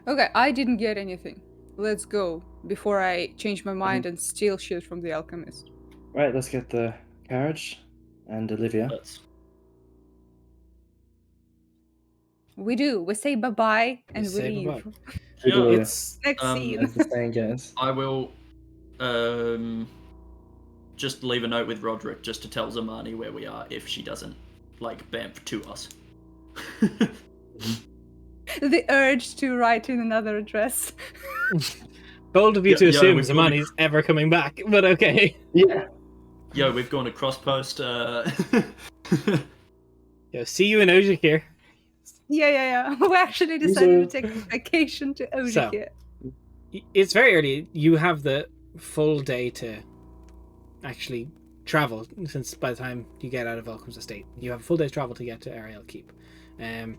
Okay, I didn't get anything. Let's go before I change my mind and steal shit from the alchemist. Right, let's get the carriage and Olivia. Let's. We do. We say bye-bye and we say leave. bye-bye. Yeah, It's Next scene. As the saying goes. I will just leave a note with Roderick just to tell Zamani where we are if she doesn't like bamf to us. The urge to write in another address. bold of you to Yeah, assume we've Zamani's ever coming back, but okay. Yeah. Yo, we've gone to crosspost. Yo, see you in Ojik here. Yeah. We actually decided to take a vacation to So, Ojik. It's very early. You have the full day to actually travel, since by the time you get out of Vulcan's estate, you have a full day's travel to get to Ariel Keep. Can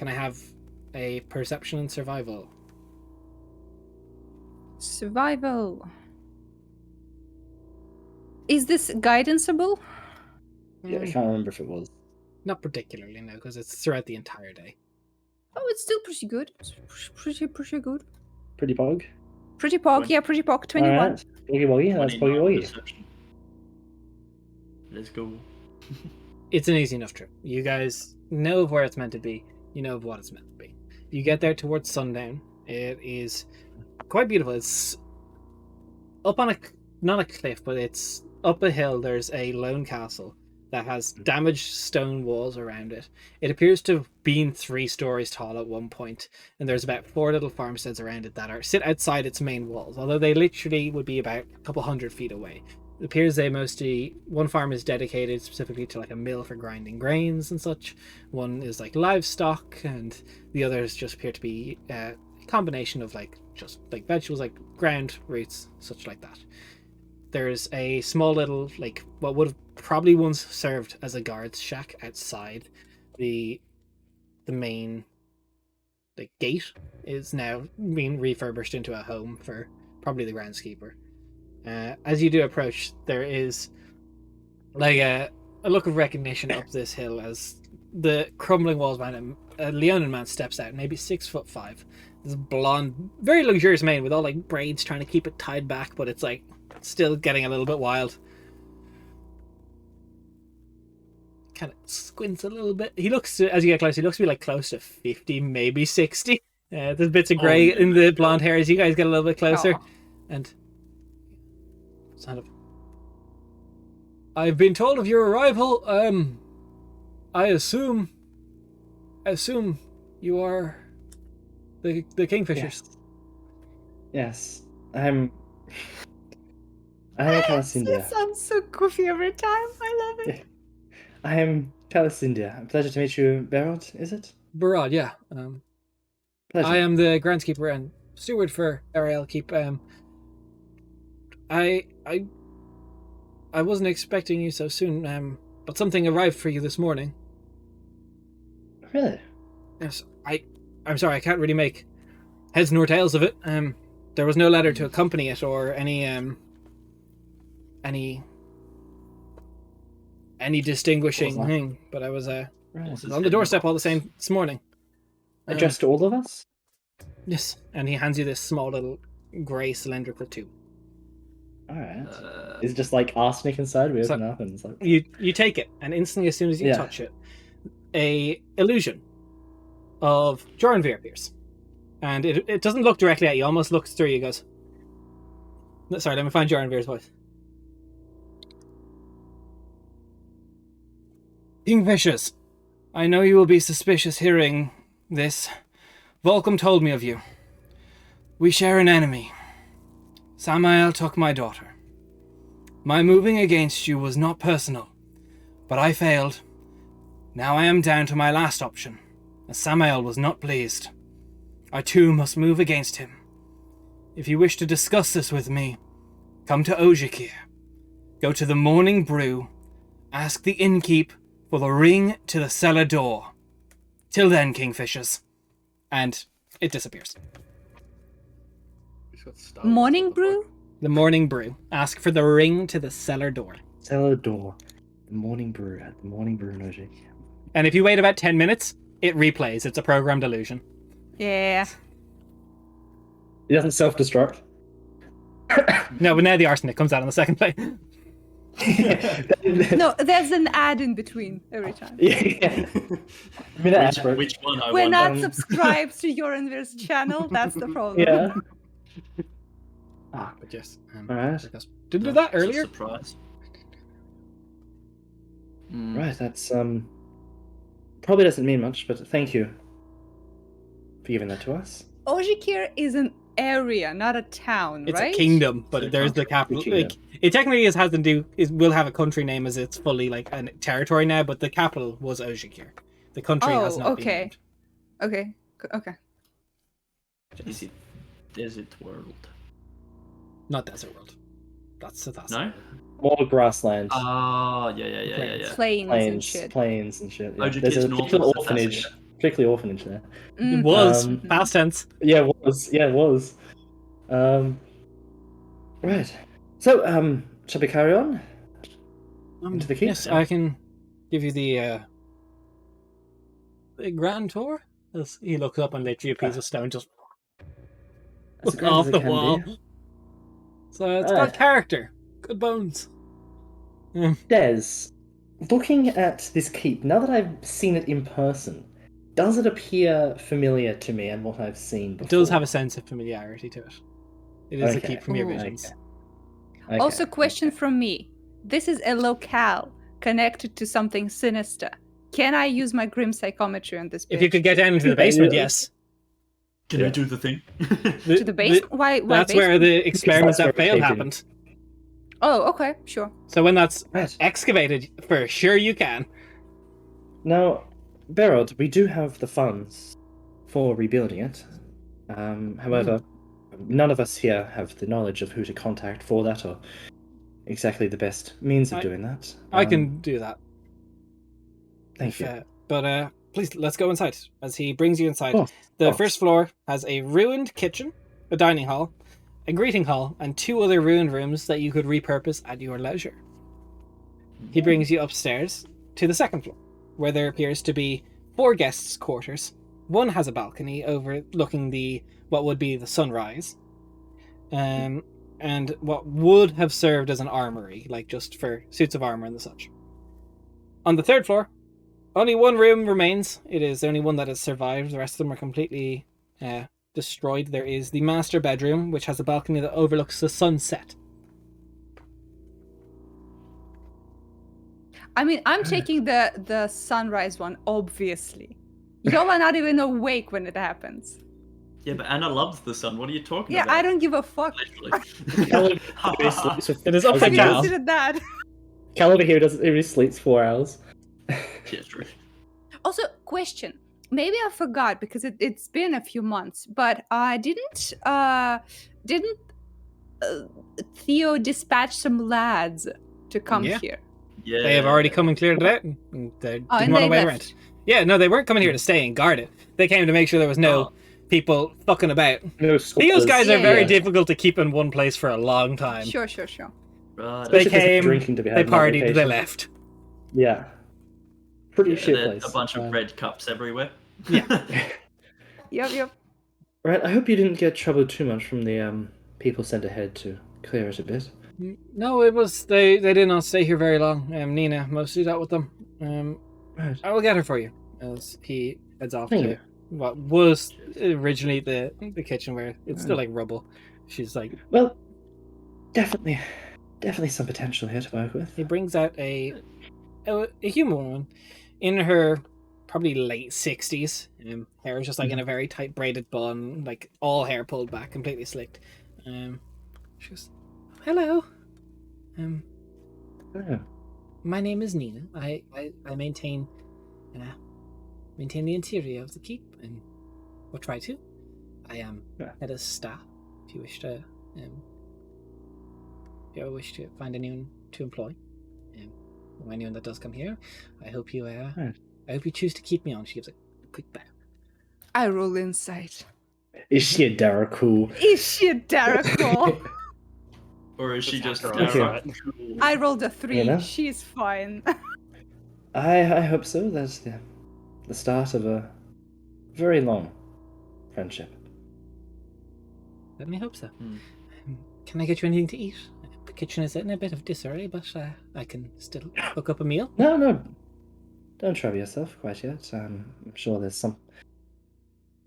I have a perception and survival? Survival. Is this guidanceable? Yeah, I can't remember if it was. Not particularly, no, because it's throughout the entire day. Oh, it's still pretty good. It's pretty good. Pretty pog. Pretty pog, yeah, pretty pog. 21. Alright. Boogie woggy, that's boogie 29 woggy. perception. Let's go. It's an easy enough trip. You guys know of where it's meant to be. You know of what it's meant to be. You get there towards sundown. It is quite beautiful. It's up on not a cliff, but it's up a hill. There's a lone castle that has damaged stone walls around it. It appears to have been 3 stories tall at one point, and there's about 4 little farmsteads around it that sit outside its main walls, although they literally would be about a couple hundred feet away. It appears one farm is dedicated specifically to like a mill for grinding grains and such. One is like livestock, and the others just appear to be a combination of just vegetables, like ground roots, such like that. There's a small little, what would have probably once served as a guard's shack outside. The main gate is now being refurbished into a home for probably the groundskeeper. As you do approach, there is a look of recognition up this hill as the crumbling walls behind a Leonin man steps out, maybe 6'5". This blonde, very luxurious man with all braids trying to keep it tied back, but it's still getting a little bit wild. Kind of squints a little bit. He looks, as you get close, he looks to be close to 50, maybe 60. There's bits of grey in the blonde hair as you guys get a little bit closer. And I've been told of your arrival. I assume you are the Kingfishers. Yes. I'm Calacindia. It sounds so goofy every time. I love it. I am Calacindia. Pleasure to meet you, Barrett, is it? Barad, yeah. Pleasure. I am the groundskeeper and steward for Ariel Keep. I wasn't expecting you so soon, but something arrived for you this morning. Really? Yes, I'm sorry, I can't really make heads nor tails of it. There was no letter to accompany it or any distinguishing thing, but I was on the doorstep all the same this morning. Addressed to all of us? Yes, and he hands you this small little grey cylindrical tube. Alright. Is it just arsenic inside? We open it up and it's You take it, and instantly as soon as you touch it, a illusion of Joranvir appears. And it doesn't look directly at you, almost looks through you. It goes, sorry, let me find Joranvir's voice. Kingfishers, I know you will be suspicious hearing this. Volcom told me of you. We share an enemy. Samael took my daughter. My moving against you was not personal, but I failed. Now I am down to my last option, as Samael was not pleased. I too must move against him. If you wish to discuss this with me, come to Ojikir. Go to the Morning Brew. Ask the innkeep for the ring to the cellar door. Till then, Kingfishers. And it disappears. Morning Brew? The Morning Brew. Ask for the ring to the cellar door. Cellar door. The Morning Brew at the Morning Brew in Ojik. And if you wait about 10 minutes, it replays. It's a programmed illusion. Yeah. It doesn't self-destruct. No, but now the arsenic comes out on the second play. No, there's an ad in between every time. Yeah. Which one I We're want? not subscribed to Joranvir's channel, that's the problem. Yeah. But yes. Alright. Didn't do that earlier? Surprise. Right, that's probably doesn't mean much, but thank you for giving that to us. Ojikir is an area, not a town, It's right? a kingdom, but there's the capital. It technically will have a country name as it's fully a territory now, but the capital was Ojikir. The country has not been named. Okay. Is it Desert World? Not Desert World. That's No? More grassland. Oh, yeah. Plains and shit. Plains and shit. Yeah. Oh, do There's kids a north particular of orphanage. Sassafras? Particularly orphanage there. It was Um, past tense. Yeah, it was. Yeah, it was. Right. So, shall we carry on? Into the keep? Yes, I can give you the grand tour. As he looks up and literally a piece of stone just As grand off as it the can wall. be. So it's Right. got character, good bones. Des, looking at this keep, now that I've seen it in person, does it appear familiar to me and what I've seen before? It does have a sense of familiarity to it. It is a Okay. keep from your Ooh. visions. Okay, Also, question okay. from me. This is a locale connected to something sinister. Can I use my grim psychometry on this bitch? If you could get down into the basement, yes. Can I do the thing? To the basement? Why That's basement? where the experiment that's where that failed it came happened. Oh, okay, sure. So when that's Right. excavated, for sure you can. Now, Berod, we do have the funds for rebuilding it. However, none of us here have the knowledge of who to contact for that or exactly the best means of doing that. I can do that. Thank you. But please, let's go inside. As he brings you inside, Oh, the oh. first floor has a ruined kitchen, a dining hall, a greeting hall, and 2 other ruined rooms that you could repurpose at your leisure. He brings you upstairs to the second floor, where there appears to be 4 guests' quarters. One has a balcony overlooking what would be the sunrise, and what would have served as an armory, like just for suits of armor and the such. On the third floor, only 1 room remains. It is the only one that has survived. The rest of them are completely destroyed. There is the master bedroom, which has a balcony that overlooks the sunset. I mean, I'm taking the sunrise one, obviously. Y'all are not even awake when it happens. Yeah, but Anna loves the sun. What are you talking Yeah, about? I don't give a fuck. Literally. It is up Have to you Cal. considered that? Cal over here he sleeps 4 hours. Yeah, true. Also, question. Maybe I forgot because it's been a few months, but didn't Theo dispatch some lads to come Yeah. here? Yeah. They have already come and cleared it out. And they Oh, didn't and want they to wait left. around. Yeah, no, they weren't coming here to stay and guard it. They came to make sure there was no people fucking about. No These guys are Yeah, very yeah. difficult to keep in one place for a long time. Sure. Right. They Especially if there's came, drinking to be had they on that partied, they location. left. Yeah. Pretty Yeah, shit there's place. a bunch of red cups everywhere. Yeah. Yep. Right, I hope you didn't get troubled too much from the people sent ahead to clear it a bit. No, it was they did not stay here very long. Nina mostly dealt with them. Right. I will get her for you as he heads off Thank to you. what was originally the kitchen where it's still like rubble. She's like, Well, definitely some potential here to work with. he brings out a human woman in her probably late 60s. Hair is just like in a very tight braided bun, like all hair pulled back, completely slicked. She goes, hello. Oh, My name is Nina. I maintain the interior of the keep, and will try to. I am head of staff. If you wish to, find anyone to employ, or anyone that does come here, I hope you I hope you choose to keep me on. She gives a quick bow. I roll insight. is she a Daraku? Is she a Daracle? Or is she just Okay. I rolled a 3. You know? She's fine. I hope so. That's the start of a very long friendship. Let me hope so. Hmm. Can I get you anything to eat? The kitchen is in a bit of disarray, but I can still cook up a meal. No. Don't trouble yourself quite yet. I'm sure there's some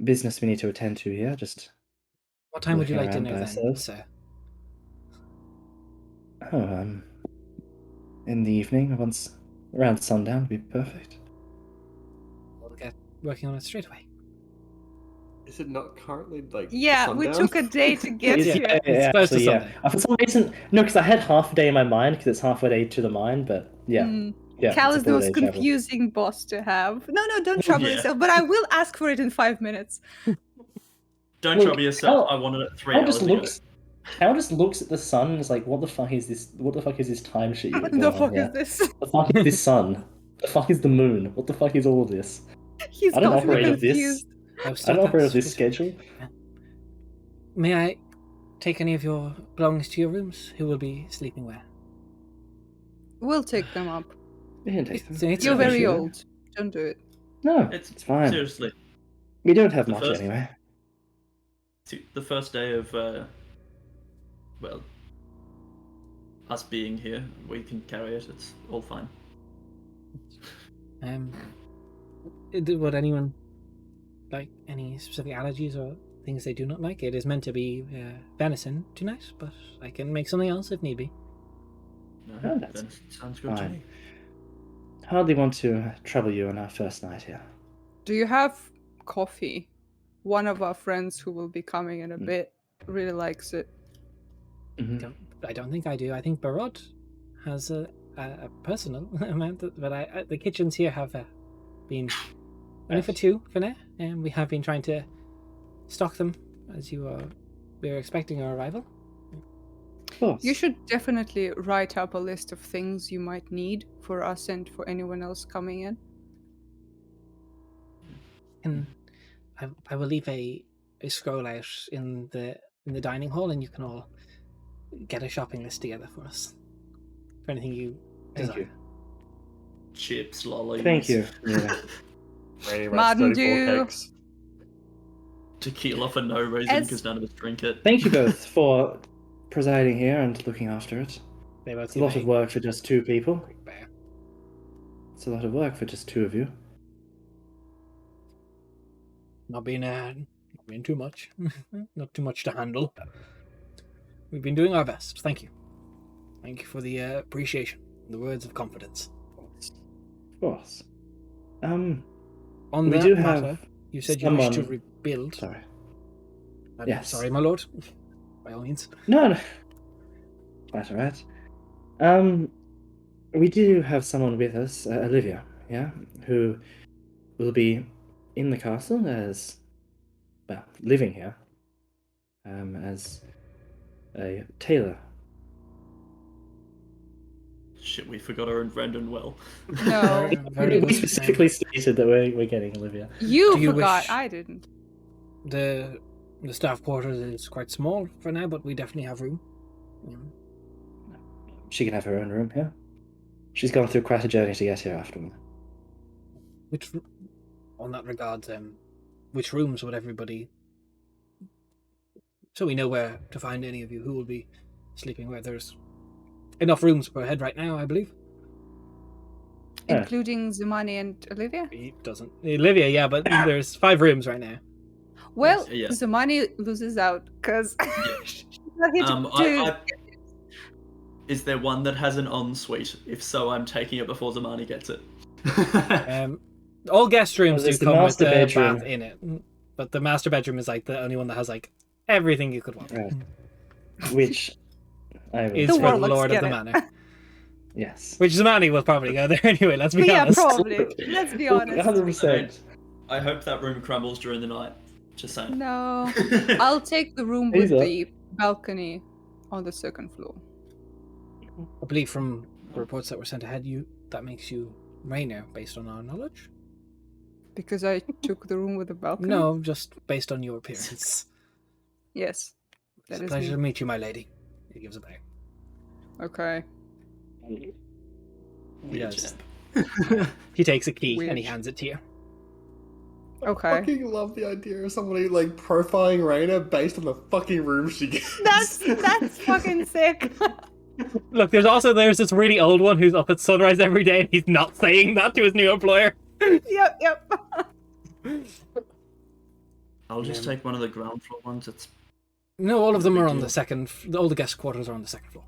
business we need to attend to here. Just What time would you looking like around dinner by then, ourselves. sir? In the evening, once around sundown would be perfect. We'll get working on it straight away. Is it not currently like Yeah, we sundown? took a day to get Yeah. here. It's close to Sunday. For some reason, no, because I had half a day in my mind because it's halfway day to the mine, but yeah. Yeah, Cal it's a is the most full day travel. confusing boss to have. No, don't trouble Yeah. yourself, but I will ask for it in 5 minutes. Don't Look, trouble yourself. I'll- I wanted it 3 I'll hours just ago. look. Hal just looks at the sun and is like, "What the fuck is this? What the fuck is this time shit you got The going fuck on here? is this? The fuck is this sun? The fuck is the moon? What the fuck is all this? He's I don't got me operate off this. confused. I don't operate off this schedule." May I take any of your belongings to your rooms? Who will be sleeping where? We'll take them up. We can take them. It's You're fine. very Sure. old. Don't do it. No, It's it's fine. seriously We don't have The much first- anyway. the first day of well, us being here. We can carry it. It's all fine. Would anyone like any specific allergies or things they do not like? It is meant to be venison tonight, but I can make something else if need be. No, Oh, that's then sounds good to fine. me. Hardly want to trouble you on our first night here. Do you have coffee? One of our friends who will be coming in a Mm. bit really likes it. Mhm. I don't think I do. I think Barod has a personal amount, but the kitchens here have been only for Yes. 2 for now, and we have been trying to stock them as we were expecting our arrival. Of course. You should definitely write up a list of things you might need for us and for anyone else coming in. And I will leave a scroll out in the dining hall, and you can all get a shopping list together for us for anything you Thank desire. you. Chips, lollies. Thank you. Yeah. Rainy Mountain Rats 34 Dew. cakes. Tequila for no reason As- because none of us drink it. Thank you both for presiding here and looking after it. They both It's a lot of work for just 2 people. quick bow. It's a lot of work for just 2 of you. Not being too much. Not too much to handle. We've been doing our best. Thank you. Thank you for the appreciation, the words of confidence. Of course. On We that do matter, have you said you wish to someone- rebuild. Sorry. I'm Yes. sorry, my lord. By all means. No. That's all right. We do have someone with us, Olivia, yeah, who will be in the castle as, well, living here, as a tailor. Shit, we forgot her and Brendan well. No, Very We good. specifically stated that we're getting Olivia. you Do you forgot. wish- I didn't. The staff quarters is quite small for now, but we definitely have room. She can have her own room here. She's gone through quite a journey to get here after me. On that regard, which rooms would everybody? So we know where to find any of you who will be sleeping where. There's enough rooms per head right now, I believe. Yeah. Including Zamani and Olivia? He doesn't. Olivia, yeah, but there's 5 rooms right now. Well, Yeah. Zamani loses out because she's not here to Is there one that has an ensuite? If so, I'm taking it before Zamani gets it. All guest rooms do there's the come with master a bedroom. bath in it, but the master bedroom is like the only one that has like everything you could want. Right. Which I will. Is The for the warlocks lord of get the it. manor. Yes. Which Zamani will probably go there anyway. Let's be Yeah, honest. probably. Let's be honest. 100%. I hope that room crumbles during the night. Just saying. No. I'll take the room with Either. the balcony on the second floor. I believe from the reports that were sent ahead, that makes you Rainer, based on our knowledge. Because I took the room with the balcony? No, just based on your appearance. Yes. It's That a is pleasure me. to meet you, my lady. He gives a bow. Okay. He Weird does. chap. He takes a key and he Weird. hands it to you. Okay. I fucking love the idea of somebody like profiling Raina based on the fucking room she gets. That's fucking sick. Look, there's this really old one who's up at sunrise every day and he's not saying that to his new employer. Yep. I'll just take one of the ground floor ones. It's No, all of them Big are on deal. the second. All the guest quarters are on the second floor.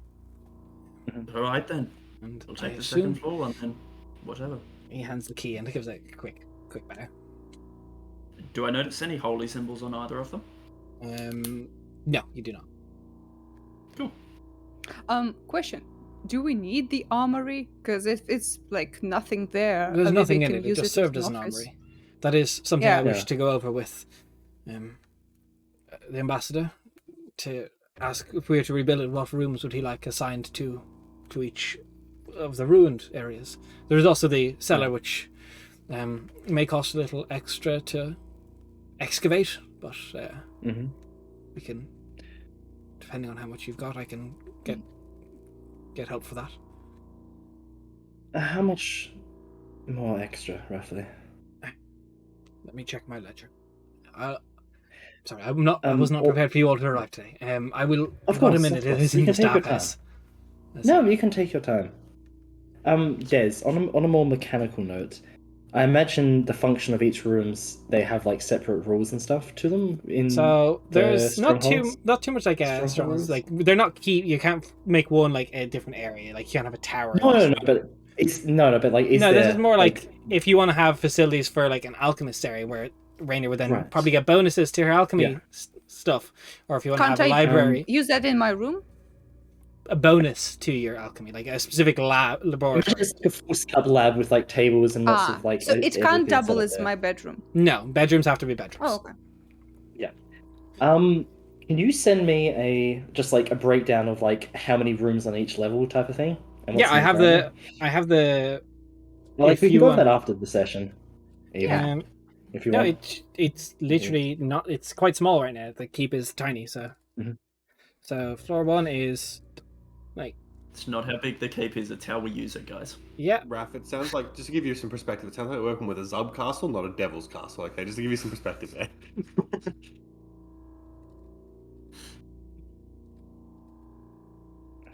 all right then. And I'll I take the assume second floor one then. Whatever. he hands the key and gives a quick bow. Do I notice any holy symbols on either of them? No, you do not. Cool. Question. Do we need the armory? Because if it's like nothing there, There's Olivia nothing in can it. It use just as served as an office. armory. That is something Yeah. I wish Yeah. to go over with the ambassador to ask if we were to rebuild it, what rooms would he like assigned to each of the ruined areas? There's also the cellar, which may cost a little extra to excavate, but we can, depending on how much you've got, I can get help for that. How much more extra, roughly? Let me check my ledger. Sorry, I was not prepared for you all to arrive today. I will. Of What course, a minute! of course. It is You in the can take your staff house. No, you can take your time. Des, on a more mechanical note, I imagine the function of each rooms, they have like separate rules and stuff to them. So there's not too much like strongholds? like they're not key. You can't make one like a different area. Like you can't have a tower. No, but it's but like no. This is more like if you want to have facilities for like an alchemist area where Rainier would then probably get bonuses to her alchemy stuff, or if you want to have a library, use that in my room. A bonus to your alchemy, like a specific laboratory. It's like a full-scale lab with like tables and lots of like. So it can't double as my bedroom. No, bedrooms have to be bedrooms. Oh, okay. Yeah. Can you send me a breakdown of like how many rooms on each level type of thing? Yeah, I have the. Well, like we can go over that after the session. Yeah. If you want. It's literally not. It's quite small right now. The keep is tiny, so. So floor 1 is. Like, it's not how big the keep is, it's how we use it, guys. Yeah. Raph, it sounds like, just to give you some perspective, it sounds like we're working with a Zub castle, not a Devil's castle, okay? Just to give you some perspective there.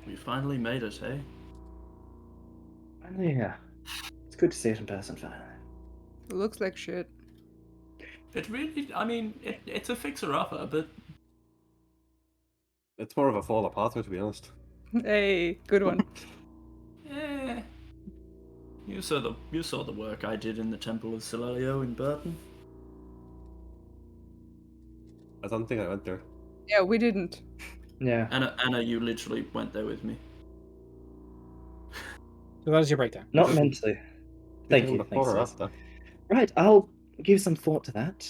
We finally made it, eh? Yeah. It's good to see it in person, finally. It looks like shit. It really, I mean, it's a fixer-upper, but... It's more of a fall apart, to be honest. Hey, good one. Yeah. You saw the work I did in the Temple of Silalio in Burton. I don't think I went there. Yeah, we didn't. Yeah. Anna, you literally went there with me. So that is your breakdown. Not mentally. Thank you. Thanks, right, I'll give some thought to that.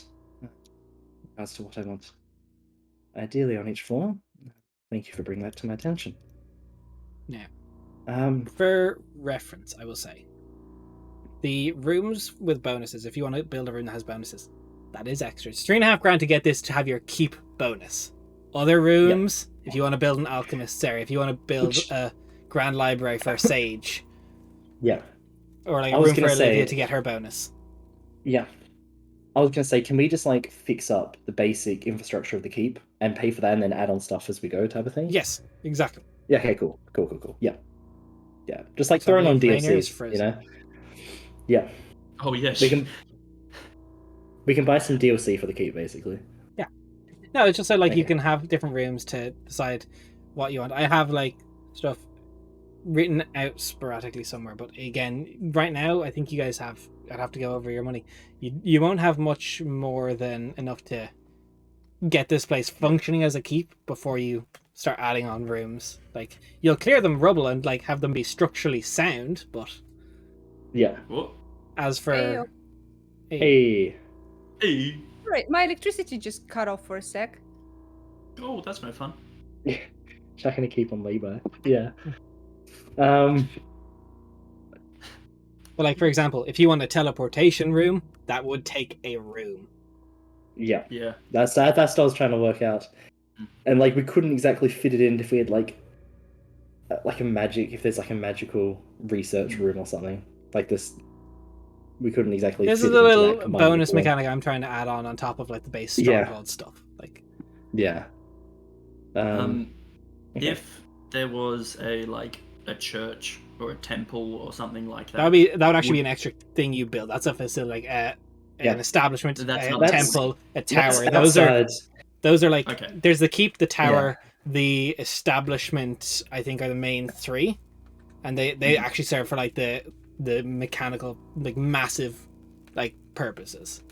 As to what I want. Ideally on each floor. Thank you for bringing that to my attention. Now, for reference, I will say, the rooms with bonuses, if you want to build a room that has bonuses, that is extra. It's $3.5 to get this to have your keep bonus. Other rooms, if you want to build an alchemist's area, if you want to build a grand library for a sage, or like a room for Olivia to get her bonus. Yeah. I was going to say, can we just like fix up the basic infrastructure of the keep and pay for that and then add on stuff as we go type of thing? Yes, exactly. Yeah, okay, cool. Yeah. Yeah. Just like throwing on DLCs, you know? Yeah. Oh, yes. We can buy some DLC for the keep, basically. Yeah. No, it's just so like you can have different rooms to decide what you want. I have like stuff written out sporadically somewhere, but again, right now, I think you guys I'd have to go over your money. You won't have much more than enough to get this place functioning as a keep before you start adding on rooms. Like, you'll clear them rubble and like have them be structurally sound, but What? As for Hey. Right, my electricity just cut off for a sec. Oh, that's no fun. Checking to keep on labor. Yeah. But like, for example, if you want a teleportation room, that would take a room. Yeah. That's what I was trying to work out. And like we couldn't exactly fit it in if we had like if there's like a magical research room or something. Like this we couldn't exactly This fit is a little that bonus mechanic I'm trying to add on top of like the base stronghold stuff. Like if there was a church or a temple or something like that. That would actually be an extra thing you build. That's a facility, like an establishment, a temple, a tower. Those are like there's the keep, the tower, the establishment. I think are the main three, and they actually serve for like the mechanical, like massive, like purposes.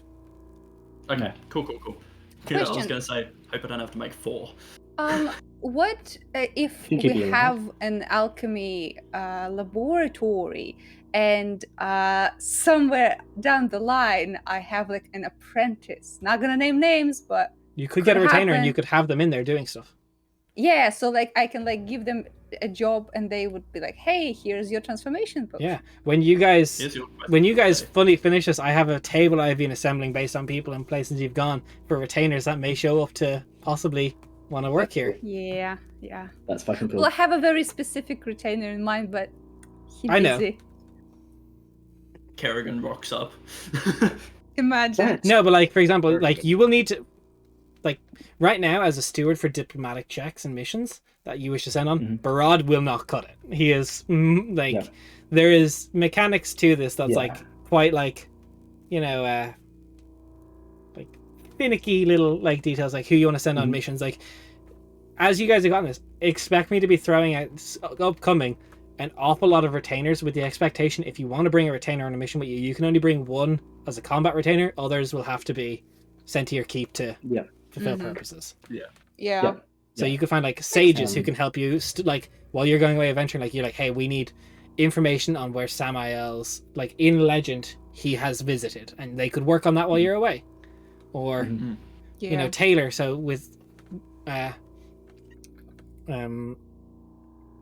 Okay, cool. I was gonna say, hope I don't have to make 4. What if we have an alchemy laboratory and somewhere down the line I have like an apprentice? Not gonna name names, but you could get a retainer and you could have them in there doing stuff. Yeah, so like I can like give them a job and they would be like, hey, here's your transformation potion. Yeah. When you guys Here's your quest when you for guys today. fully finish this, I have a table I've been assembling based on people and places you've gone for retainers that may show up to possibly want to work here. Yeah. That's fucking cool. Well, I have a very specific retainer in mind, but he's I know. busy. Kerrigan rocks up. Imagine. No, but like for example, Very like good. you will need to, like right now as a steward for diplomatic checks and missions that you wish to send on, Mhm. Barad will not cut it. He is like Yeah. there is mechanics to this that's Yeah. like quite like, you know, like finicky little like details like who you want to send on Mhm. missions. Like as you guys have gotten this, expect me to be throwing out upcoming an awful lot of retainers with the expectation if you want to bring a retainer on a mission with you, you can only bring one as a combat retainer. Others will have to be sent to your keep to Yeah. fulfill Mhm. purposes. Yeah. Yeah. So Yeah. you could find like sages who Um, can help you like while you're going away adventuring, like you're like, hey, we need information on where Samael's, like in legend, he has visited, and they could work on that while you're away. Or Mhm. Yeah. you know, Taylor, so with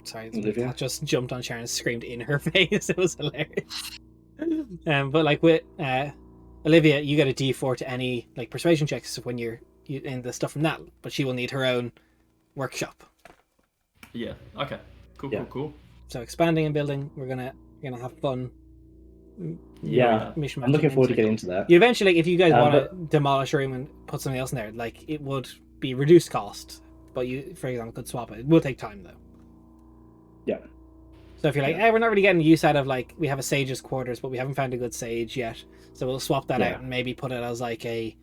sorry, the Olivia? cat just jumped on Sharon and screamed in her face. It was hilarious. But like with Olivia, you get a D4 to any like persuasion checks when you're in the stuff from that, but she will need her own workshop. Yeah. Okay. Cool. Yeah. Cool. So expanding and building, we're gonna have fun. Yeah. Mission I'm looking matching forward to into- getting into that. You eventually, if you guys want but- to demolish a room and put something else in there, like it would be reduced cost, but you, for example, could swap it. It will take time though. Yeah. So if you're like, Yeah. hey, we're not really getting use out of like we have a sage's quarters, but we haven't found a good sage yet, so we'll swap that Yeah. out and maybe put it as like a,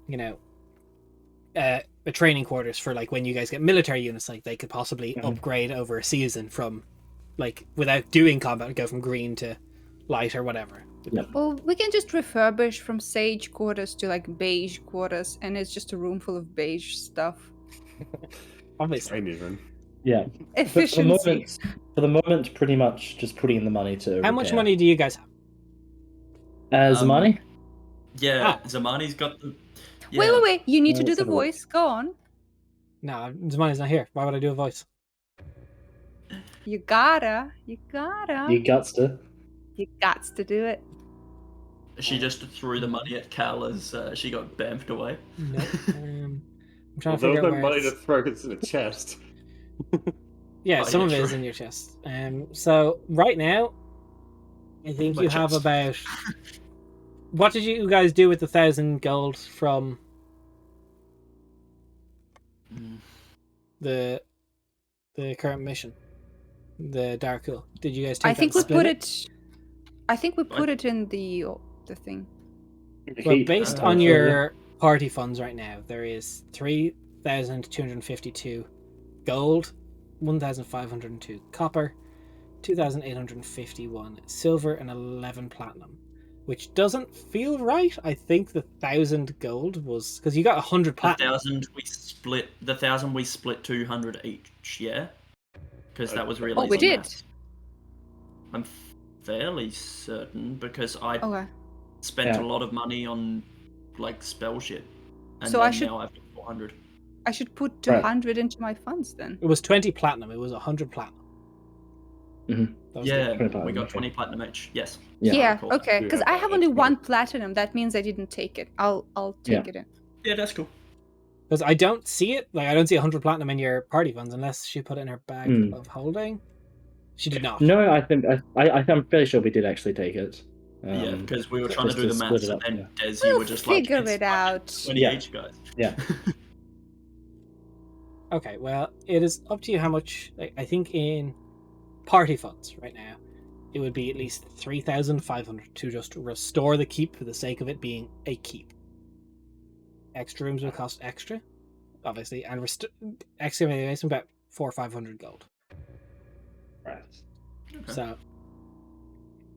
you know, a training quarters for like when you guys get military units, like they could possibly Mhm. upgrade over a season from, like without doing combat, go from green to light or whatever. Well, we can just refurbish from sage quarters to like beige quarters, and it's just a room full of beige stuff. Obviously. Ain't even. Yeah. Efficiency. For the moment, pretty much just putting in the money to. How much repair. money do you guys have? Money? Yeah. Ah. Zamani's got the. Yeah. Wait. You need to do Let's the have a look. voice. Go on. No, money's not here. Why would I do a voice? You gotta. You guts to. You gots to do it. She just threw the money at Cal as she got bamfed away. No. I'm trying Well, to there was figure no out where money to it's... throw it in a chest. Yeah, Oh, some yeah, of it is true. in your chest. So right now, I think My you have chest. about. What did you guys do with the 1,000 gold from Mm. the current mission, the Dark Pool? Did you guys take I think that we and split put it? it. I think we put it in the thing. Well, based on Yeah. your party funds right now, there is 3,252 gold, 1,502 copper, 2,851 silver, and 11 platinum, which doesn't feel right. I think the 1,000 gold was because you got 100 The platinum. 1,000 we split 200 each. Yeah. Because that was really. Oh, we easy did. maths. I'm fairly certain because I Okay. spent Yeah. a lot of money on like spell shit, and So then I should- now I've got 400. I should put Right. 200 into my funds then. It was 20 platinum. It was 100 platinum. Mhm. That was Yeah, 20 platinum, we got okay. 20 platinum each. Yes. Yeah. Yeah. Cool. Okay. Do Because have I that have only extra. one platinum. That means I didn't take it. I'll take Yeah. it in. Yeah, that's cool. Because I don't see it. Like I don't see 100 platinum in your party funds unless she put it in her bag Hmm. of holding. She did not. No, I think I'm fairly sure we did actually take it. Yeah, because we were just trying to do to the split maths, it and up, then yeah. Des, you We'll were just like, figure "It's it out." 20 Yeah. each, guys. Yeah. Okay, well, it is up to you how much. Like, I think in party funds right now, it would be at least 3,500 to just restore the keep for the sake of it being a keep. Extra rooms will cost extra, obviously, and excavating is about 400 or 500 gold. Right. Okay. So,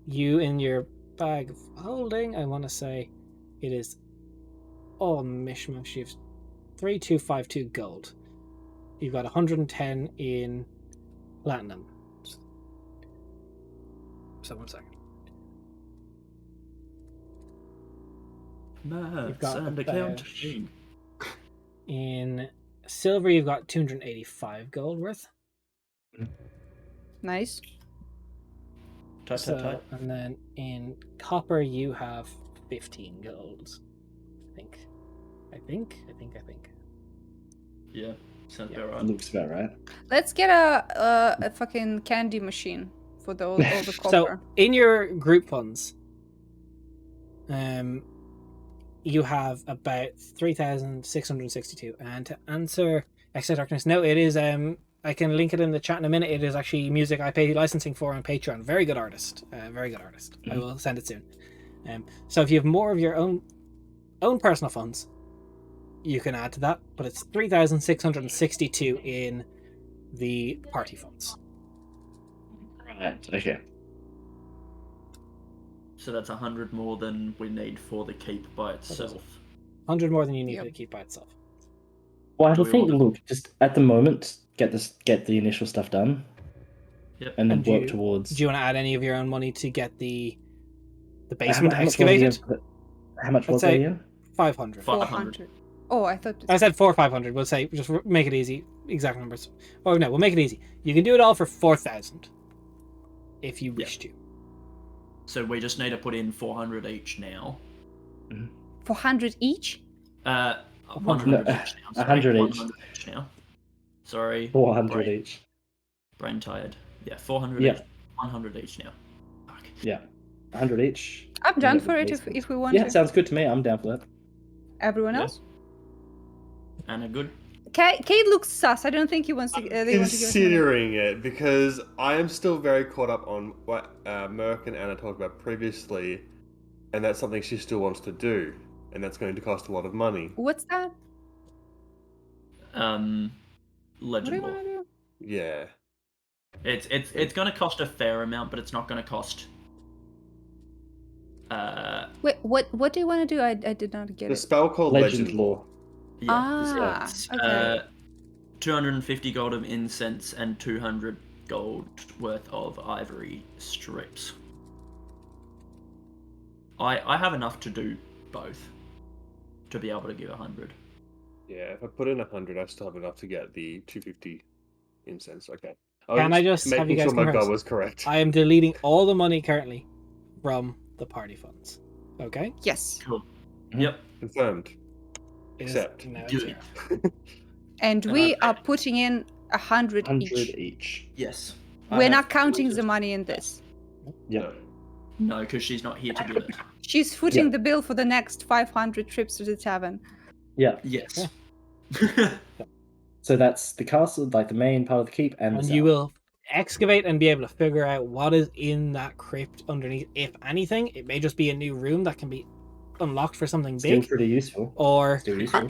you in your bag of holding, I want to say, it is all mishmash. You've 3,252 gold. You've got 110 in platinum. So 1 second. Maths got and about- accounting. In silver, you've got 285 gold worth. Nice. Tight. And then in copper, you have 15 gold. I think. Yeah, sounds about That right. looks about right. Let's get a fucking candy machine for all the copper. So in your group funds, you have about 3,662. And to answer Extra Darkness, no, it is I can link it in the chat in a minute. It is actually music I pay licensing for on Patreon. Very good artist. I will send it soon. So if you have more of your own personal funds, you can add to that. But it's 3,662 in the party funds. Right. Okay. So that's 100 more than we need for the keep by itself. 100 more than you need Yep. to keep by itself. Well, I Do we think. want to- Look, just at the moment, get the initial stuff done, Yep. and then And work do towards. you want to add any of your own money to get the How basement much was the excavated? How much Let's was that say- again? 500. 500. Oh, I thought. I said 500. We'll say just make it easy. Exact numbers. Oh no, we'll make it easy. You can do it all for 4,000 if you wish to. So we just need to put in 400 each now. 400 each? 100 No, each now. Sorry, 100 each. 100 each now. Sorry. 400 brain, each. Brain tired. Yeah, 400 Yeah. each. 100 each now. Fuck. Yeah. 100 each. I'm down Yeah, for it basement. if we want Yeah, to. sounds good to me. I'm down for that. Everyone Yeah. else? And a good. Kate looks sus. I don't think he wants to. They want to give us money. Considering it, because I am still very caught up on what Merc and Anna talked about previously, and that's something she still wants to do, and that's going to cost a lot of money. What's that? What do Legend you lore. want to do? Yeah. It's going to cost a fair amount, but it's not going to cost. Wait, what do you want to do? I did not get The it. spell called Legend lore. Yeah, Ah, it's, okay. 250 gold of incense and 200 gold worth of ivory strips. I have enough to do both to be able to give 100. Yeah, if I put in 100, I still have enough to get the 250 incense. Okay. Can I just have you making guys sure my converse? goal was correct. I am deleting all the money currently from the party funds. Okay? Yes. Cool. Mhm. Yep. Confirmed. It is Accept. now Good. zero. And And we I- are putting in 100 100 each. each. Yes. We're not counting the money in this. Yeah. No, because she's not here to do it. She's footing Yeah. the bill for the next 500 trips to the tavern. Yeah. Yes. So that's the castle, like the main part of the keep, and the And cell. you will excavate and be able to figure out what is in that crypt underneath. If anything, it may just be a new room that can be unlocked for something Still big, pretty useful. or Still useful.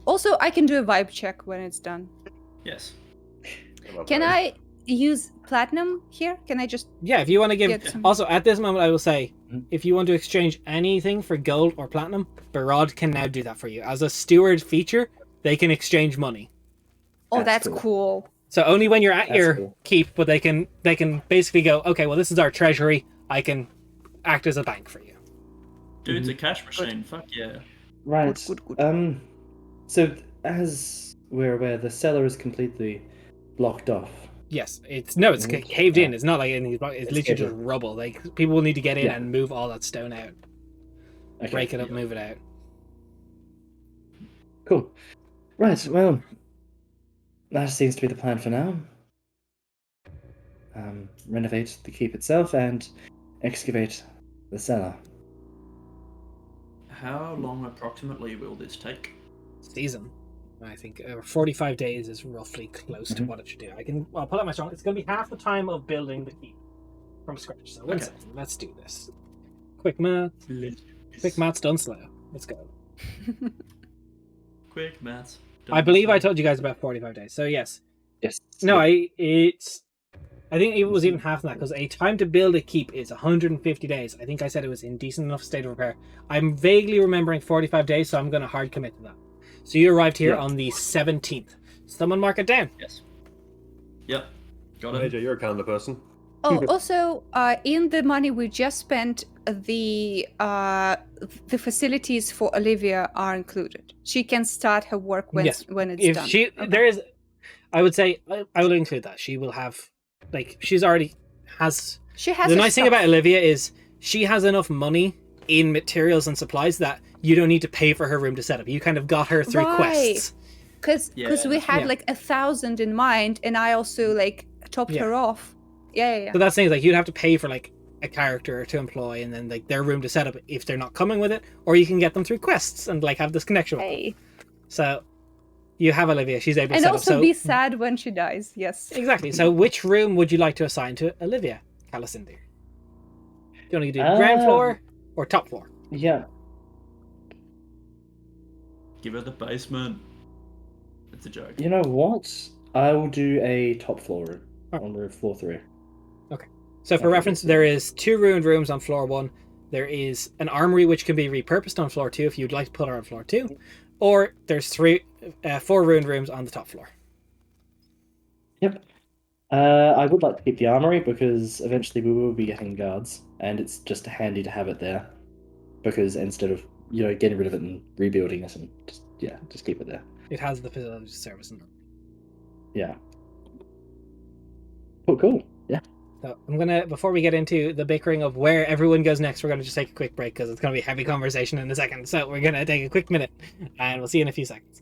Also, I can do a vibe check when it's done. Yes. Can I use platinum here? Can I just yeah, if you want to give. get some? Also, at this moment, I will say, Mhm. if you want to exchange anything for gold or platinum, Barad can now do that for you. As a steward feature, they can exchange money. Oh, That's that's cool. cool. So only when you're at That's your cool. keep, but they can basically go, okay, well, this is our treasury. I can act as a bank for you. Dude's a cash machine. Fuck yeah. Right. Good. So as we're aware, the cellar is completely blocked off. Yes, it's Mhm. caved in. Yeah. It's not like anything. It's It's literally caved just in. rubble. Like people will need to get in Yeah. and move all that stone out, Okay. break it up, yeah. move it out. Cool. Right. Well, that seems to be the plan for now. Renovate the keep itself and excavate the cellar. How long approximately will this take? Season, I think 45 days is roughly close to Mhm. what it should do. I'll pull out my strong. It's going to be half the time of building the keep from scratch. So one Okay. second, let's do this. Quick maths done slow. Let's go. Quick maths. I believe I told you guys about 45 days. So yes. Yes. No, I think it was even half that because a time to build a keep is 150 days. I think I said it was in decent enough state of repair. I'm vaguely remembering 45 days, so I'm going to hard commit to that. So you arrived here Yeah. on the 17th. Someone mark it down. Yes. Yep. Got it. Major, you're a calendar person. Oh, also, in the money we just spent, the facilities for Olivia are included. She can start her work when Yes. when it's If done. she Okay. there is, I would say I will include that. She will have, like, she's already has. She has The her nice thing about stuff. Olivia is she has enough money in materials and supplies that you don't need to pay for her room to set up. You kind of got her through Right. quests. Because Yeah. we had Yeah. like 1,000 in mind, and I also like topped Yeah. her off. Yeah. So that's things like you'd have to pay for like a character to employ and then like their room to set up if they're not coming with it, or you can get them through quests and like have this connection with them. Hey. So you have Olivia, she's able to And set also up. So be sad when she dies. Yes. exactly. So which room would you like to assign to Olivia, Calicindir? Do you want to do ground floor or top floor? Yeah. Give her the basement. It's a joke. You know what? I will do a top floor room on roof floor 3. So for Okay, reference, so- there is 2 ruined rooms on floor 1. There is an armory which can be repurposed on floor 2 if you'd like to put her on floor 2, or there's 4 ruined rooms on the top floor. Yep. I would like to keep the armory because eventually we will be getting guards, and it's just handy to have it there. Because instead of getting rid of it and rebuilding it, and just keep it there. It has the facility service in it. Yeah. Oh, cool. Yeah. So I'm gonna, before we get into the bickering of where everyone goes next, we're gonna just take a quick break because it's gonna be a heavy conversation in a second. So we're gonna take a quick minute, and we'll see you in a few seconds.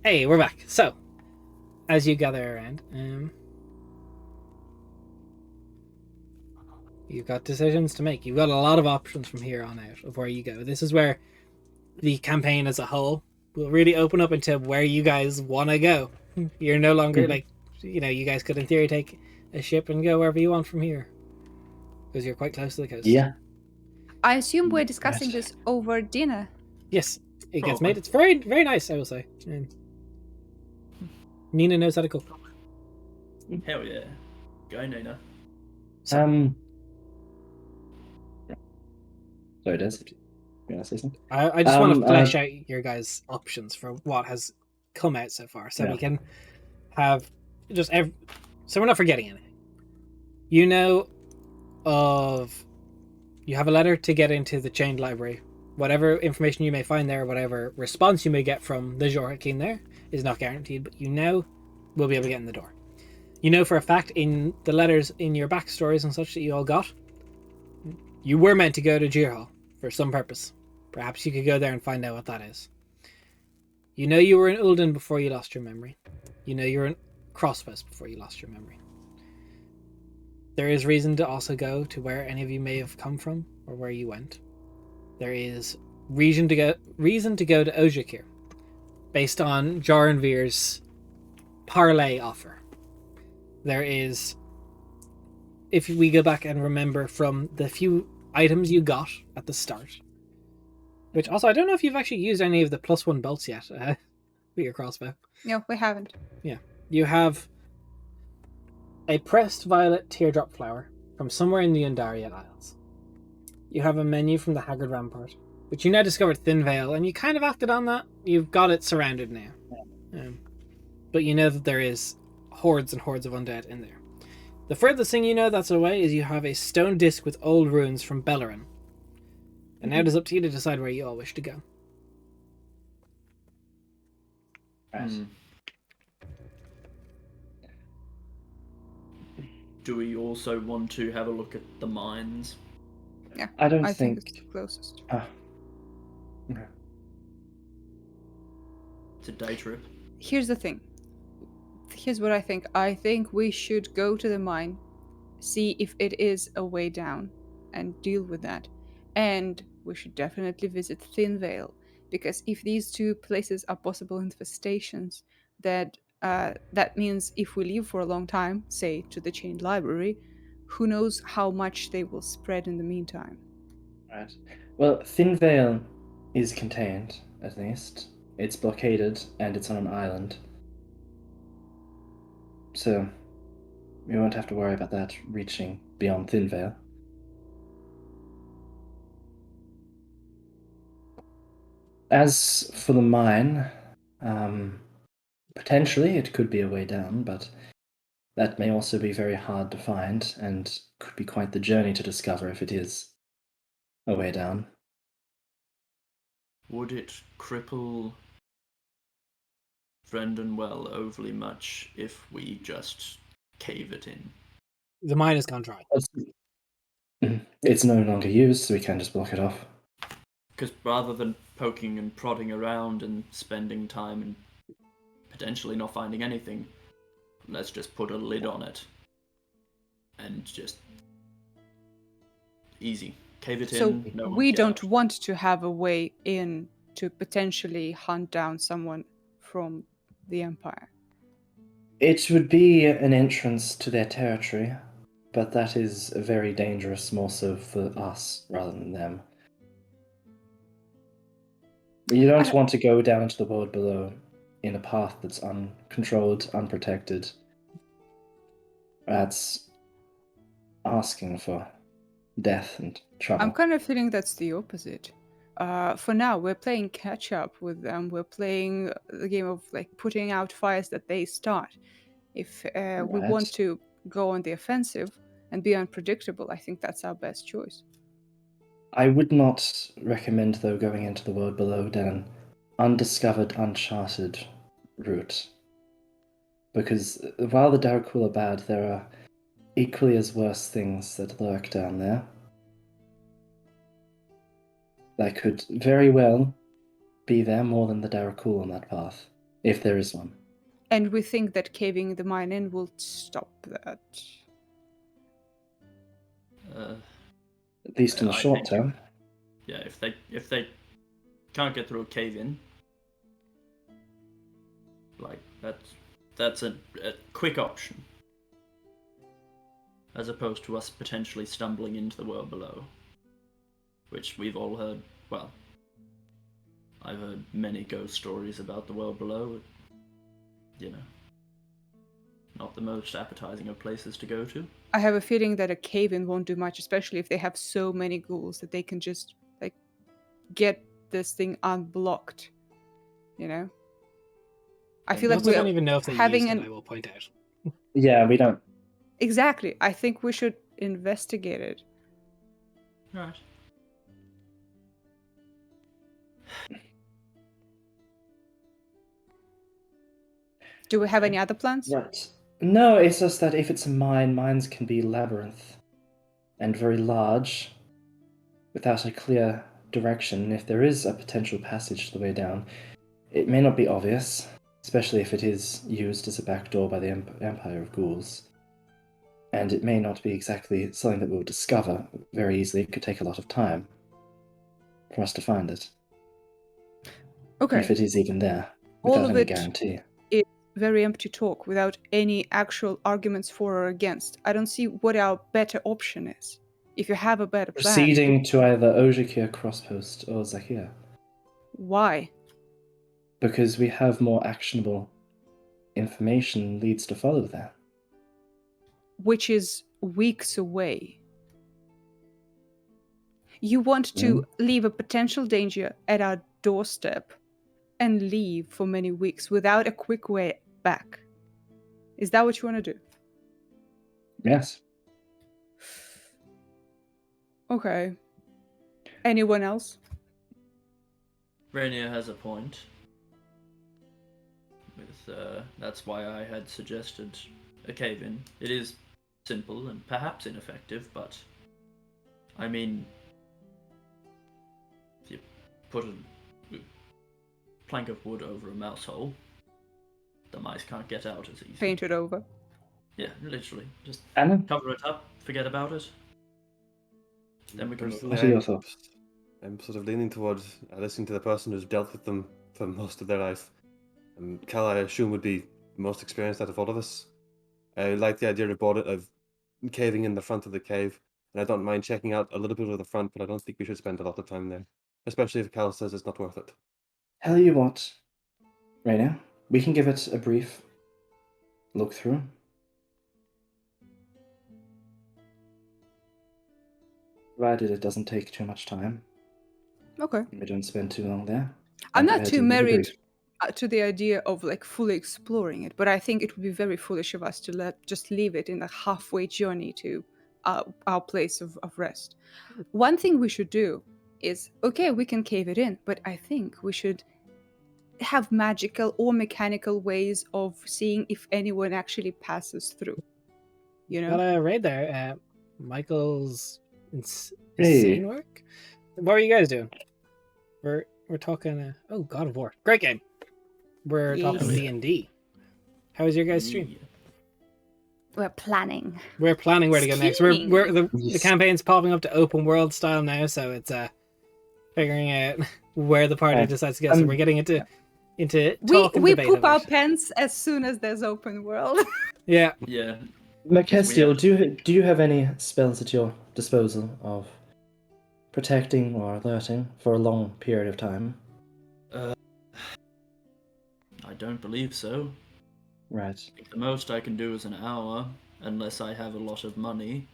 Hey, we're back. So, as you gather around, you've got decisions to make. You've got a lot of options from here on out of where you go. This is where the campaign as a whole will really open up into where you guys want to go. You're no longer like, you guys could in theory take a ship and go wherever you want from here because you're quite close to the coast. Yeah. I assume we're discussing Right. this over dinner. Yes, it gets Probably. made. It's very, very nice, I will say. Nina knows how to cook. Hell yeah. Go, Nina. Sorry, Des. You want to say something? I just want to flesh out your guys' options for what has come out so far, so we can have so we're not forgetting anything. You know you have a letter to get into the chained library. Whatever information you may find there, whatever response you may get from the Jorhakin there is not guaranteed, but you know we'll be able to get in the door. You know for a fact in the letters in your backstories and such that you all got, you were meant to go to Jirhal for some purpose. Perhaps you could go there and find out what that is. You know you were in Ulden before you lost your memory. You know you were in Crosspost before you lost your memory. There is reason to also go to where any of you may have come from or where you went. There is reason to go to Ojakir, based on Jaranvir's parlay offer. There is, if we go back and remember from the few items you got at the start, which also I don't know if you've actually used any of the +1 belts yet with your crossbow. No, we haven't. Yeah, you have a pressed violet teardrop flower from somewhere in the Undaria Isles. You have a menu from the Haggard Rampart, which you now discovered Thin Veil, and you kind of acted on that. You've got it surrounded now. But you know that there is hordes and hordes of undead in there. The furthest thing you know that's away is you have a stone disc with old runes from Bellerin. And now it is up to you to decide where you all wish to go. Right. Do we also want to have a look at the mines? Yeah, I don't I think think. it's the closest. Okay. It's a day trip. Here's the thing. Here's what I think. I think we should go to the mine, see if it is a way down, and deal with that. And we should definitely visit Thin Veil, because if these two places are possible infestations, that means if we leave for a long time, say to the chained library, who knows how much they will spread in the meantime. Right. Well, Thin Veil is contained, at least. It's blockaded, and it's on an island. So, we won't have to worry about that reaching beyond Thin Veil. As for the mine, potentially it could be a way down, but that may also be very hard to find, and could be quite the journey to discover if it is a way down. Would it cripple Well overly much if we just cave it in? The mine has gone dry. It's no longer used, so we can just block it off. Because rather than poking and prodding around and spending time and potentially not finding anything, let's just put a lid on it and just easy. Cave it So in. No one we get don't out. want to have a way in to potentially hunt down someone from the Empire. It would be an entrance to their territory, but that is very dangerous more so for us rather than them. You don't want to go down into the world below in a path that's uncontrolled, unprotected. That's asking for death and trouble. I'm kind of feeling that's the opposite. For now, we're playing catch up with them. We're playing the game of like putting out fires that they start. If we Right. want to go on the offensive and be unpredictable, I think that's our best choice. I would not recommend, though, going into the world below down an undiscovered, uncharted route. Because while the Darakul are bad, there are equally as worse things that lurk down there. That could very well be there more than the Darakul on that path. if there is one. And we think that caving the mine in will stop that. At least in the I short think- term. Yeah, if they can't get through a cave in, like that's a quick option, as opposed to us potentially stumbling into the world below, which we've all heard. Well, I've heard many ghost stories about the world below. You know, not the most appetizing of places to go to. I have a feeling that a cave-in won't do much, especially if they have so many ghouls that they can just like get this thing unblocked. You know, I feel I like also we're don't even know if they having used it, an I will point out. Yeah, we don't. exactly. I think we should investigate it. Right. Do we have any other plans? Right. No, it's just that if it's a mine, mines can be labyrinth and very large without a clear direction. If there is a potential passage the way down, it may not be obvious, especially if it is used as a backdoor by the Empire of Ghouls. And it may not be exactly something that we'll discover very easily. It could take a lot of time for us to find it. Okay. If it is even there, All without of any it guarantee. is very empty talk without any actual arguments for or against. I don't see what our better option is. If you have a better plan, Proceeding to either Ojikir Crosspost or Zakir. why? Because we have more actionable information leads to follow there. Which is weeks away. You want to leave a potential danger at our doorstep and leave for many weeks without a quick way back. Is that what you want to do? Yes. Okay. Anyone else? Rainier has a point. That's why I had suggested a cave-in. It is simple and perhaps ineffective, but I mean, if you put a plank of wood over a mouse hole, the mice can't get out as easy. Paint it over. Yeah, literally. Just Anna, cover it up, forget about it. Then we can move Personally, What are your thoughts? I'm sort of leaning towards listening to the person who's dealt with them for most of their life. And Cal, I assume, would be the most experienced out of all of us. I like the idea of caving in the front of the cave, and I don't mind checking out a little bit of the front, but I don't think we should spend a lot of time there, especially if Cal says it's not worth it. Tell you what, Raina, we can give it a brief look through. Provided it doesn't take too much time. Okay. We don't spend too long there. I'm not prepared too to give a married brief. to the idea of like fully exploring it, but I think it would be very foolish of us to just leave it in the halfway journey to our place of rest. One thing we should do is, okay, we can cave it in, but I think we should have magical or mechanical ways of seeing if anyone actually passes through. You know? Got a raid there. Michael's insane Hey. work. What are you guys doing? We're talking. Oh, God of War, great game. We're talking Yes. D&D. How was your guys' stream? Yeah. We're planning. We're planning where to go next. We're Scheming. the Yes. campaign's popping up to open world style now, so it's figuring out where the party Right. decides to go. So we're getting into talk and We debate poop about our it. pants as soon as there's open world. Yeah. Yeah. Merkestiel, do you have any spells at your disposal of protecting or alerting for a long period of time? I don't believe so. Right. The most I can do is an hour, unless I have a lot of money.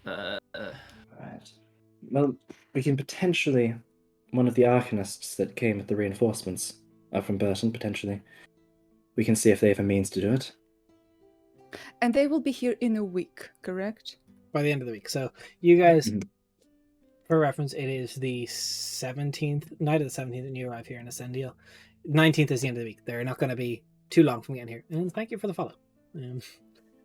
Right. Well, we can potentially... One of the Arcanists that came with the reinforcements are from Burton, potentially. We can see if they have a means to do it. And they will be here in a week, correct? By the end of the week. So you guys, Mhm. for reference, it is the 17th, night of the 17th, and you arrive here in Ascendiel. 19th is the end of the week. They're not going to be too long from getting here. And thank you for the follow.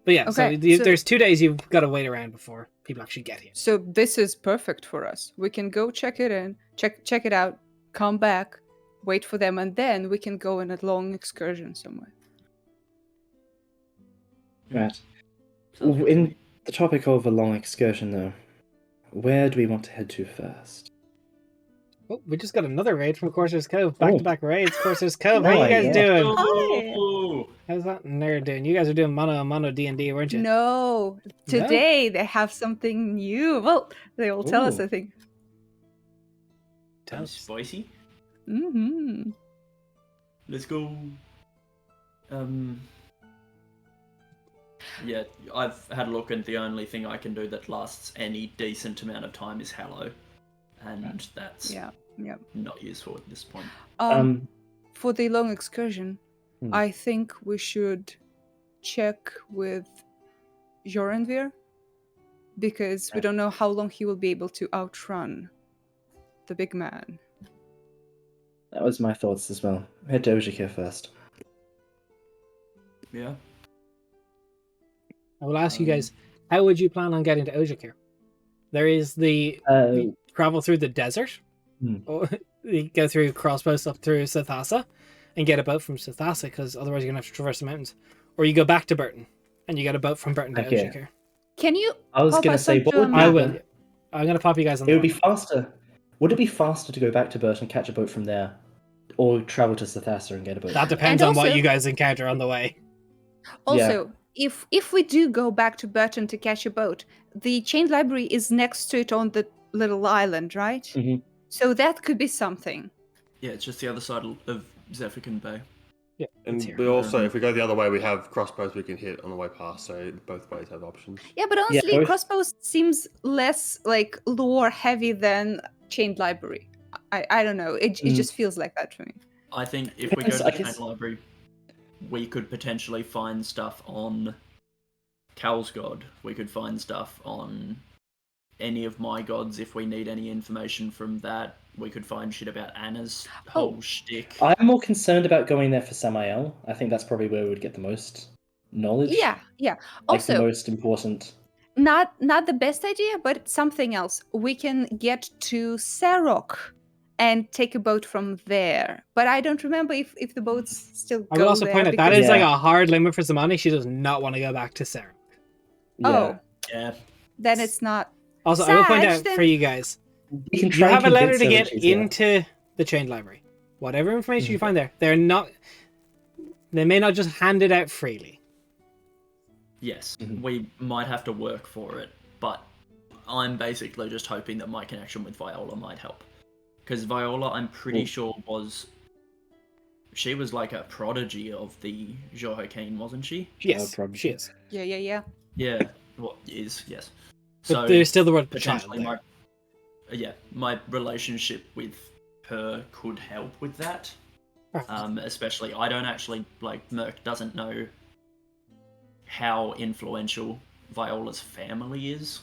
But yeah, Okay, so- there's 2 days you've got to wait around before people actually get here. So this is perfect for us. We can go check it in, check it out, come back, wait for them, and then we can go on a long excursion somewhere. Right. Sounds good to In me. the topic of a long excursion, though, where do we want to head to first? Oh, we just got another raid from Courser's Cove. Back-to-back raids. Courser's Cove. How Oh you my guys God. doing? Oh! How's that nerd doing? You guys are doing mono D&D, weren't you? No, today they have something new. Well, they will tell us, Ooh. I think. Tell I'm us. spicy. Mm-hmm. Let's go. Yeah, I've had a look, and the only thing I can do that lasts any decent amount of time is Hallow, and that's Yeah. not useful at this point. For the long excursion, Hmm. I think we should check with Joranvir, because we don't know how long he will be able to outrun the big man. That was my thoughts as well. Head to Ojikir first. Yeah. I will ask you guys, how would you plan on getting to Ojikir? There is the you travel through the desert, or you go through crossbows up through Sithasa, and get a boat from Sithasa, because otherwise you're gonna have to traverse the mountains. Or you go back to Burton, and you get a boat from Burton to Okay. Ojikir. Can you? I was pop gonna us say, onto what a would map? I will. I'm gonna pop you guys on. It The would be map. faster. Would it be faster to go back to Burton, catch a boat from there, or travel to Sithasa and get a boat? That from there? depends And on what also- you guys encounter on the way. Also, if we do go back to Burton to catch a boat, the chained library is next to it on the little island, right? Mhm. So that could be something. Yeah, it's just the other side of Zephykin Bay. Yeah, And it's here. we also, if we go the other way, we have crossbows we can hit on the way past, so both ways have options. Yeah, but honestly, both- crossbows seems less like lore heavy than chained library. I don't know. It just feels like that for me. I think if we go Depends, to I the guess- Chain Library, we could potentially find stuff on Cal's God. We could find stuff on any of my gods if we need any information from that. We could find shit about Anna's whole shtick. I'm more concerned about going there for Samael. I think that's probably where we would get the most knowledge. Yeah. Like the Also, most important. not the best idea, but something else. We can get to Sarok and take a boat from there. But I don't remember if the boats still I go will also there point out that because- is like Yeah. a hard limit for Zamani. She does not want to go back to Sarah. Yeah. Oh, Yeah. then it's not. Also, I will point Sag, out then- for you guys, You can you try have a and letter to convince her get that she's there. into the chained library. Whatever information you find there, they may not just hand it out freely. Yes, Mhm. we might have to work for it, but I'm basically just hoping that my connection with Viola might help. Because Viola, I'm pretty sure she was like a prodigy of the Joaquin, wasn't she? Yes, probably. she is. Yeah. Yeah, well, is, yes. But there's still the word child potentially there. my relationship with her could help with that. Especially, I don't actually, Merc doesn't know how influential Viola's family is,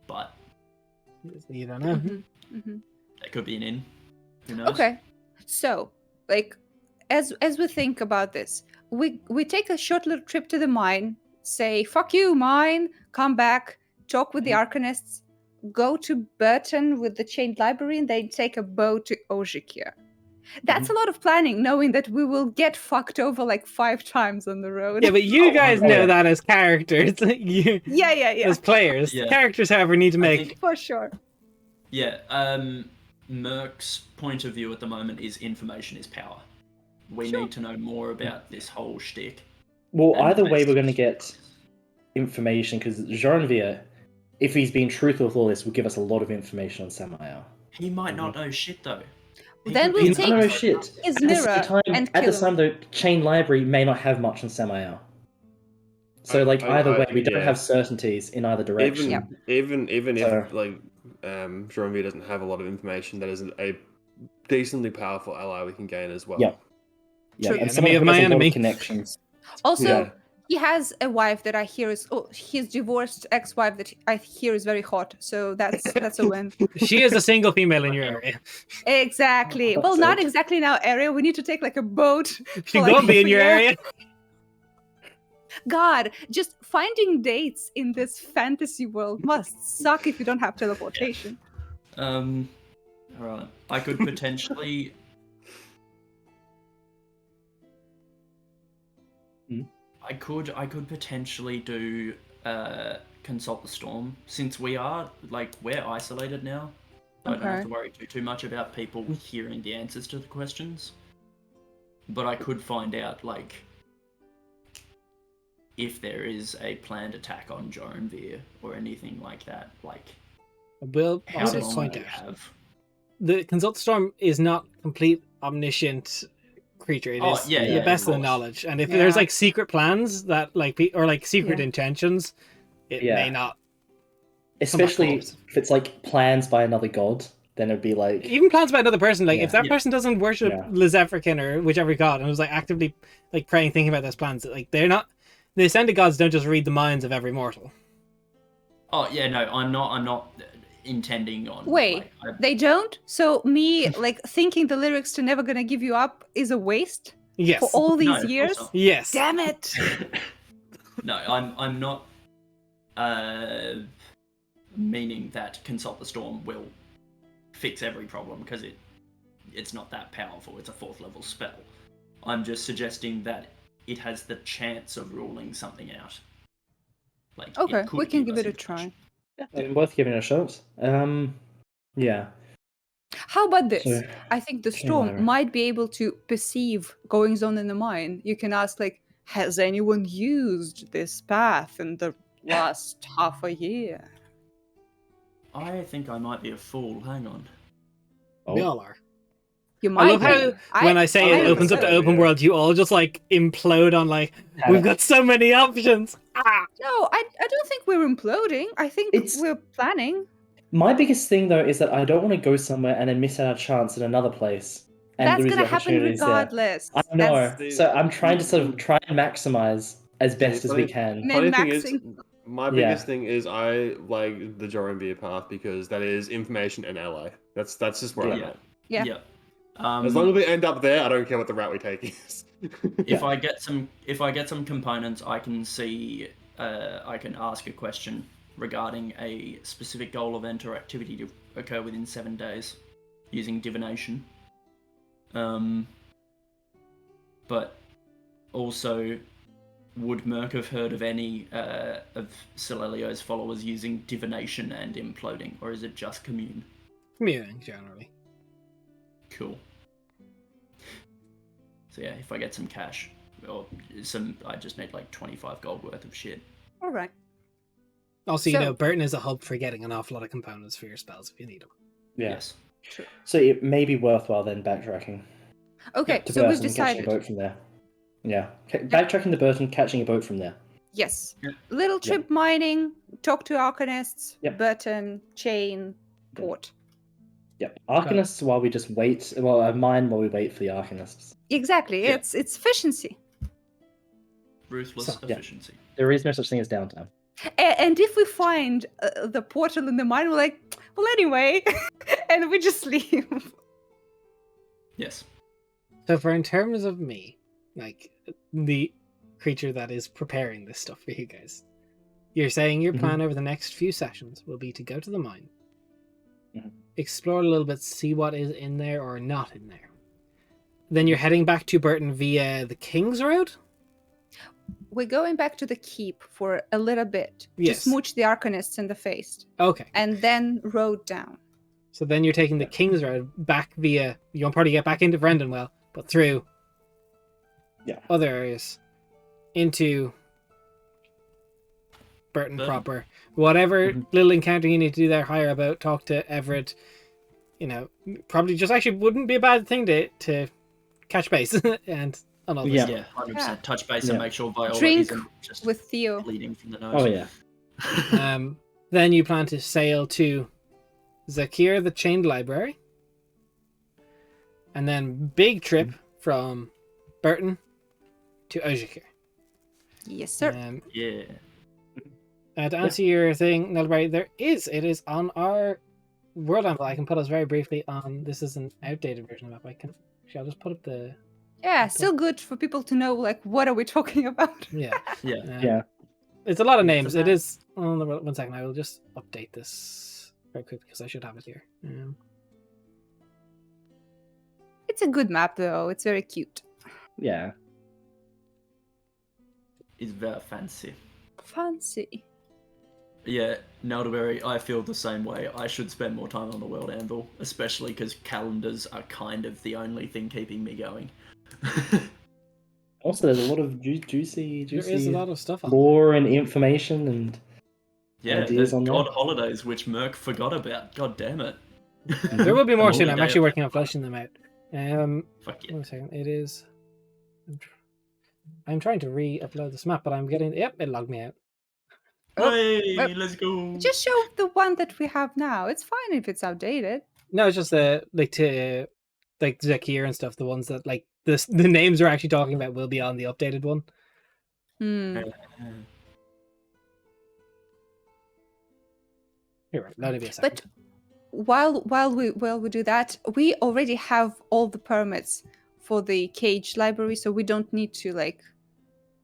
but You don't know. that could be an in. Who knows? Okay. So, as we think about this, we take a short little trip to the mine, say "fuck you, mine," come back, talk with the Arcanists, go to Burton with the chained library, and then take a boat to Ojikir. That's a lot of planning, knowing that we will get fucked over 5 times on the road. Yeah, but you guys know yeah. that as characters. You, yeah. as players. Yeah. Characters, however, need to I make. think- For sure. Yeah, Merc's point of view at the moment is information is power. We Sure. need to know more about this whole shtick. Well, And either way, based- we're going to get information because Joranvir, if he's being truthful with all this, will give us a lot of information on Samael. He might not know shit though. He Then could we'll be He's take- not know like- shit. his At the same mirror time, and at the kill same the chain library may not have much on Samael. So, either way, we don't yeah. have certainties in either direction. Even if So- Joranvir doesn't have a lot of information, that is a decently powerful ally we can gain as well. Yeah. Yeah, True. and Enemy someone of who my has a lot of enemy. connections. Also, Yeah. he has a wife that I hear is his divorced ex-wife that I hear is very hot. So that's a win. She is a single female in your area. Exactly. For Well, fuck's not sake. exactly in our area. We need to take a boat. She for, gonna be in your yeah. area. God, just finding dates in this fantasy world must suck if you don't have teleportation. Alright. I could potentially I could potentially do consult the storm, since we're isolated now. So I don't have Okay. to worry too much about people hearing the answers to the questions. But I could find out if there is a planned attack on Joranvir or anything like that. We'll How also long point they out have. the Consult Storm is not complete omniscient creature. It is Yeah, the best of the course. knowledge, and if Yeah. there's secret plans that secret Yeah. intentions, it Yeah. may not. Especially close. if it's plans by another god, then it'd be Even plans by another person, if Yeah. that Yeah. person doesn't worship Yeah. Lizefrican or whichever god and was actively praying, thinking about those plans, they're not. The ascended gods don't just read the minds of every mortal. Oh yeah, no, I'm not intending on. Wait, they don't? So me thinking the lyrics to Never Gonna Give You Up is a waste Yes. for all No, these of course years? not. Yes. Damn it! No, I'm not meaning that Consult the Storm will fix every problem, because it's not that powerful. It's a 4th level spell. I'm just suggesting that it has the chance of ruling something out. Okay, it could we can give us it a information. try. worth giving it a shot. Yeah. How about this? So, I think the okay, storm whatever. might be able to perceive goings on in the mine. You can ask, has anyone used this path in the last half a year? I think I might be a fool. Hang on. We Oh. all are. You I might love how be. when I say it I opens up to understand. open world, you all just implode on we've got so many options. Ah! No, I don't think we're imploding. I think It's- we're planning. My biggest thing though is that I don't want to go somewhere and then miss out a chance in another place and That's lose gonna the happen opportunities there. regardless. I know. That's So I'm trying to sort of try and maximize as best as we can. Min- Funny thing is, Min-maxing. my Yeah. biggest thing is I like the Joranvir path because that is information and ally. That's just where I'm Yeah. at. Yeah. Yeah. As long as we end up there, I don't care what the route we take is. If I get some components, I can see. I can ask a question regarding a specific goal, event, or activity to occur within 7 days, using divination. But also, would Merc have heard of any of Celelio's followers using divination and imploding, or is it just commune? Commuting generally. Cool. So yeah, if I get some cash, or I just need 25 gold worth of shit. All right. Also, So- Burton is a hub for getting an awful lot of components for your spells if you need them. Yeah. Yes. So it may be worthwhile then backtracking Okay, to so we've Burton and catching a decided. boat from there. Yeah. Backtracking to Burton, catching a boat from there. Yes. Yeah. Little trip mining, talk to Arcanists, Yep. Burton, Chain, Port. Yep. Arcanists while we just wait. Well, I mine while we wait for the Arcanists. Exactly. Yeah. It's efficiency. Ruthless So, yeah. efficiency. There is no such thing as downtime. And if we find the portal in the mine, we're like, well, anyway, and we just leave. Yes. So for in terms of me, the creature that is preparing this stuff for you guys, you're saying your plan over the next few sessions will be to go to the mine, explore a little bit, see what is in there or not in there. Then you're heading back to Burton via the King's Road? We're going back to the keep for a little bit Yes. to smooch the Arcanists in the face, Okay. and then road down. So then you're taking the King's Road back via... You won't probably get back into Brendanwell, but through other areas into Burton proper. Whatever little encounter you need to do there, hire a boat, talk to Everett. Probably just actually wouldn't be a bad thing to catch base and all this. Yeah, 100%. Touch base and make sure Viola Drink isn't just with Theo. bleeding from the nose. Oh yeah. Then you plan to sail to Zakir, the Chained Library. And then big trip from Burton to Ojikir. Yes, sir. Yeah. To answer your thing, Nelbury, it is on our world map. I can put us very briefly on. This is an outdated version of the map. I'll just put up the. Yeah, still good for people to know, what are we talking about? Yeah. Yeah. It's a lot of names. It is. Oh, 1 second. I will just update this very quick because I should have it here. It's a good map, though. It's very cute. Yeah. is very fancy. Fancy. Yeah, Nelderberry, I feel the same way. I should spend more time on the World Anvil, especially because calendars are kind of the only thing keeping me going. Also, there's a lot of juicy There is a lot of stuff on lore and information and Yeah, ideas there's on there. God Holidays, which Merc forgot about. God damn it. there. There will be more I'm soon. only I'm day actually of- working on fleshing them out. Fuck yeah. One second. It is. I'm trying to re-upload this map, but I'm getting. Yep, it logged me out. Oh, Hey, let's go. Just show the one that we have now. It's fine if it's outdated. No, it's just like Zakir and stuff. The ones that like the names we're actually talking about will be on the updated one. Hmm. You're right. Let it be a second. But while we do that, we already have all the permits for the cage library, so we don't need to like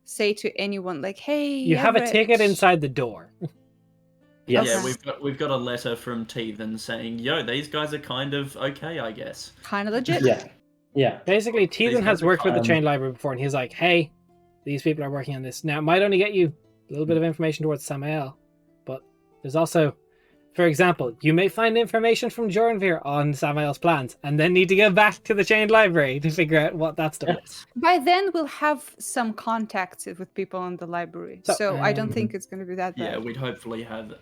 say to anyone like, "Hey, You have a Everett." ticket inside the door. Yes. Yeah, Okay. we've got a letter from Teethan saying, "Yo, these guys are kind of okay, I guess." Kind of legit. Yeah. Yeah. Basically, These Teethan has guys are worked with the fun. chain library before, and he's like, "Hey, these people are working on this. Now, it might only get you a little bit of information towards Samael, but there's also, for example, you may find information from Jornvir on Samael's plans, and then need to go back to the chain library to figure out what that stuff is." By then, we'll have some contacts with people in the library, So, so I don't think it's going to be that bad. Yeah, we'd hopefully have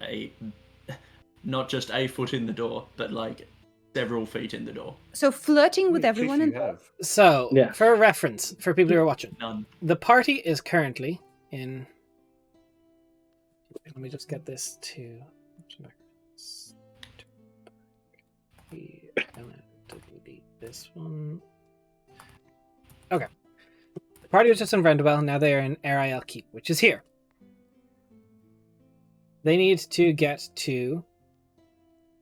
not just a foot in the door, but like several feet in the door. So flirting with How many everyone fish in do you have? So, Yeah. for reference, for people who are watching, None. the party is currently in. Let me just get this to. I'm gonna delete this one. Okay. The party was just in Vrendwell, now they are in Ariel Keep, which is here. They need to get to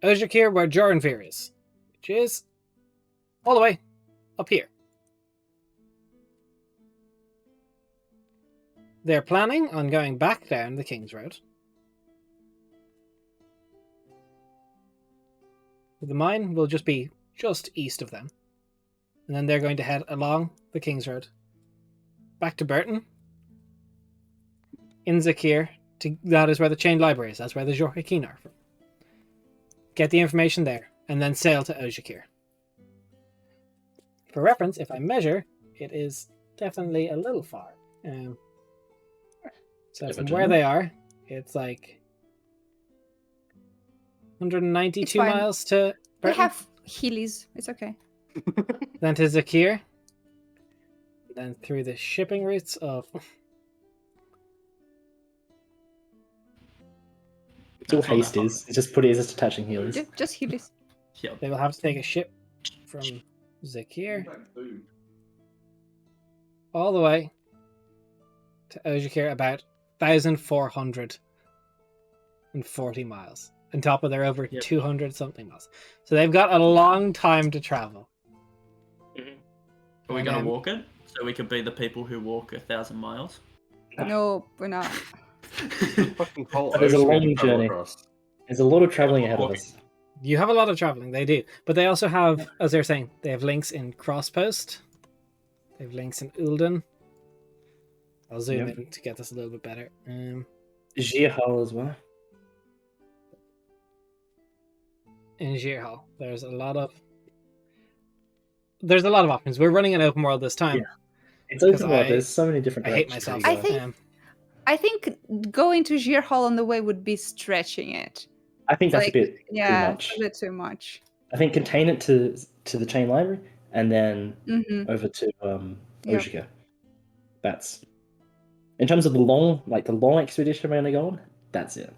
Ojikir, where Joranvir is, which is all the way up here. They're planning on going back down the King's Road. The mine will just be just east of them. And then they're going to head along the King's Road. Back to Burton. In Zakir. That is where the chain library is. That's where the Jorhakin are from. Get the information there. And then sail to Ojikir. For reference, if I measure, it is definitely a little far. So from where they are, it's like 192 It's fine. miles to We Burton. have Heelys. It's okay. Then to Zakir. Then through the shipping routes of... It's all That's not that haste far. is. It's just put it as just attaching healers. Just Heelys. Yep. They will have to take a ship from Zakir all the way to Ojikir, about 1,440 miles. On top of their over Yep. 200 something miles. So they've got a long time to travel. Are we And going then- to walk it? So we could be the people who walk 1,000 miles? No, we're not. Fucking whole There's a ocean long to travel journey. across. There's a lot of traveling ahead of us. You have a lot of traveling, they do. But they also have, as they were saying, they have links in Crosspost. They have links in Ulden. I'll zoom Yep. in to get this a little bit better. Girhal as well. In Girhal, there's a lot of options. We're running an open world this time. Yeah. It's open 'Cause world. I- There's so many different I hate directions myself. to I go. think- I think going to Girhal on the way would be stretching it. I think that's like, a bit Yeah, too it's much. a bit too much. I think contain it to the chain library and then Mm-hmm. over to Yeah. Ojika. That's in terms of the long expedition we're gonna go on. That's it.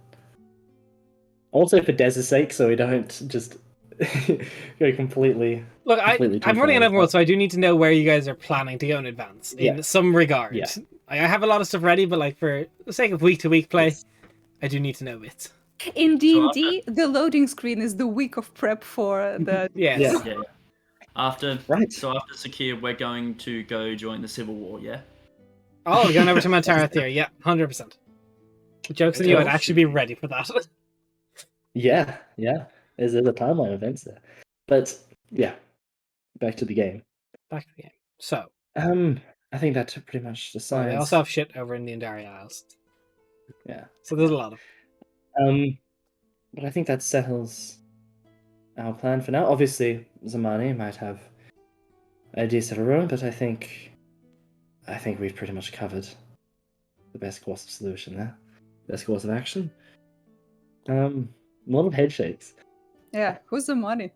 Also for Dez's sake, so we don't just go completely. Look, Completely too I'm running an far, open world, but- so I do need to know where you guys are planning to go in advance, in Yeah. some regard. Yeah. I have a lot of stuff ready, but like for the sake of week-to-week play, Yes. I do need to know it. In So D&D, the loading screen is the week of prep for the... Yes. Yeah. Yeah. After Right. Sakir, we're going to go join the Civil War, yeah? Oh, we're going over to Mantarath here. Yeah, 100%. Joke's on you, I'd Yeah. actually be ready for that. Yeah. There's a timeline of events there, but yeah, back to the game. Back to the game. So, I think that pretty much Well, decides. they also have shit over in the Andari Isles. Yeah. So there's a lot of. But I think that settles our plan for now. Obviously, Zamani might have ideas of her own, but I think we've pretty much covered the best course of solution there. Best course of action. A lot of head shakes. Yeah, who's the money?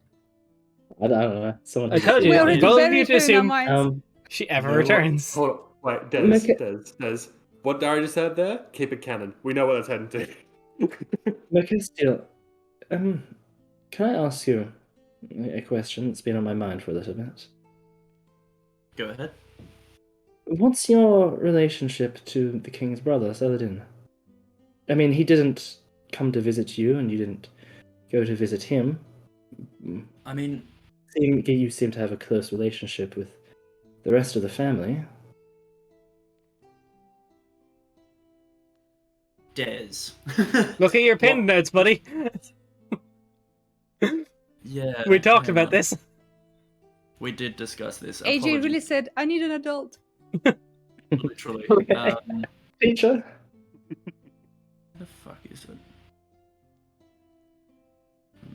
I don't know. Someone. I told you, We already both of you buried to her in our assume minds. she ever You know what? returns. Hold on. Wait, Des. What Dari just said there? Keep it canon. We know what that's heading to. Mercustio, can I ask you a question that's been on my mind for a little bit? Go ahead. What's your relationship to the king's brother, Saladin? I mean, he didn't come to visit you, and you didn't go to visit him. I mean, You seem to have a close relationship with the rest of the family. Des. Look at your pin What? notes, buddy. Yeah. We talked hang about on. this. We did discuss this. AJ Apologies, really said, I need an adult. literally. Okay. Teacher? Where the fuck is it?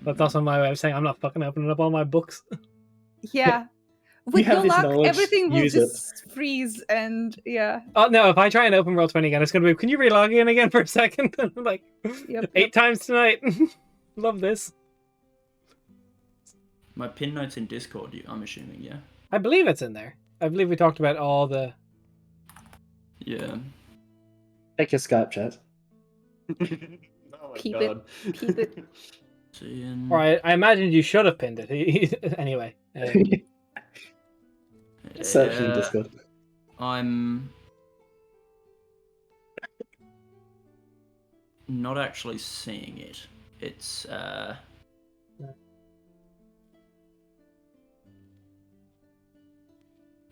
That's also my way of saying I'm not fucking opening up all my books. Yeah. With have no this luck, knowledge, everything will use it. just freeze and yeah. Oh no! If I try and open Roll20 again, it's gonna be. Can you relog in again for a second? I'm like Yep, 8 times tonight. Love this. My pin notes in Discord, I'm assuming, yeah? I believe it's in there. I believe we talked about all the. Yeah. Check your Skype chat. Oh my Keep god. Keep it. Seeing... Or I imagined you should have pinned it. Anyway. Search in Discord. I'm not actually seeing it. It's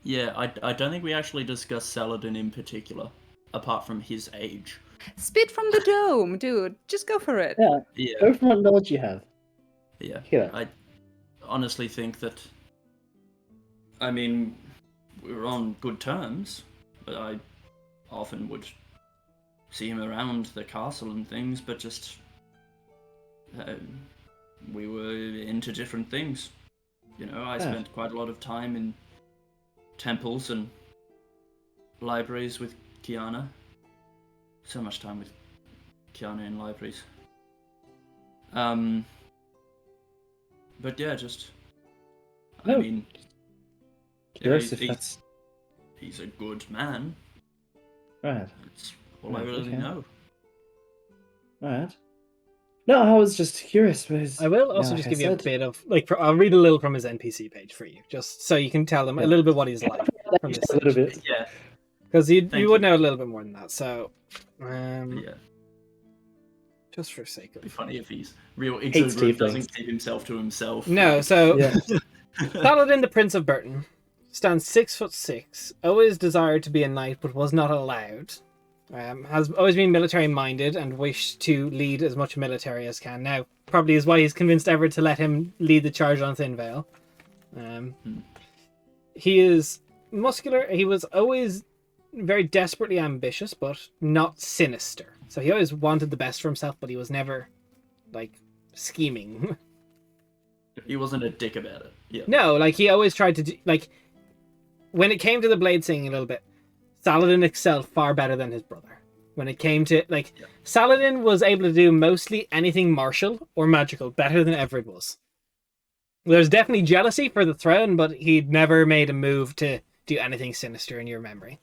yeah, I don't think we actually discussed Saladin in particular, apart from his age. Spit from the dome, dude. Just go for it. Yeah, Yeah, go from what knowledge you have. yeah. Here. I honestly think that. I mean, we were on good terms, but I often would see him around the castle and things, but just we were into different things. You know, I spent quite a lot of time in temples and libraries with Kiana. So much time with Kiana in libraries. But yeah, just I mean, Curious yeah, if that's he's a good man. right. That's all I Right, really okay. know. Alright. No, I was just curious because I will also just give you a bit of I'll read a little from his NPC page for you, just so you can tell them a little bit what he's like from this a little bit. Yeah, because you Thank would you. know a little bit more than that. So, yeah. just for sake It'd be of funny if he's real Hates exuberant, tieflings. doesn't keep himself to himself. no, so Yeah. Saladin, the Prince of Burton, stands 6'6", always desired to be a knight but was not allowed. Has always been military minded and wished to lead as much military as can. Now, probably is why he's convinced Everett to let him lead the charge on Thin Vale. He is muscular. He was always very desperately ambitious, but not sinister. So he always wanted the best for himself, but he was never scheming. He wasn't a dick about it. Yeah. No, he always tried to do, when it came to the blade singing a little bit, Saladin excelled far better than his brother. When it came to Saladin was able to do mostly anything martial or magical better than Everett was. There's definitely jealousy for the throne, but he'd never made a move to do anything sinister in your memory.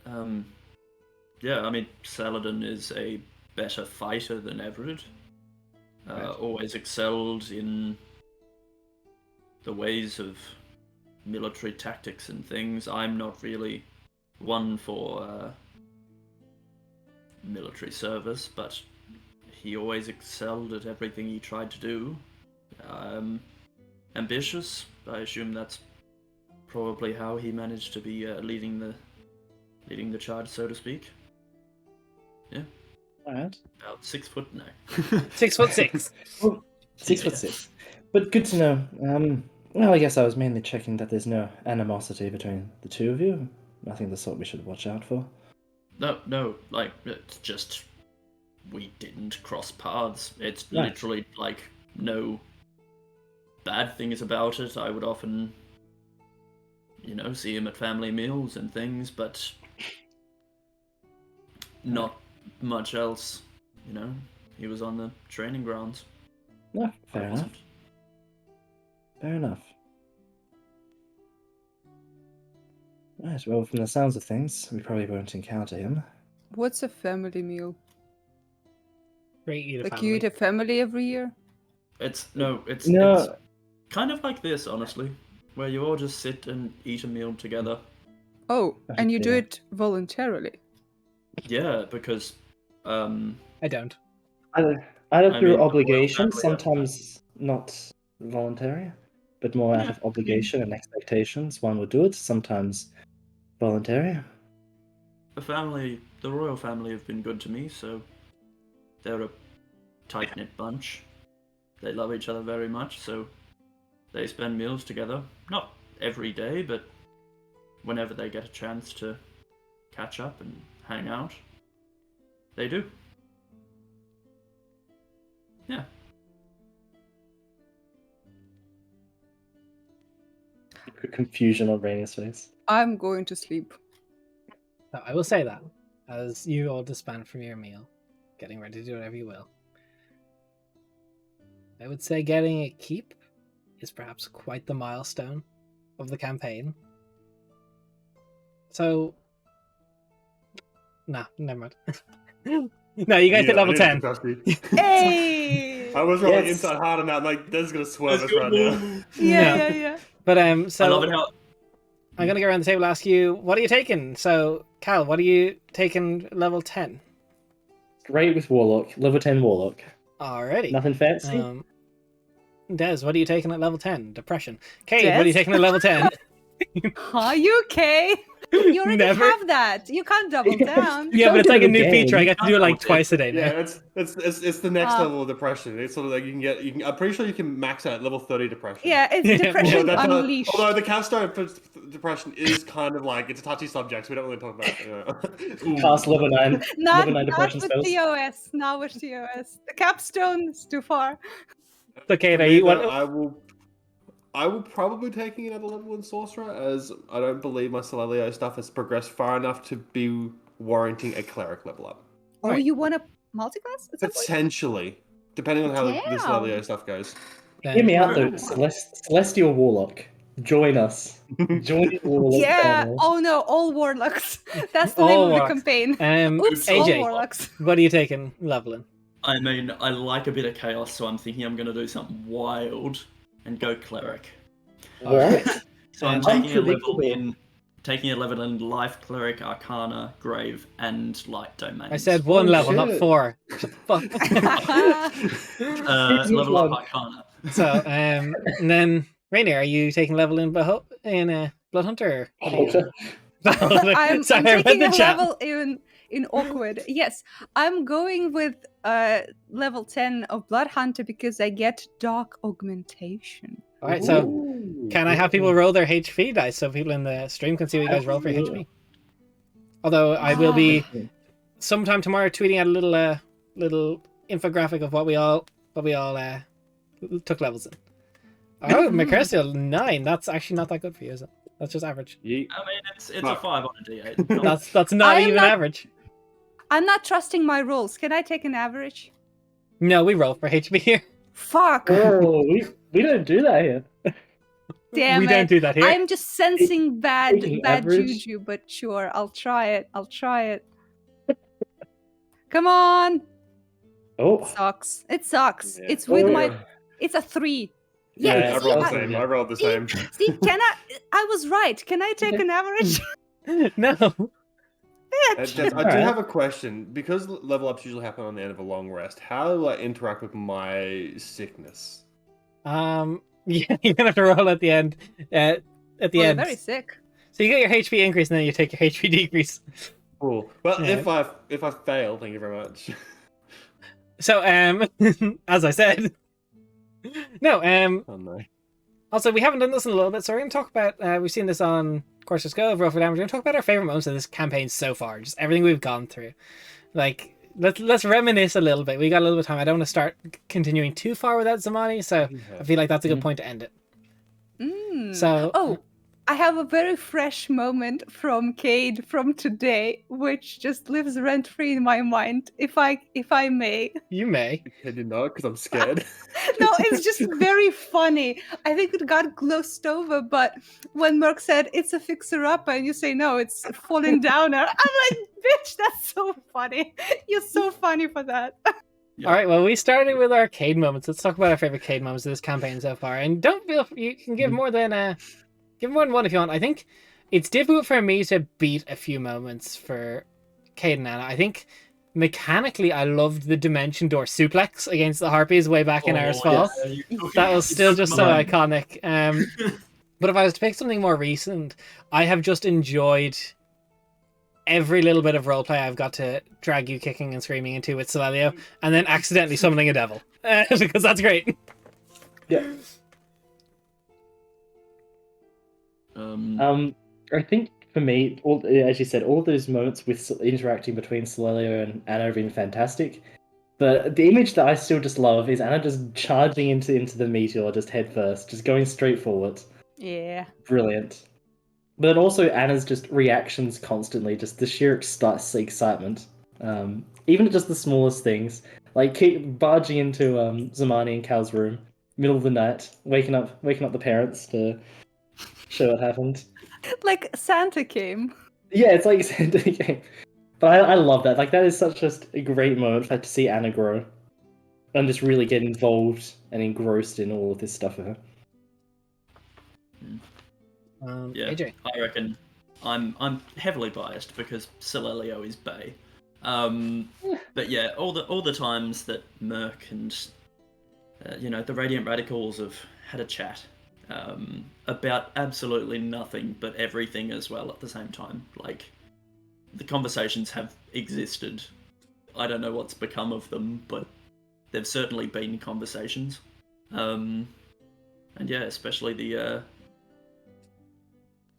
Yeah, I mean, Saladin is a better fighter than Everett. Always excelled in the ways of military tactics and things. I'm not really one for military service, but he always excelled at everything he tried to do. Ambitious, I assume that's probably how he managed to be leading the charge, so to speak. Yeah. Alright. About 6 foot now. 6'6". 6'6". But good to know. Well, I guess I was mainly checking that there's no animosity between the two of you. I think that's what we should watch out for. No, like, it's just we didn't cross paths. It's Right. literally like no bad things about it. I would often, see him at family meals and things, but not much else. He was on the training grounds. No, I fair enough. wasn't. Fair enough. Right, well, from the sounds of things, we probably won't encounter him. What's a family meal? Great eat a Like family. you eat a family every year? It's No, kind of like this, honestly, where you all just sit and eat a meal together. Oh, and you do Yeah. it voluntarily. Yeah, because I don't. either I through mean, the obligation, royal family sometimes not voluntary, but more out Yeah, of obligation and expectations, one would do it. Sometimes voluntary. the royal family have been good to me, so they're a tight-knit bunch. They love each other very much, so they spend meals together. Not every day, but whenever they get a chance to catch up and hang out, they do. Yeah. Confusion on Rainier's face. I'm going to sleep. No, I will say that as you all disband from your meal, getting ready to do whatever you will. I would say getting a keep is perhaps quite the milestone of the campaign. So, nah, never mind. No, you guys hit level 10. Hey! I was rolling Yes. inside hard on that. I'm like, Des gonna swerve Let's us go. right now. Yeah. But I love so it how I'm gonna go around the table and ask you, what are you taking? So, Cal, what are you taking level 10? Great with Warlock. Level 10 Warlock. Already. Nothing fancy? Des, what are you taking at level 10? Depression. Cade, what are you Des? taking at level 10? Are you okay? You already Never. have that. You can't double down. Yeah, but it's like a new Game. feature. I get to do it like Okay. twice a day now. Yeah, it's the next Ah. level of depression. It's sort of like I'm pretty sure you can max out at level 30 depression. Yeah, it's Yeah. depression Although unleashed. although the capstone for depression is kind of like it's a touchy subject, so we don't really talk about it. Ooh. Cast level 9. Not, level 9 not depression with spells. TOS. Not with TOS. The capstone is too far. So, Cade, For are me, you though, I will probably be taking another level in Sorcerer, as I don't believe my Solelio stuff has progressed far enough to be warranting a cleric level up. Oh, Right. you want a multiclass? At some point? Potentially, depending on how the Damn. Solelio stuff goes. Hear me out though, Ooh. Celestial Warlock. Join us. Join the Warlock Yeah. family. Oh no, all warlocks. That's the All name of the warlocks. campaign. Oops, AJ. all AJ, warlocks. what are you taking leveling? I mean, I like a bit of chaos, so I'm thinking I'm gonna do something wild and go cleric. What? So I'm taking a level Unpredictable. taking a level in life, cleric, arcana, grave, and light domains. I said one Oh, level, not shit. 4. Fuck. Which level up one? arcana. So, and then Rainier, are you taking level in Blood Hunter? Or what are you doing? I'm Sorry, I read taking the a chat. level in awkward. Yes, I'm going with level 10 of Blood Hunter because I get dark augmentation. All right, so Ooh. can I have people roll their HP dice so people in the stream can see what you guys roll for HP? Although I will be sometime tomorrow tweeting out a little infographic of what we all took levels in. Oh, Mercurcial 9. That's actually not that good for you, is it? That's just average. Yeet. I mean, it's a Fuck. 5 on a d8. That's not I am even not- average. I'm not trusting my rolls. Can I take an average? No, we roll for HP here. Fuck. Oh, we don't do that here. Damn we it. don't do that here. I'm just sensing bad taking bad average? juju, but sure, I'll try it. Come on. Oh. Sucks. It sucks. Yeah. It's with Oh. my it's a 3. Yeah, Yeah, I see, rolled the I- same. I rolled the same. see, can I was right. Can I take an average? No. Jess, I do Alright. have a question. Because level ups usually happen on the end of a long rest, how do I interact with my sickness? Yeah, you're gonna have to roll at the end. At the Well, you're end. very sick. So you get your HP increase and then you take your HP decrease. Cool. Well, Yeah. if I fail, thank you very much. So as I said, no Oh no. Also, we haven't done this in a little bit, so we're going to talk about. We've seen this on Courser's Go, Roll for Damage. We're going to talk about our favorite moments of this campaign so far, just everything we've gone through. Like, let's reminisce a little bit. We got a little bit of time. I don't want to start continuing too far without Zamani, so I feel like that's a good point to end it. So, I have a very fresh moment from Cade from today, which just lives rent free in my mind. If I may. You may. Can you not? Because I'm scared. No, it's just very funny. I think it got glossed over, but when Merc said it's a fixer-upper and you say no, it's a falling downer, I'm like, bitch, that's so funny. You're so funny for that. Yeah. All right, well, we started with our Cade moments. Let's talk about our favorite Cade moments of this campaign so far. And don't feel you can give more than one if you want. I think it's difficult for me to beat a few moments for Cade and Anna. I think mechanically, I loved the Dimension Door suplex against the Harpies way back in Ares Fall. That was still just so iconic. But if I was to pick something more recent, I have just enjoyed every little bit of roleplay I've got to drag you kicking and screaming into with Celelio, and then accidentally summoning a devil. Because that's great. Yeah. I think for me, as you said, all those moments with interacting between Celelio and Anna have been fantastic. But the image that I still just love is Anna just charging into the meteor, just head first, just going straight forward. Yeah. Brilliant. But also Anna's just reactions constantly, just the sheer excitement. Even just the smallest things, like keep barging into Zamani and Cal's room, middle of the night, waking up the parents to show what happened. Like Santa came. Yeah, it's like Santa came. But I love that. Like that is such just a great moment to see Anna grow and just really get involved and engrossed in all of this stuff for her. Yeah, AJ. I reckon I'm heavily biased because Celelio is Bay. But yeah, all the times that Merc and the Radiant Radicals have had a chat about absolutely nothing but everything as well at the same time. Like the conversations have existed. I don't know what's become of them, but they've certainly been conversations. And yeah, especially the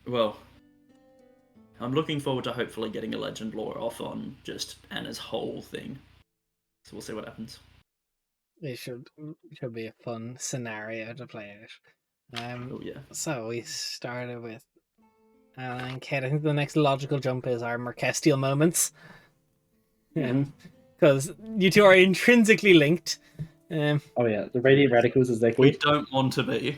well, I'm looking forward to hopefully getting a Legend Lore off on just Anna's whole thing. So we'll see what happens. It should be a fun scenario to play out. Oh yeah. So we started with Anna and Cade. I think the next logical jump is our Merkestial moments. Because you two are intrinsically linked. Oh yeah, the Radiant Radicals as they're We called. don't want to be.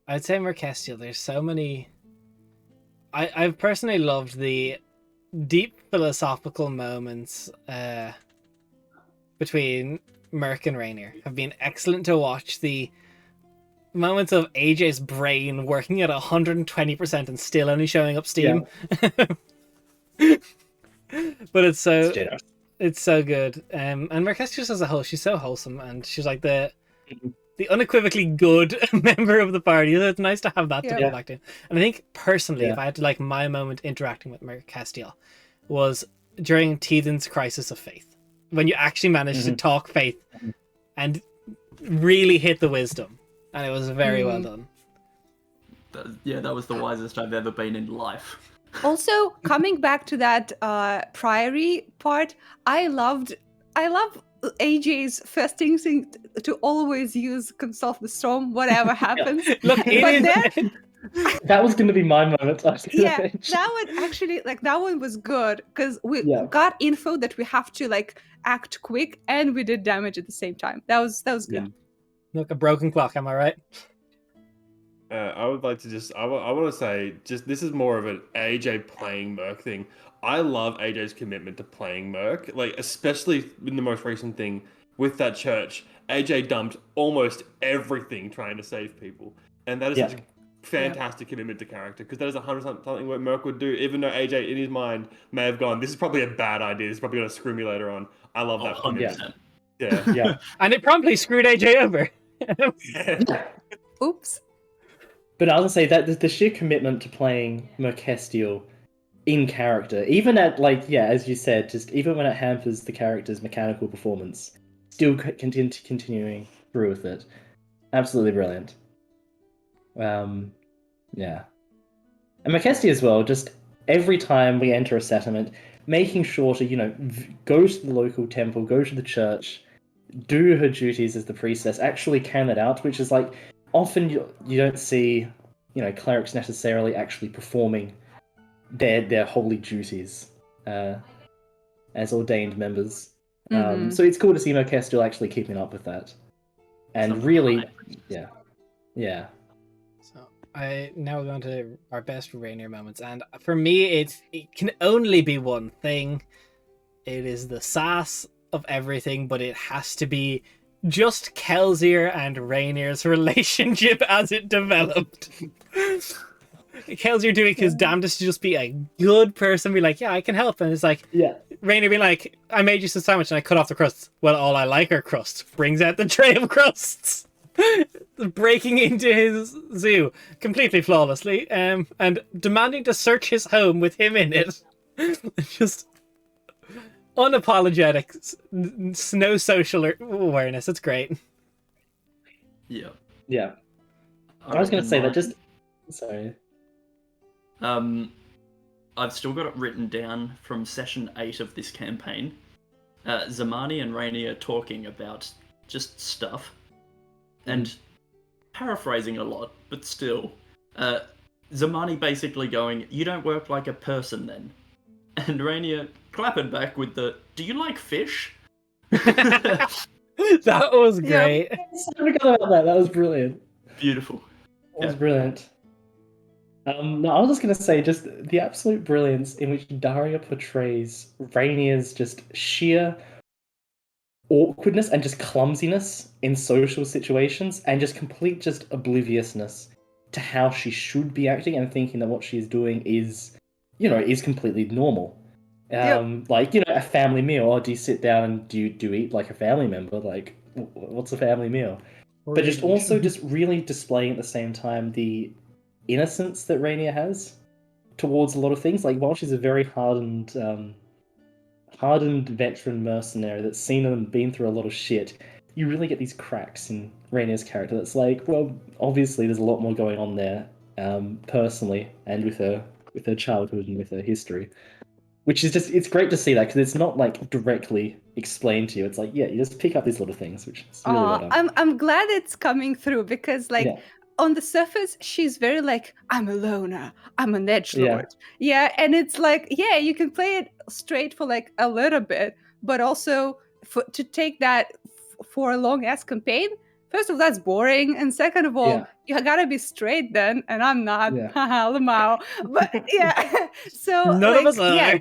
I'd say Merkestial. There's so many. I've personally loved the deep philosophical moments between Merc and Rainier. Have been excellent to watch. The moments of AJ's brain working at 120% and still only showing up steam. Yeah. But it's so good. And Merkestial just as a whole, she's so wholesome, and she's like the unequivocally good member of the party. So it's nice to have that to go back to. And I think personally, if I had to like my moment interacting with Merkestial was during Teethan's Crisis of Faith, when you actually managed to talk Faith and really hit the wisdom, and it was very well done. That was the wisest I've ever been in life. Also, coming back to that priory part, I love AJ's first instinct to always use Consult the Storm, whatever happens. Look, that was going to be my moment. Yeah, that one was good because we got info that we have to like act quick, and we did damage at the same time. That was good. Yeah. Look, a broken clock. Am I right? I would like to I want to say, just this is more of an AJ playing Merc thing. I love AJ's commitment to playing Merc, like especially in the most recent thing with that church. AJ dumped almost everything trying to save people, and that is such a fantastic commitment to character, because that is 100% something what Merc would do, even though AJ in his mind may have gone, this is probably a bad idea, this is probably going to screw me later on. I love that commitment. Yeah. And it promptly screwed AJ over. Oops. But I was going to say that the sheer commitment to playing Merkestial in character, even at as you said, just even when it hampers the character's mechanical performance, still continuing through with it. Absolutely brilliant. Yeah. And Makesti as well, just every time we enter a settlement, making sure to, go to the local temple, go to the church, do her duties as the priestess, actually carry that out, which is like, often you don't see, clerics necessarily actually performing their holy duties as ordained members. Mhm. So it's cool to see Moquest still actually keeping up with that. And Some really, high priestess. yeah. So now we're going to our best Rainier moments, and for me, it can only be one thing. It is the sass of everything, but it has to be just Kelsier and Rainier's relationship as it developed. Kelsier doing his damnedest to just be a good person, be like, yeah, I can help, and it's like, Yeah. Rainier being like, I made you some sandwich and I cut off the crusts. Well, all I like are crusts. Brings out the tray of crusts. Breaking into his zoo completely flawlessly, and demanding to search his home with him in it. Just unapologetic, no social awareness. It's great. Yeah. Yeah. I was going to say that just... Sorry. I've still got it written down from session 8 of this campaign. Zamani and Rainier talking about just stuff. And paraphrasing a lot, but still. Zamani basically going, "You don't work like a person then." And Rainier clapping back with the, "Do you like fish?" That was great. I forgot about that. That was brilliant. Beautiful. That was brilliant. No, I was just going to say, just the absolute brilliance in which Daria portrays Rainier's just sheer awkwardness and just clumsiness in social situations, and just complete just obliviousness to how she should be acting and thinking that what she is doing is, is completely normal. Like, a family meal. Or do you sit down and do you eat like a family member? Like, what's a family meal? But just also just really displaying at the same time the innocence that Rainier has towards a lot of things. Like, while she's a very hardened veteran mercenary that's seen and been through a lot of shit, you really get these cracks in Rainier's character that's like, well, obviously there's a lot more going on there, personally, and with her childhood and with her history. Which is just, it's great to see that, because it's not like directly explained to you. It's like, yeah, you just pick up these little things, which is really well done. I'm glad it's coming through, because on the surface, she's very like, I'm a loner, I'm an edgelord. Yeah, and it's like, yeah, you can play it straight for like a little bit, but also to take that for a long ass campaign. First of all, that's boring, and second of all, you gotta be straight then, and I'm not. Haha, Lamau. But yeah, so none of us are.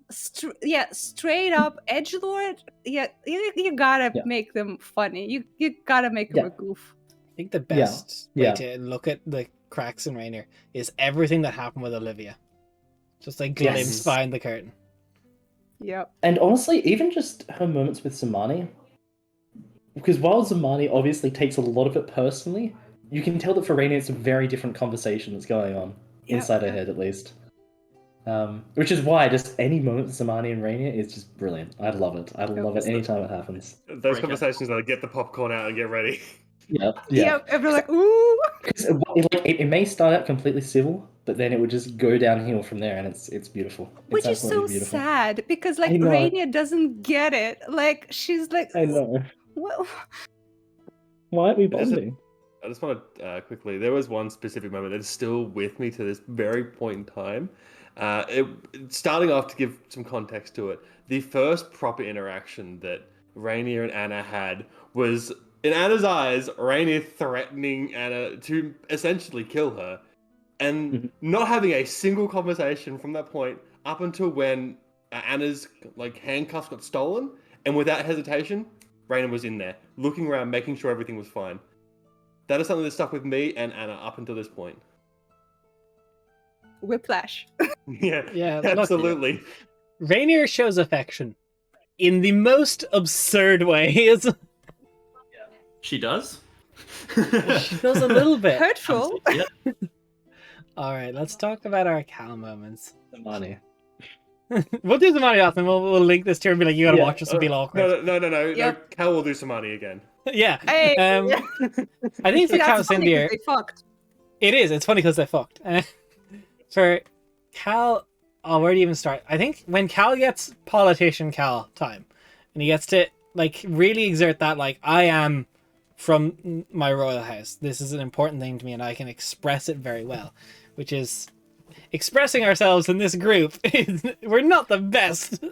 Straight up edgelord. Yeah, you gotta make them funny. You gotta make them a goof. I think the best way to look at the cracks in Rainier is everything that happened with Olivia. Just like glimpse behind the curtain. Yep. And honestly, even just her moments with Zamani, because while Zamani obviously takes a lot of it personally, you can tell that for Rainier it's a very different conversation that's going on inside her head, at least. Which is why just any moment with Zamani and Rainier is just brilliant. I love it. I love it anytime it happens. Those conversations are get the popcorn out and get ready. Yep. Everyone's like, ooh. It may start out completely civil, but then it would just go downhill from there, and it's beautiful. Which is so beautiful. sad, because like Rainier doesn't get it. Like, she's like, I know. What? Why aren't we bonding? I just want to quickly. There was one specific moment that is still with me to this very point in time. Starting off, to give some context to it, the first proper interaction that Rainier and Anna had was, in Anna's eyes, Rainier threatening Anna to essentially kill her, and not having a single conversation from that point up until when Anna's handcuffs got stolen, and without hesitation, Rainier was in there, looking around, making sure everything was fine. That is something that stuck with me and Anna up until this point. Whiplash. Yeah, absolutely. Rainier shows affection in the most absurd ways. She does? She does a little bit. Hurtful. All right, let's talk about our Cal moments. Zamani. We'll do Zamani off, and we'll link this to her and be like, you gotta watch this and be awkward. No. Cal will do Samani again. Yeah. Hey! I think for Cal That's funny 'cause Sindir, they fucked. it is. It's funny because they fucked. For Cal, oh, where do you even start? I think when Cal gets politician Cal time, and he gets to like really exert that, like, I am from my royal house. This is an important thing to me, and I can express it very well, which is expressing ourselves in this group. We're not the best,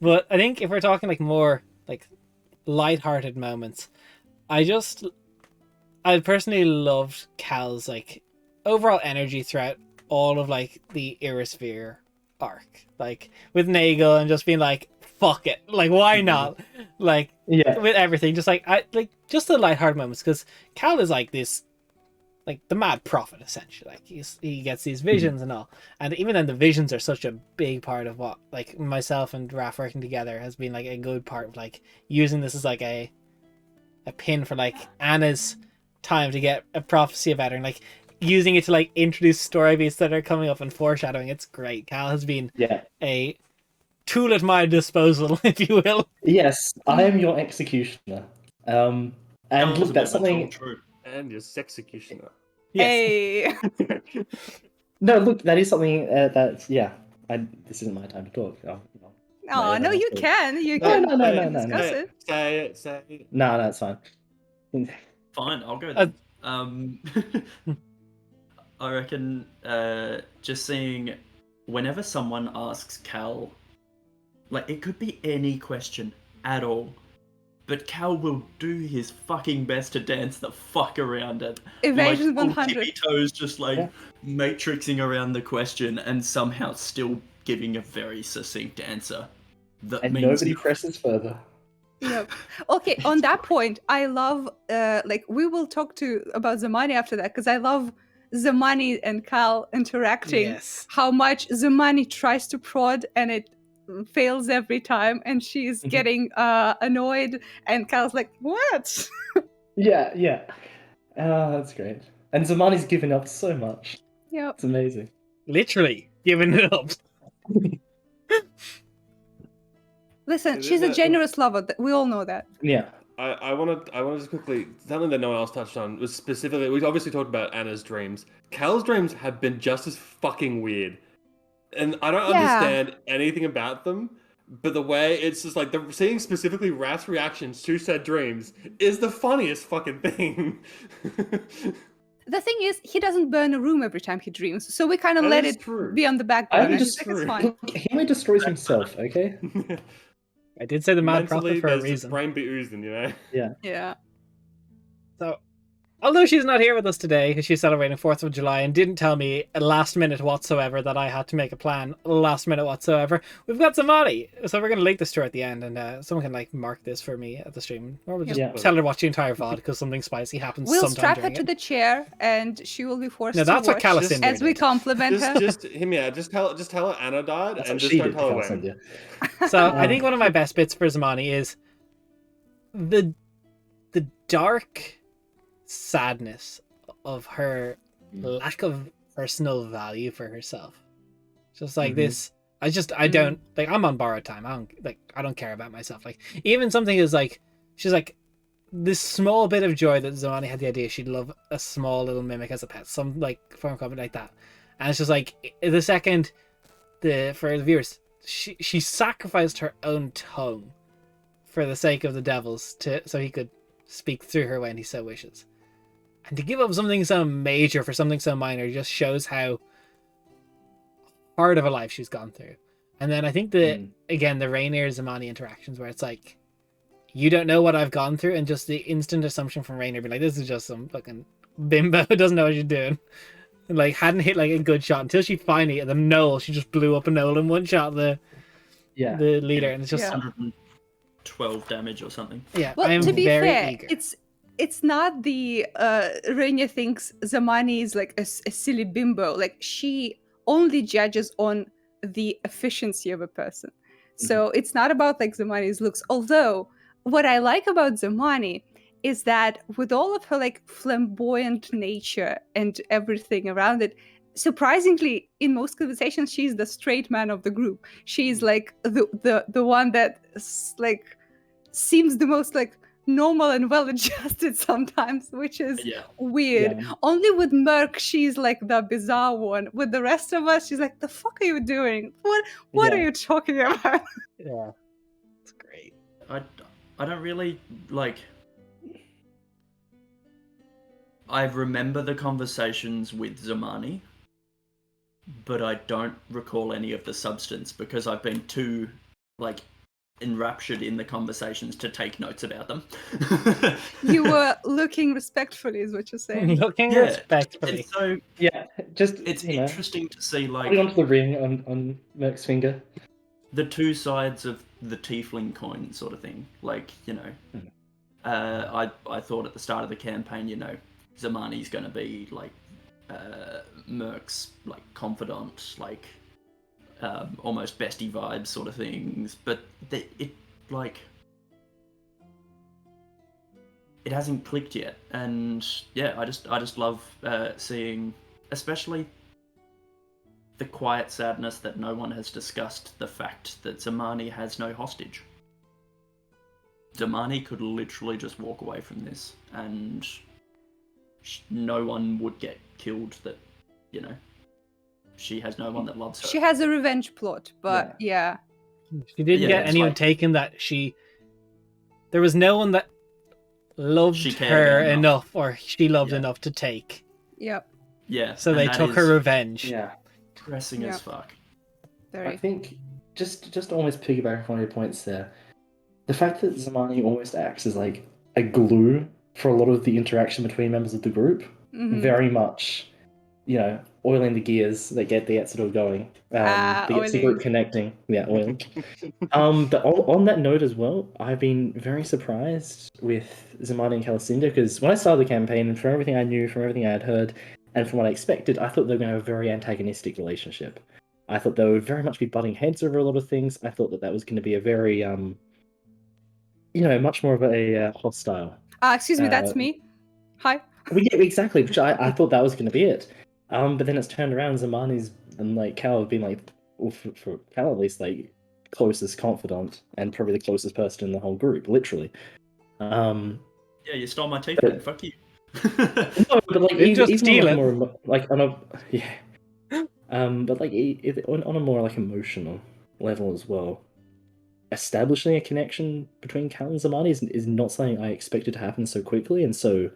but I think if we're talking like more like light-hearted moments, I personally loved Cal's like overall energy throughout all of like the Irisphere arc, like with Nagel and just being like, fuck it, like why not, like Yeah. with everything, just like I like just the lighthearted moments, because Cal is like this, like the mad prophet essentially, like he gets these visions and all, and even then the visions are such a big part of what like myself and Raph working together has been like a good part of like using this as like a pin for like Anna's time to get a prophecy about her, and like using it to like introduce story beats that are coming up and foreshadowing. It's great. Cal has been a tool at my disposal, if you will. Yes, I am your executioner. And That was look, a that's bit of a something. true. And your executioner. Yes. Hey! No, look, that is something that's this isn't my time to talk. Oh, no, you can. You No, can no. discuss it. Say it. No, it's fine. Fine, I'll go then. I reckon just seeing whenever someone asks Cal, like it could be any question at all, but Cal will do his fucking best to dance the fuck around it. Evasion like, 100. Tippy toes just like matrixing around the question and somehow still giving a very succinct answer. That And means nobody presses further. Yep. Okay, on that point, I love like we will talk about Zamani after that, because I love Zamani and Cal interacting. Yes. How much Zamani tries to prod and it fails every time, and she's getting annoyed, and Cal's like, "What?" Yeah. That's great. And Zamani's given up so much. Yep. It's amazing. Literally giving it up. Listen, she's a generous lover. We all know that. Yeah. I want to just quickly, something that no one else touched on was specifically, we obviously talked about Anna's dreams. Cal's dreams have been just as fucking weird. And I don't understand anything about them, but the way it's just like, seeing specifically Raph's reactions to said dreams is the funniest fucking thing. The thing is, he doesn't burn a room every time he dreams, so we kind of That let is it true. be on the back I burner. just It's fine. Look, he only destroys himself, okay? I did say the mad Mentally, prophet for a there's this reason. brain be oozing, you know? Yeah. So, although she's not here with us today because she's celebrating 4th of July and didn't tell me last minute whatsoever that I had to make a plan last minute whatsoever, we've got Zamani. So we're going to link this to her at the end, and someone can like mark this for me at the stream. Or we'll just tell her to watch the entire VOD because something spicy happens We'll sometime strap her during to it. the chair, and she will be forced No, that's to what watch Calicindia as we did. compliment her. Just hear me out. Just tell her Anna died, That's and what just she don't did tell her to when. Calicindia. So I think one of my best bits for Zamani is the dark sadness of her lack of personal value for herself. Just like this, I don't like. I'm on borrowed time. I don't care about myself. Like even something is like, she's like this small bit of joy that Zamani had the idea she'd love a small little mimic as a pet, some like form comment like that, and it's just like the second for the viewers, she sacrificed her own tongue for the sake of the devils so he could speak through her when he so wishes. And to give up something so major for something so minor just shows how hard of a life she's gone through. And then I think again, the Rainier Zamani interactions where it's like, you don't know what I've gone through, and just the instant assumption from Rainier being like, this is just some fucking bimbo who doesn't know what she's doing. And like hadn't hit like a good shot until she finally, at the Knoll, she just blew up a Knoll in one shot the leader, and it's just 112 damage or something. Yeah, well, I am to be very fair, eager. it's not the Rainier thinks Zamani is like a silly bimbo. Like she only judges on the efficiency of a person. So it's not about like Zamani's looks. Although what I like about Zamani is that with all of her like flamboyant nature and everything around it, surprisingly, in most conversations, she's the straight man of the group. She's like the one that like seems the most like normal and well adjusted sometimes, which is Yeah. weird. Yeah. Only with Merc, she's like the bizarre one. With the rest of us, she's like, the fuck are you doing? What are Yeah. you talking about? Yeah, it's great. I don't really like. I remember the conversations with Zamani, but I don't recall any of the substance because I've been too like enraptured in the conversations to take notes about them. You were looking respectfully, is what you're saying. Looking Yeah, respectfully. and so Yeah, just it's you know, interesting to see holding like onto the ring on Merc's finger. the two sides of the tiefling coin sort of thing. Like, you know, I thought at the start of the campaign, you know, Zamani's going to be like Merc's like confidant, like almost bestie vibes sort of things. But it like it hasn't clicked yet, and yeah, I just love seeing, especially the quiet sadness that no one has discussed the fact that Zamani has no hostage. Zamani could literally just walk away from this, and no one would get killed. That, you know, she has no one that loves her. She has a revenge plot, but yeah. She didn't Yeah, get it's anyone like- taken that she. There was no one that loved She cared her about enough, or she loved Yeah. enough to take. Yep. Yeah, So and they that took her is revenge. Yeah, depressing Yeah. as fuck. I Very. think just almost piggyback on your points there. The fact that Zamani almost acts as like a glue for a lot of the interaction between members of the group, Mhm. very much, you know, oiling the gears that get the Etsidor going, that gets the Oiling. group connecting. Yeah, oiling. But on that note as well, I've been very surprised with Zamani and Calacinda because when I started the campaign, and from everything I knew, from everything I had heard, and from what I expected, I thought they were going to have a very antagonistic relationship. I thought they would very much be butting heads over a lot of things. I thought that was going to be a very, you know, much more of a hostile. Excuse me, that's me. Hi. Well, yeah, exactly. Which I thought that was going to be it. But then it's turned around. Zamani's and like Cal have been like, well, for Cal at least, like closest confidant and probably the closest person in the whole group, literally. Yeah, you stole my teeth, But- then. Fuck you. No, but like Didn't just even steal on it. like a more like on a yeah, but like on a more like emotional level as well. Establishing a connection between Cal and Zamani is not something I expected to happen so quickly, and so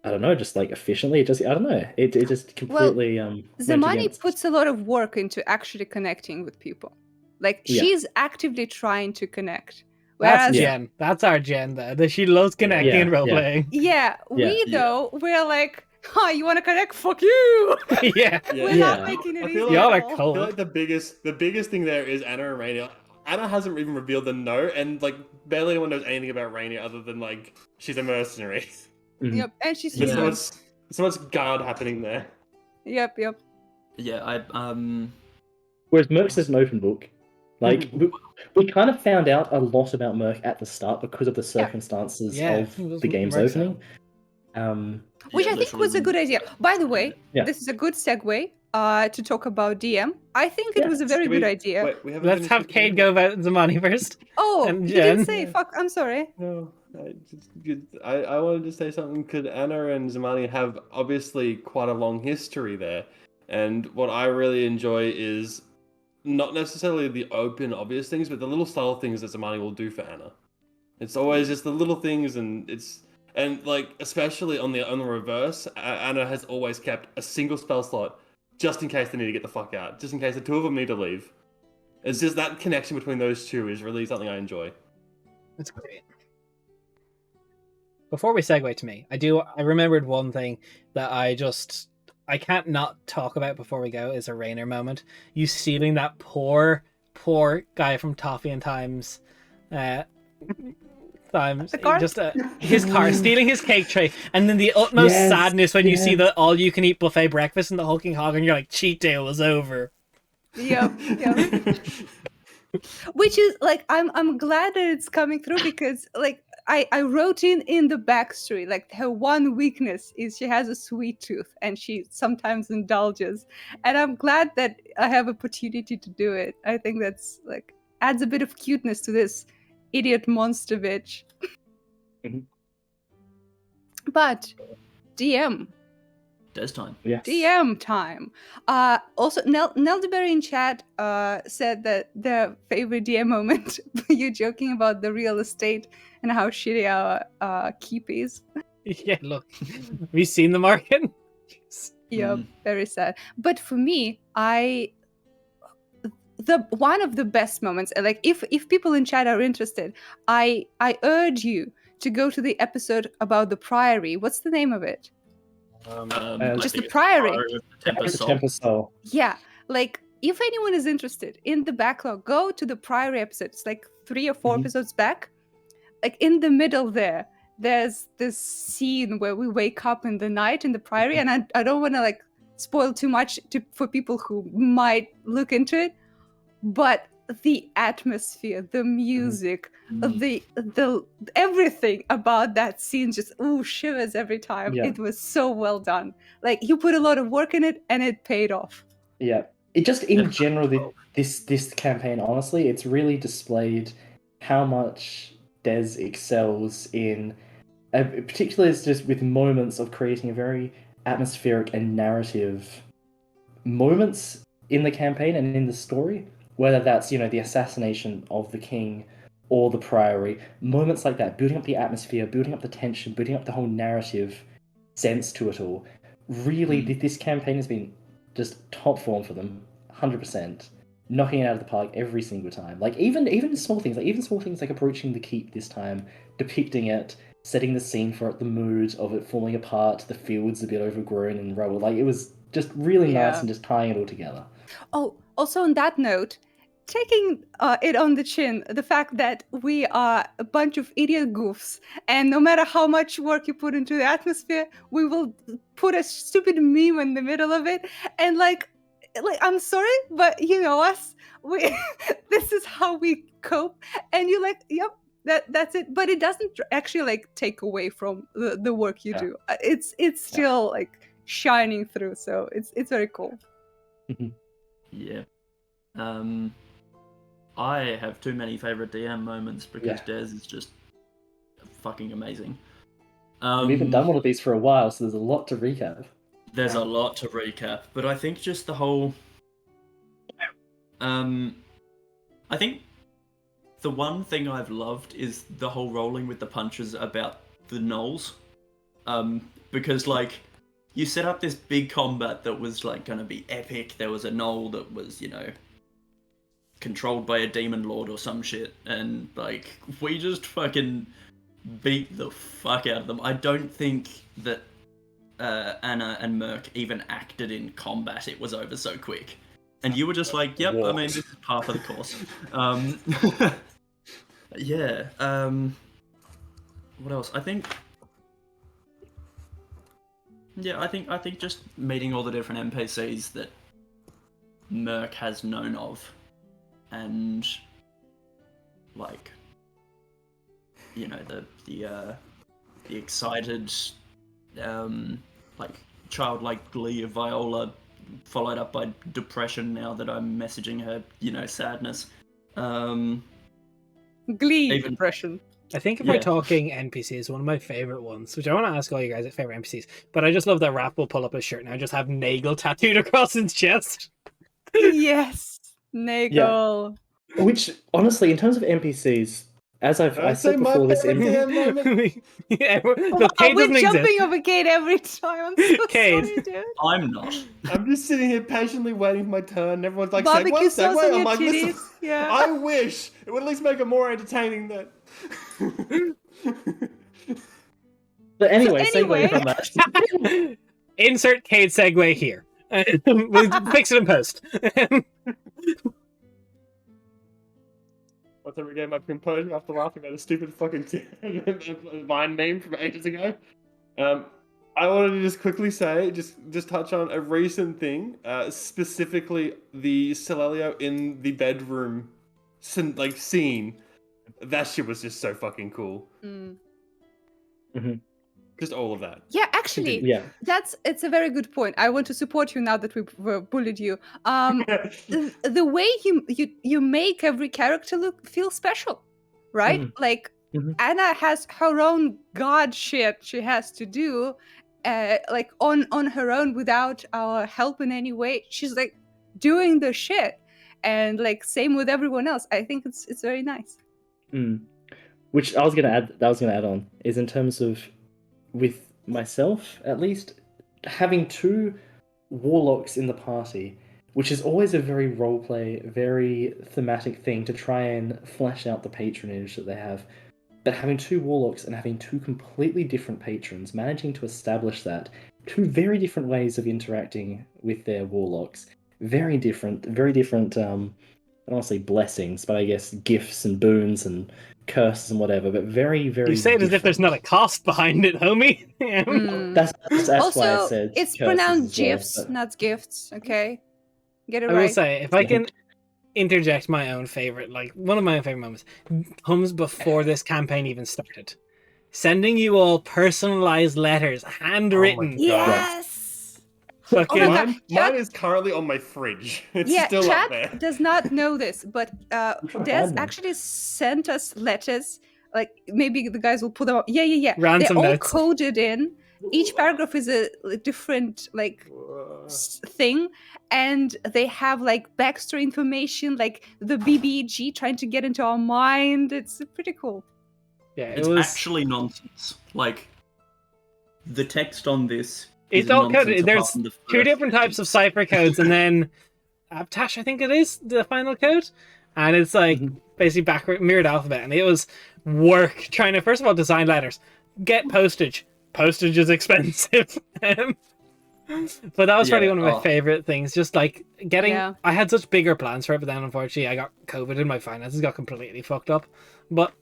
I don't know, just like efficiently. It just I don't know. It just completely went Zamani against- puts a lot of work into actually connecting with people. Like Yeah. she's actively trying to connect. That's Whereas Yeah. Jen. That's our Jen there. That she loves connecting Yeah, and role yeah. playing. yeah, we Yeah. though, we're like, oh, you wanna connect? Fuck you! Yeah. We're Yeah. not making it I easy. feel Y'all like- are at all. I feel cold. like the biggest thing there is Anna and Rainier. Anna hasn't even revealed the note, and like barely anyone knows anything about Rainier other than like she's a mercenary. Mhm. Yep, and she's There's Yeah. so much guard happening there. Yep. Yeah, Whereas Merc's is an open book. Like we kind of found out a lot about Merc at the start because of the circumstances Yeah, of it was the game's Merc's opening. Which yeah, I think literally was a when- good idea. By the way, Yeah. this is a good segue to talk about DM. I think it Yeah. was a very Can we- good idea. Wait, we haven't Let's finished have with Cade the- go about Zamani first. Oh, and you Jen. didn't say. Yeah. Fuck, I'm sorry. No, I wanted to say something because Anna and Zamani have obviously quite a long history there, and what I really enjoy is not necessarily the open, obvious things, but the little subtle things that Zamani will do for Anna. It's always just the little things, and like especially on the reverse, Anna has always kept a single spell slot just in case they need to get the fuck out, just in case the two of them need to leave. It's just that connection between those two is really something I enjoy. That's great. Before we segue to me, I remembered one thing that I can't not talk about before we go is a Rainer moment. You stealing that poor guy from Toffee and Times The car? just his car, stealing his cake tray, and then the utmost Yes, sadness when you see yes. the all-you-can-eat buffet breakfast and the hulking hog, and you're like, cheat day was over. Yep. Which is like I'm glad that it's coming through because like I wrote in the backstory like her one weakness is she has a sweet tooth and she sometimes indulges, and I'm glad that I have opportunity to do it. I think that's like adds a bit of cuteness to this idiot monster bitch. Mhm. But DM. Des time. Yes. DM time. Also, Neldeberry in chat said that their favorite DM moment, you joking about the real estate and how shitty our keep is. Yeah, look. Have you seen the market? Yeah, very sad. But for me, one of the best moments, like if people in chat are interested, I urge you to go to the episode about the Priory. What's the name of it? I Just think the it's Priory. of the Tempest Soul. Tempest Soul. Yeah, like if anyone is interested in the backlog, go to the Priory episode. It's like 3 or 4 Mhm. episodes back. Like in the middle there's this scene where we wake up in the night in the Priory, and I don't want to like spoil too much for people who might look into it, but the atmosphere, the music, the everything about that scene just shivers every time. Yeah. It was so well done. Like you put a lot of work in it, and it paid off. Yeah. It just in Definitely. general, this campaign, honestly, it's really displayed how much Des excels in, particularly it's just with moments of creating a very atmospheric and narrative moments in the campaign and in the story, whether that's, the assassination of the king or the priory, moments like that, building up the atmosphere, building up the tension, building up the whole narrative sense to it all. Really, this campaign has been just top form for them, 100%, knocking it out of the park every single time. Like even small things, like approaching the keep this time, depicting it, setting the scene for it, the mood of it falling apart, the fields a bit overgrown and rubble. Like it was just really nice and just tying it all together. Oh, also on that note, taking it on the chin, the fact that we are a bunch of idiot goofs, and no matter how much work you put into the atmosphere, we will put a stupid meme in the middle of it, and like I'm sorry, but you know us, we this is how we cope, and you're like, yep. That's it, but it doesn't actually like take away from the work you do. It's still like shining through, so it's very cool. Yeah. I have too many favorite DM moments because Des is just fucking amazing. We haven't done one of these for a while, so there's a lot to recap. There's a lot to recap, but I think just the whole... I think the one thing I've loved is the whole rolling with the punches about the gnolls. Because, like, you set up this big combat that was, like, gonna be epic. There was a gnoll that was, controlled by a demon lord or some shit, and, like, we just fucking beat the fuck out of them. I don't think that Anna and Merc even acted in combat. It was over so quick. And you were just like, yep, I mean, this is part of the course. Yeah. What else? I think just meeting all the different NPCs that Merc has known of, and like, the excited, like childlike glee of Viola, followed up by depression now that I'm messaging her, sadness. Glee depression. I think if we're talking NPCs, one of my favorite ones, which I want to ask all you guys favorite NPCs, but I just love that Rap will pull up his shirt and I just have Nagel tattooed across his chest. Yes, Nagel. Yeah. Which, honestly, in terms of NPCs, as I said before, this Look, Cade we're doesn't jumping exist. over Cade every time. I'm so Cade. sorry, dude. I'm not. I'm just sitting here patiently waiting for my turn. And everyone's like, Barbecue sauce on segue. I'm your like, listen, titties. Yeah. I wish it would at least make it more entertaining than. But anyway, anyway. segue from that. Insert Cade segue here. We'll fix it in post. Once I regain my composure after laughing at a stupid fucking Vine meme from ages ago. I wanted to just quickly say, just touch on a recent thing, specifically the Celelio in the bedroom, scene. That shit was just so fucking cool. Mm-hmm. Just all of that. Yeah, actually, it's a very good point. I want to support you now that we've bullied you. The way you make every character feel special, right? Like Anna has her own god shit she has to do, like on her own without our help in any way. She's like doing the shit, and like same with everyone else. I think it's very nice. Which I was gonna add on is in terms of with myself at least having 2 warlocks in the party, which is always a very roleplay, very thematic thing to try and flesh out the patronage that they have. But having 2 warlocks and having 2 completely different patrons, managing to establish that 2 very different ways of interacting with their warlocks, very different. I don't want to say blessings, but I guess gifts and boons and curses and whatever. But very, very. You say it as if there's not a cost behind it, homie. That's Also, why I said it's curses pronounced as well, gifs, but- not gifts. Okay, get it I right. will say, if I can interject my own favorite, like one of my own favorite moments, comes before this campaign even started. Sending you all personalized letters, handwritten. God. Yes. Fucking Oh my God. Mine is currently on my fridge. It's Yeah, still chat up there. does not know this, but trying to Des find them. actually sent us letters. Like maybe the guys will put them up. Yeah. Ransom They're all notes. coded in. Each paragraph is a different like thing, and they have like backstory information, like the BBG trying to get into our mind. It's pretty cool. yeah, it It's was. actually nonsense. Like, the text on this It's is all nonsense coded. apart There's from the 2 first different types of cipher codes, and then Abtash, I think it is the final code, and it's like basically backward mirrored alphabet, and it was work trying to first of all design letters, get postage. Postage is expensive. But that was probably Yeah, one of my favorite things. Just like getting, Yeah. I had such bigger plans for it, but then unfortunately I got COVID and my finances got completely fucked up. But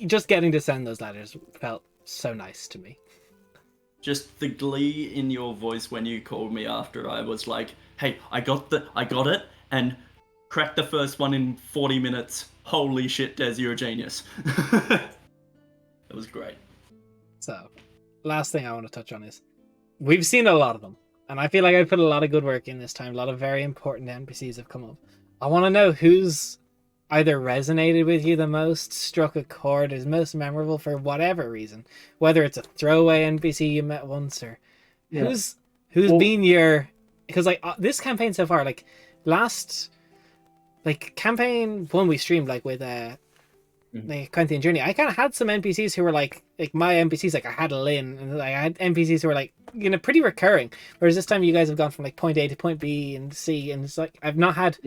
just getting to send those letters felt so nice to me. Just the glee in your voice when you called me after I was like, hey, I got it, and cracked the first one in 40 minutes. Holy shit, Des, you're a genius. It was great. So, last thing I want to touch on is we've seen a lot of them, and I feel like I put a lot of good work in this time. A lot of very important NPCs have come up. I want to know who's either resonated with you the most, struck a chord, is most memorable for whatever reason, whether it's a throwaway NPC you met once or who's been your, because like this campaign so far, like last like campaign 1 we streamed like with the Corinthian Journey, I kind of had some NPCs who were like my NPCs, like I had Lynn, and I had NPCs who were like, you know, pretty recurring. Whereas this time you guys have gone from like point A to point B and C, and it's like I've not had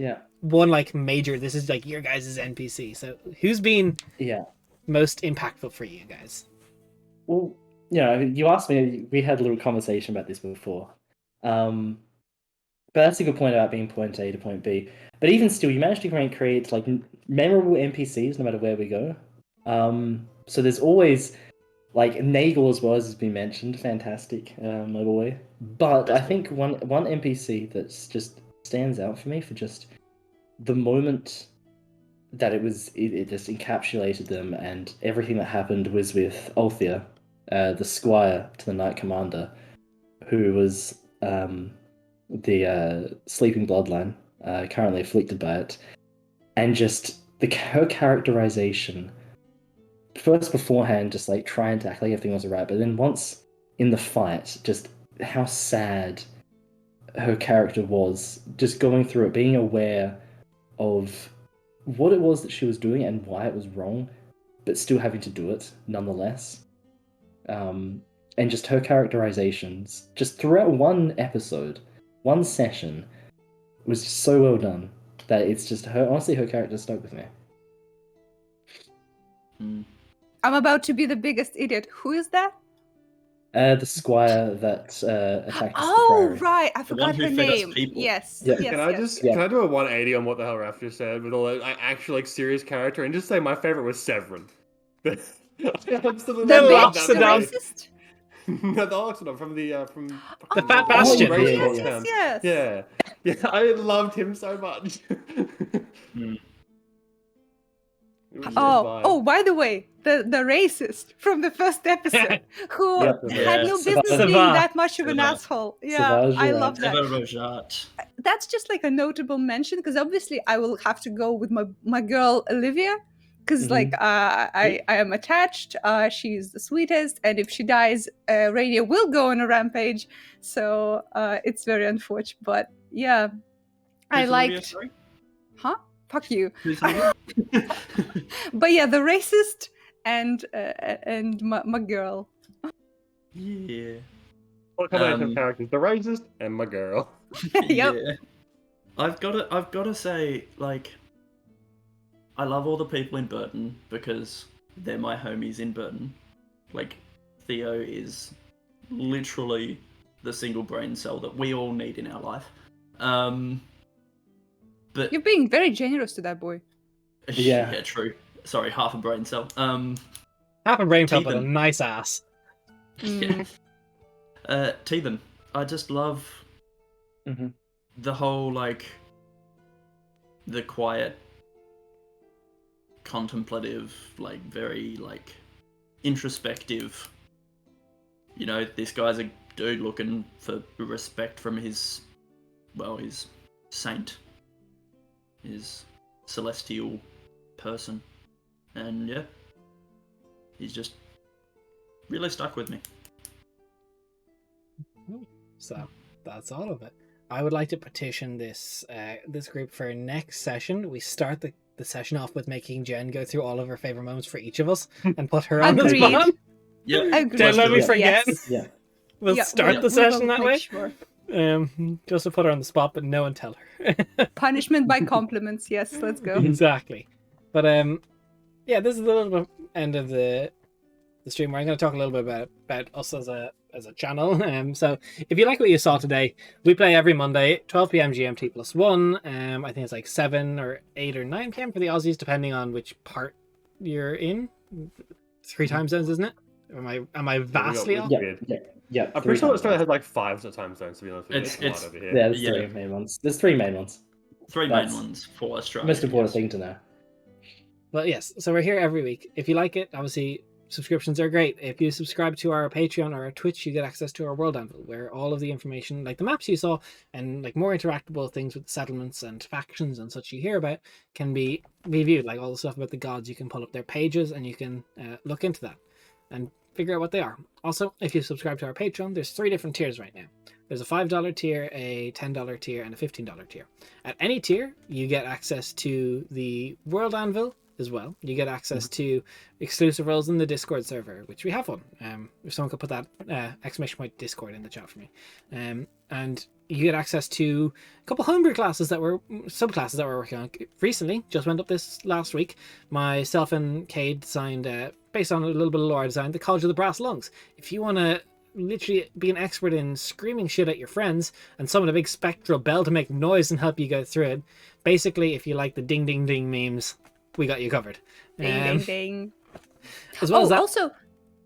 one like major. This is like your guys' NPC. So who's been most impactful for you guys? Well, yeah, you asked me. We had a little conversation about this before. But that's a good point about being point A to point B. But even still, you managed to create like memorable NPCs no matter where we go. So there's always like Nagel as well, as has been mentioned, fantastic, my boy. But I think one NPC that's just stands out for me for just the moment that it just encapsulated them, and everything that happened was with Althea, the squire to the Knight Commander, who was the sleeping bloodline, currently afflicted by it, and just her characterization. First beforehand, just like trying to act like everything was alright, but then once in the fight, just how sad her character was, just going through it, being aware of what it was that she was doing and why it was wrong, but still having to do it nonetheless. And just her characterizations, just throughout one episode, one session, was just so well done that it's just her. Honestly, her character stuck with me. I'm about to be the biggest idiot. Who is that? The squire that attacked us. Oh, right. I The one forgot who her fed us name. people. Yes. Yeah. Yes. Can I yes. just Yeah. can I do a 180 on what the hell Raph just said with all the like, actual like serious character and just say my favorite was Severin. I absolutely The love bitch, that the Loxodon. movie. racist? No, the Oxodon from the The Fat Bastion. yeah, Race yeah, Cross yeah. Town. Yes. Yeah, I loved him so much. It was so vibe. Oh, by the way, the racist from the first episode who Yep. had no Yeah, business Savage. being that much of an Savage. asshole. Yeah, Savage, I you're love that. Eva Rojat. That's just like a notable mention because obviously I will have to go with my girl Olivia. because like I am attached. She's the sweetest, and if she dies, Rainier will go on a rampage. So it's very unfortunate. But yeah, I Who's Olivia, liked. sorry? Huh? Fuck you. Who's Olivia? But yeah, the racist and my girl. Yeah. What combination of Um, characters? The racist and my girl. Yep. Yeah. I've gotta say, like, I love all the people in Burton because they're my homies in Burton. Like, Theo is literally the single brain cell that we all need in our life. But You're being very generous to that boy. Yeah. true. Sorry, half a brain cell. Half a brain cell, but a Teething. nice ass. Mm. Teethan, I just love Mhm. the whole, like, the quiet, contemplative, like, very, like, introspective. You know, this guy's a dude looking for respect from his saint, his celestial person. And yeah, he's just really stuck with me. So that's all of it. I would like to petition this this group for next session. We start the session off with making Jen go through all of her favorite moments for each of us and put her on the Agreed. spot. Yeah, Agreed. Don't let me Yeah. forget. Yes. Yeah. We'll Yeah, start we- the we session will that make way. sure. Just to put her on the spot, but no one tell her. Punishment by compliments. Yes, let's go. Exactly. But yeah, this is the little bit end of the stream where I'm going to talk a little bit about us as a channel. So if you like what you saw today, we play every Monday, 12 p.m. GMT +1. I think it's like 7 or 8 or 9 p.m. for the Aussies, depending on which part you're in. 3 time zones, isn't it? Am I vastly off? Yeah. Weird. Yeah. Yeah. I'm 3 pretty sure times Australia that. has like 5 time zones, to be honest with you. It's- It's a lot it's- over Yeah, here. there's Yeah. 3 main ones. There's 3 main ones. three That's main ones for Australia. Most important yes. thing to know. But yes, so we're here every week. If you like it, obviously subscriptions are great. If you subscribe to our Patreon or our Twitch, you get access to our World Anvil, where all of the information, like the maps you saw, and like more interactable things with settlements and factions and such you hear about, can be reviewed. Like all the stuff about the gods, you can pull up their pages and you can look into that and figure out what they are. Also, if you subscribe to our Patreon, there's 3 different tiers right now. There's a $5 tier, a $10 tier, and a $15 tier. At any tier, you get access to the World Anvil as well. You get access to exclusive roles in the Discord server, which we have one. If someone could put that !Discord in the chat for me. And you get access to a couple homebrew classes subclasses that we're working on recently. Just went up this last week. Myself and Cade designed, based on a little bit of lore, designed the College of the Brass Lungs. If you want to literally be an expert in screaming shit at your friends and summon a big spectral bell to make noise and help you go through it, basically, if you like the ding ding ding memes, we got you covered. Ding, ding, ding. As well as that, Also,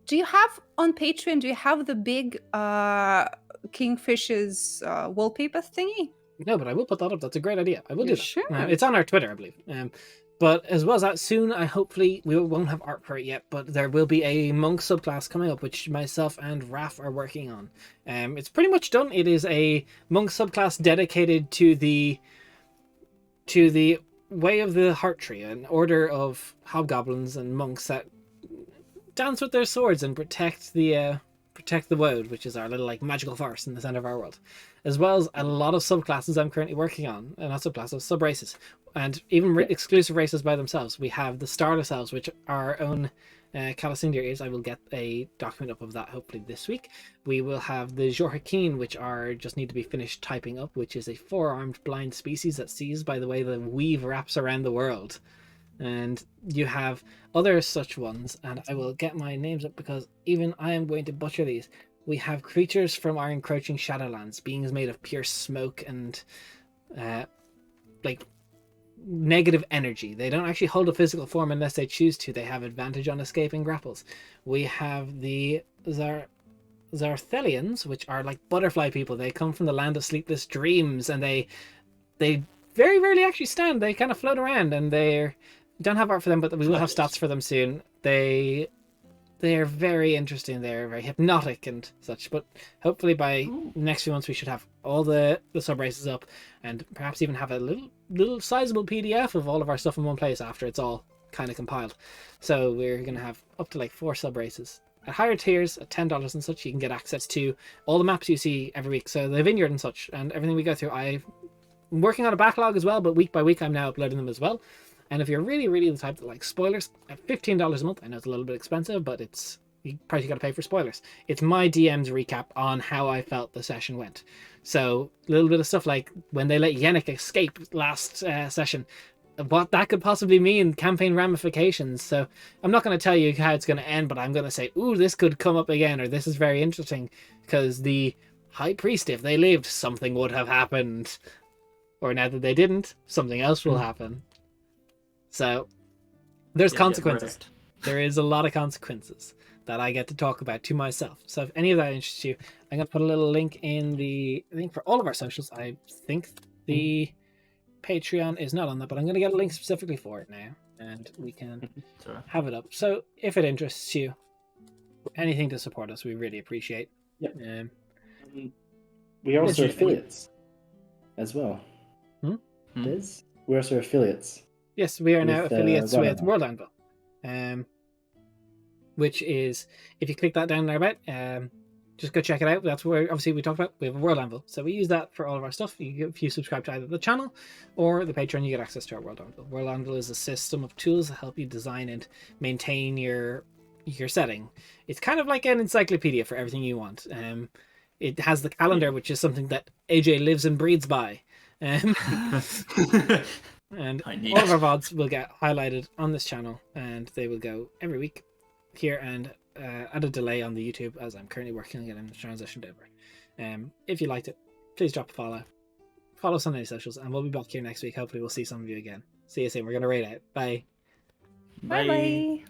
do you have on Patreon? Do you have the big Kingfish's wallpaper thingy? no, but I will put that up. That's a great idea. I will You do that. sure? It's on our Twitter, I believe. But as well as that, soon, hopefully, we won't have art for it yet, but there will be a monk subclass coming up, which myself and Raf are working on. It's pretty much done. It is a monk subclass dedicated to the Way of the Heart Tree, an order of hobgoblins and monks that dance with their swords and protect the woad, which is our little like magical forest in the center of our world, as well as a lot of subclasses I'm currently working on, and not subclasses, sub races, and even exclusive races by themselves. We have the Starless Elves, which are our own Calicindia is. I will get a document up of that hopefully this week. We will have the Jorhakin, which are just need to be finished typing up, which is a 4-armed blind species that sees by the way the weave wraps around the world. And you have other such ones, and I will get my names up because even I am going to butcher these. We have creatures from our encroaching shadowlands, beings made of pure smoke and like negative energy. They don't actually hold a physical form unless they choose to. They have advantage on escaping grapples. We have the Zarthelians, which are like butterfly people. They come from the land of sleepless dreams, and they very rarely actually stand. They kind of float around, and they don't have art for them, but we will have stats for them soon. They are very interesting. They're very hypnotic and such, but hopefully by next few months we should have all the sub races up, and perhaps even have a little sizable PDF of all of our stuff in one place after it's all kind of compiled. So we're going to have up to like 4 sub races. At higher tiers, at $10 and such, you can get access to all the maps you see every week. So the vineyard and such, and everything we go through. I'm working on a backlog as well, but week by week I'm now uploading them as well. And if you're really the type that likes spoilers, at $15 a month, I know it's a little bit expensive, but it's the price you got to pay for spoilers. It's my DM's recap on how I felt the session went. So a little bit of stuff like when they let Yenneck escape last session, what that could possibly mean, campaign ramifications. So I'm not going to tell you how it's going to end, but I'm going to say, ooh, this could come up again, or this is very interesting, because the High Priest, if they lived, something would have happened. Or now that they didn't, something else will happen. So there's consequences. There is a lot of consequences that I get to talk about to myself. So if any of that interests you, I'm going to put a little link in the link for all of our socials. I think the Patreon is not on that, but I'm going to get a link specifically for it now, and we can have it up. So if it interests you, anything to support us, we really appreciate. Yep. We are also Yes, affiliates as well. We're also affiliates. Yes, we are now With, affiliates World with Anvil. World Anvil. Which is, if you click that down there about, just go check it out. That's where, obviously, we talked about, we have a World Anvil. So we use that for all of our stuff. If you subscribe to either the channel or the Patreon, you get access to our World Anvil. World Anvil is a system of tools that help you design and maintain your setting. It's kind of like an encyclopedia for everything you want. It has the calendar, which is something that AJ lives and breathes by. And all of our VODs will get highlighted on this channel, and they will go every week here and at a delay on the YouTube, as I'm currently working on getting the transitioned over. If you liked it, please drop a follow. Follow us on any socials, and we'll be back here next week. Hopefully we'll see some of you again. See you soon. We're going to raid out. Bye. Bye bye.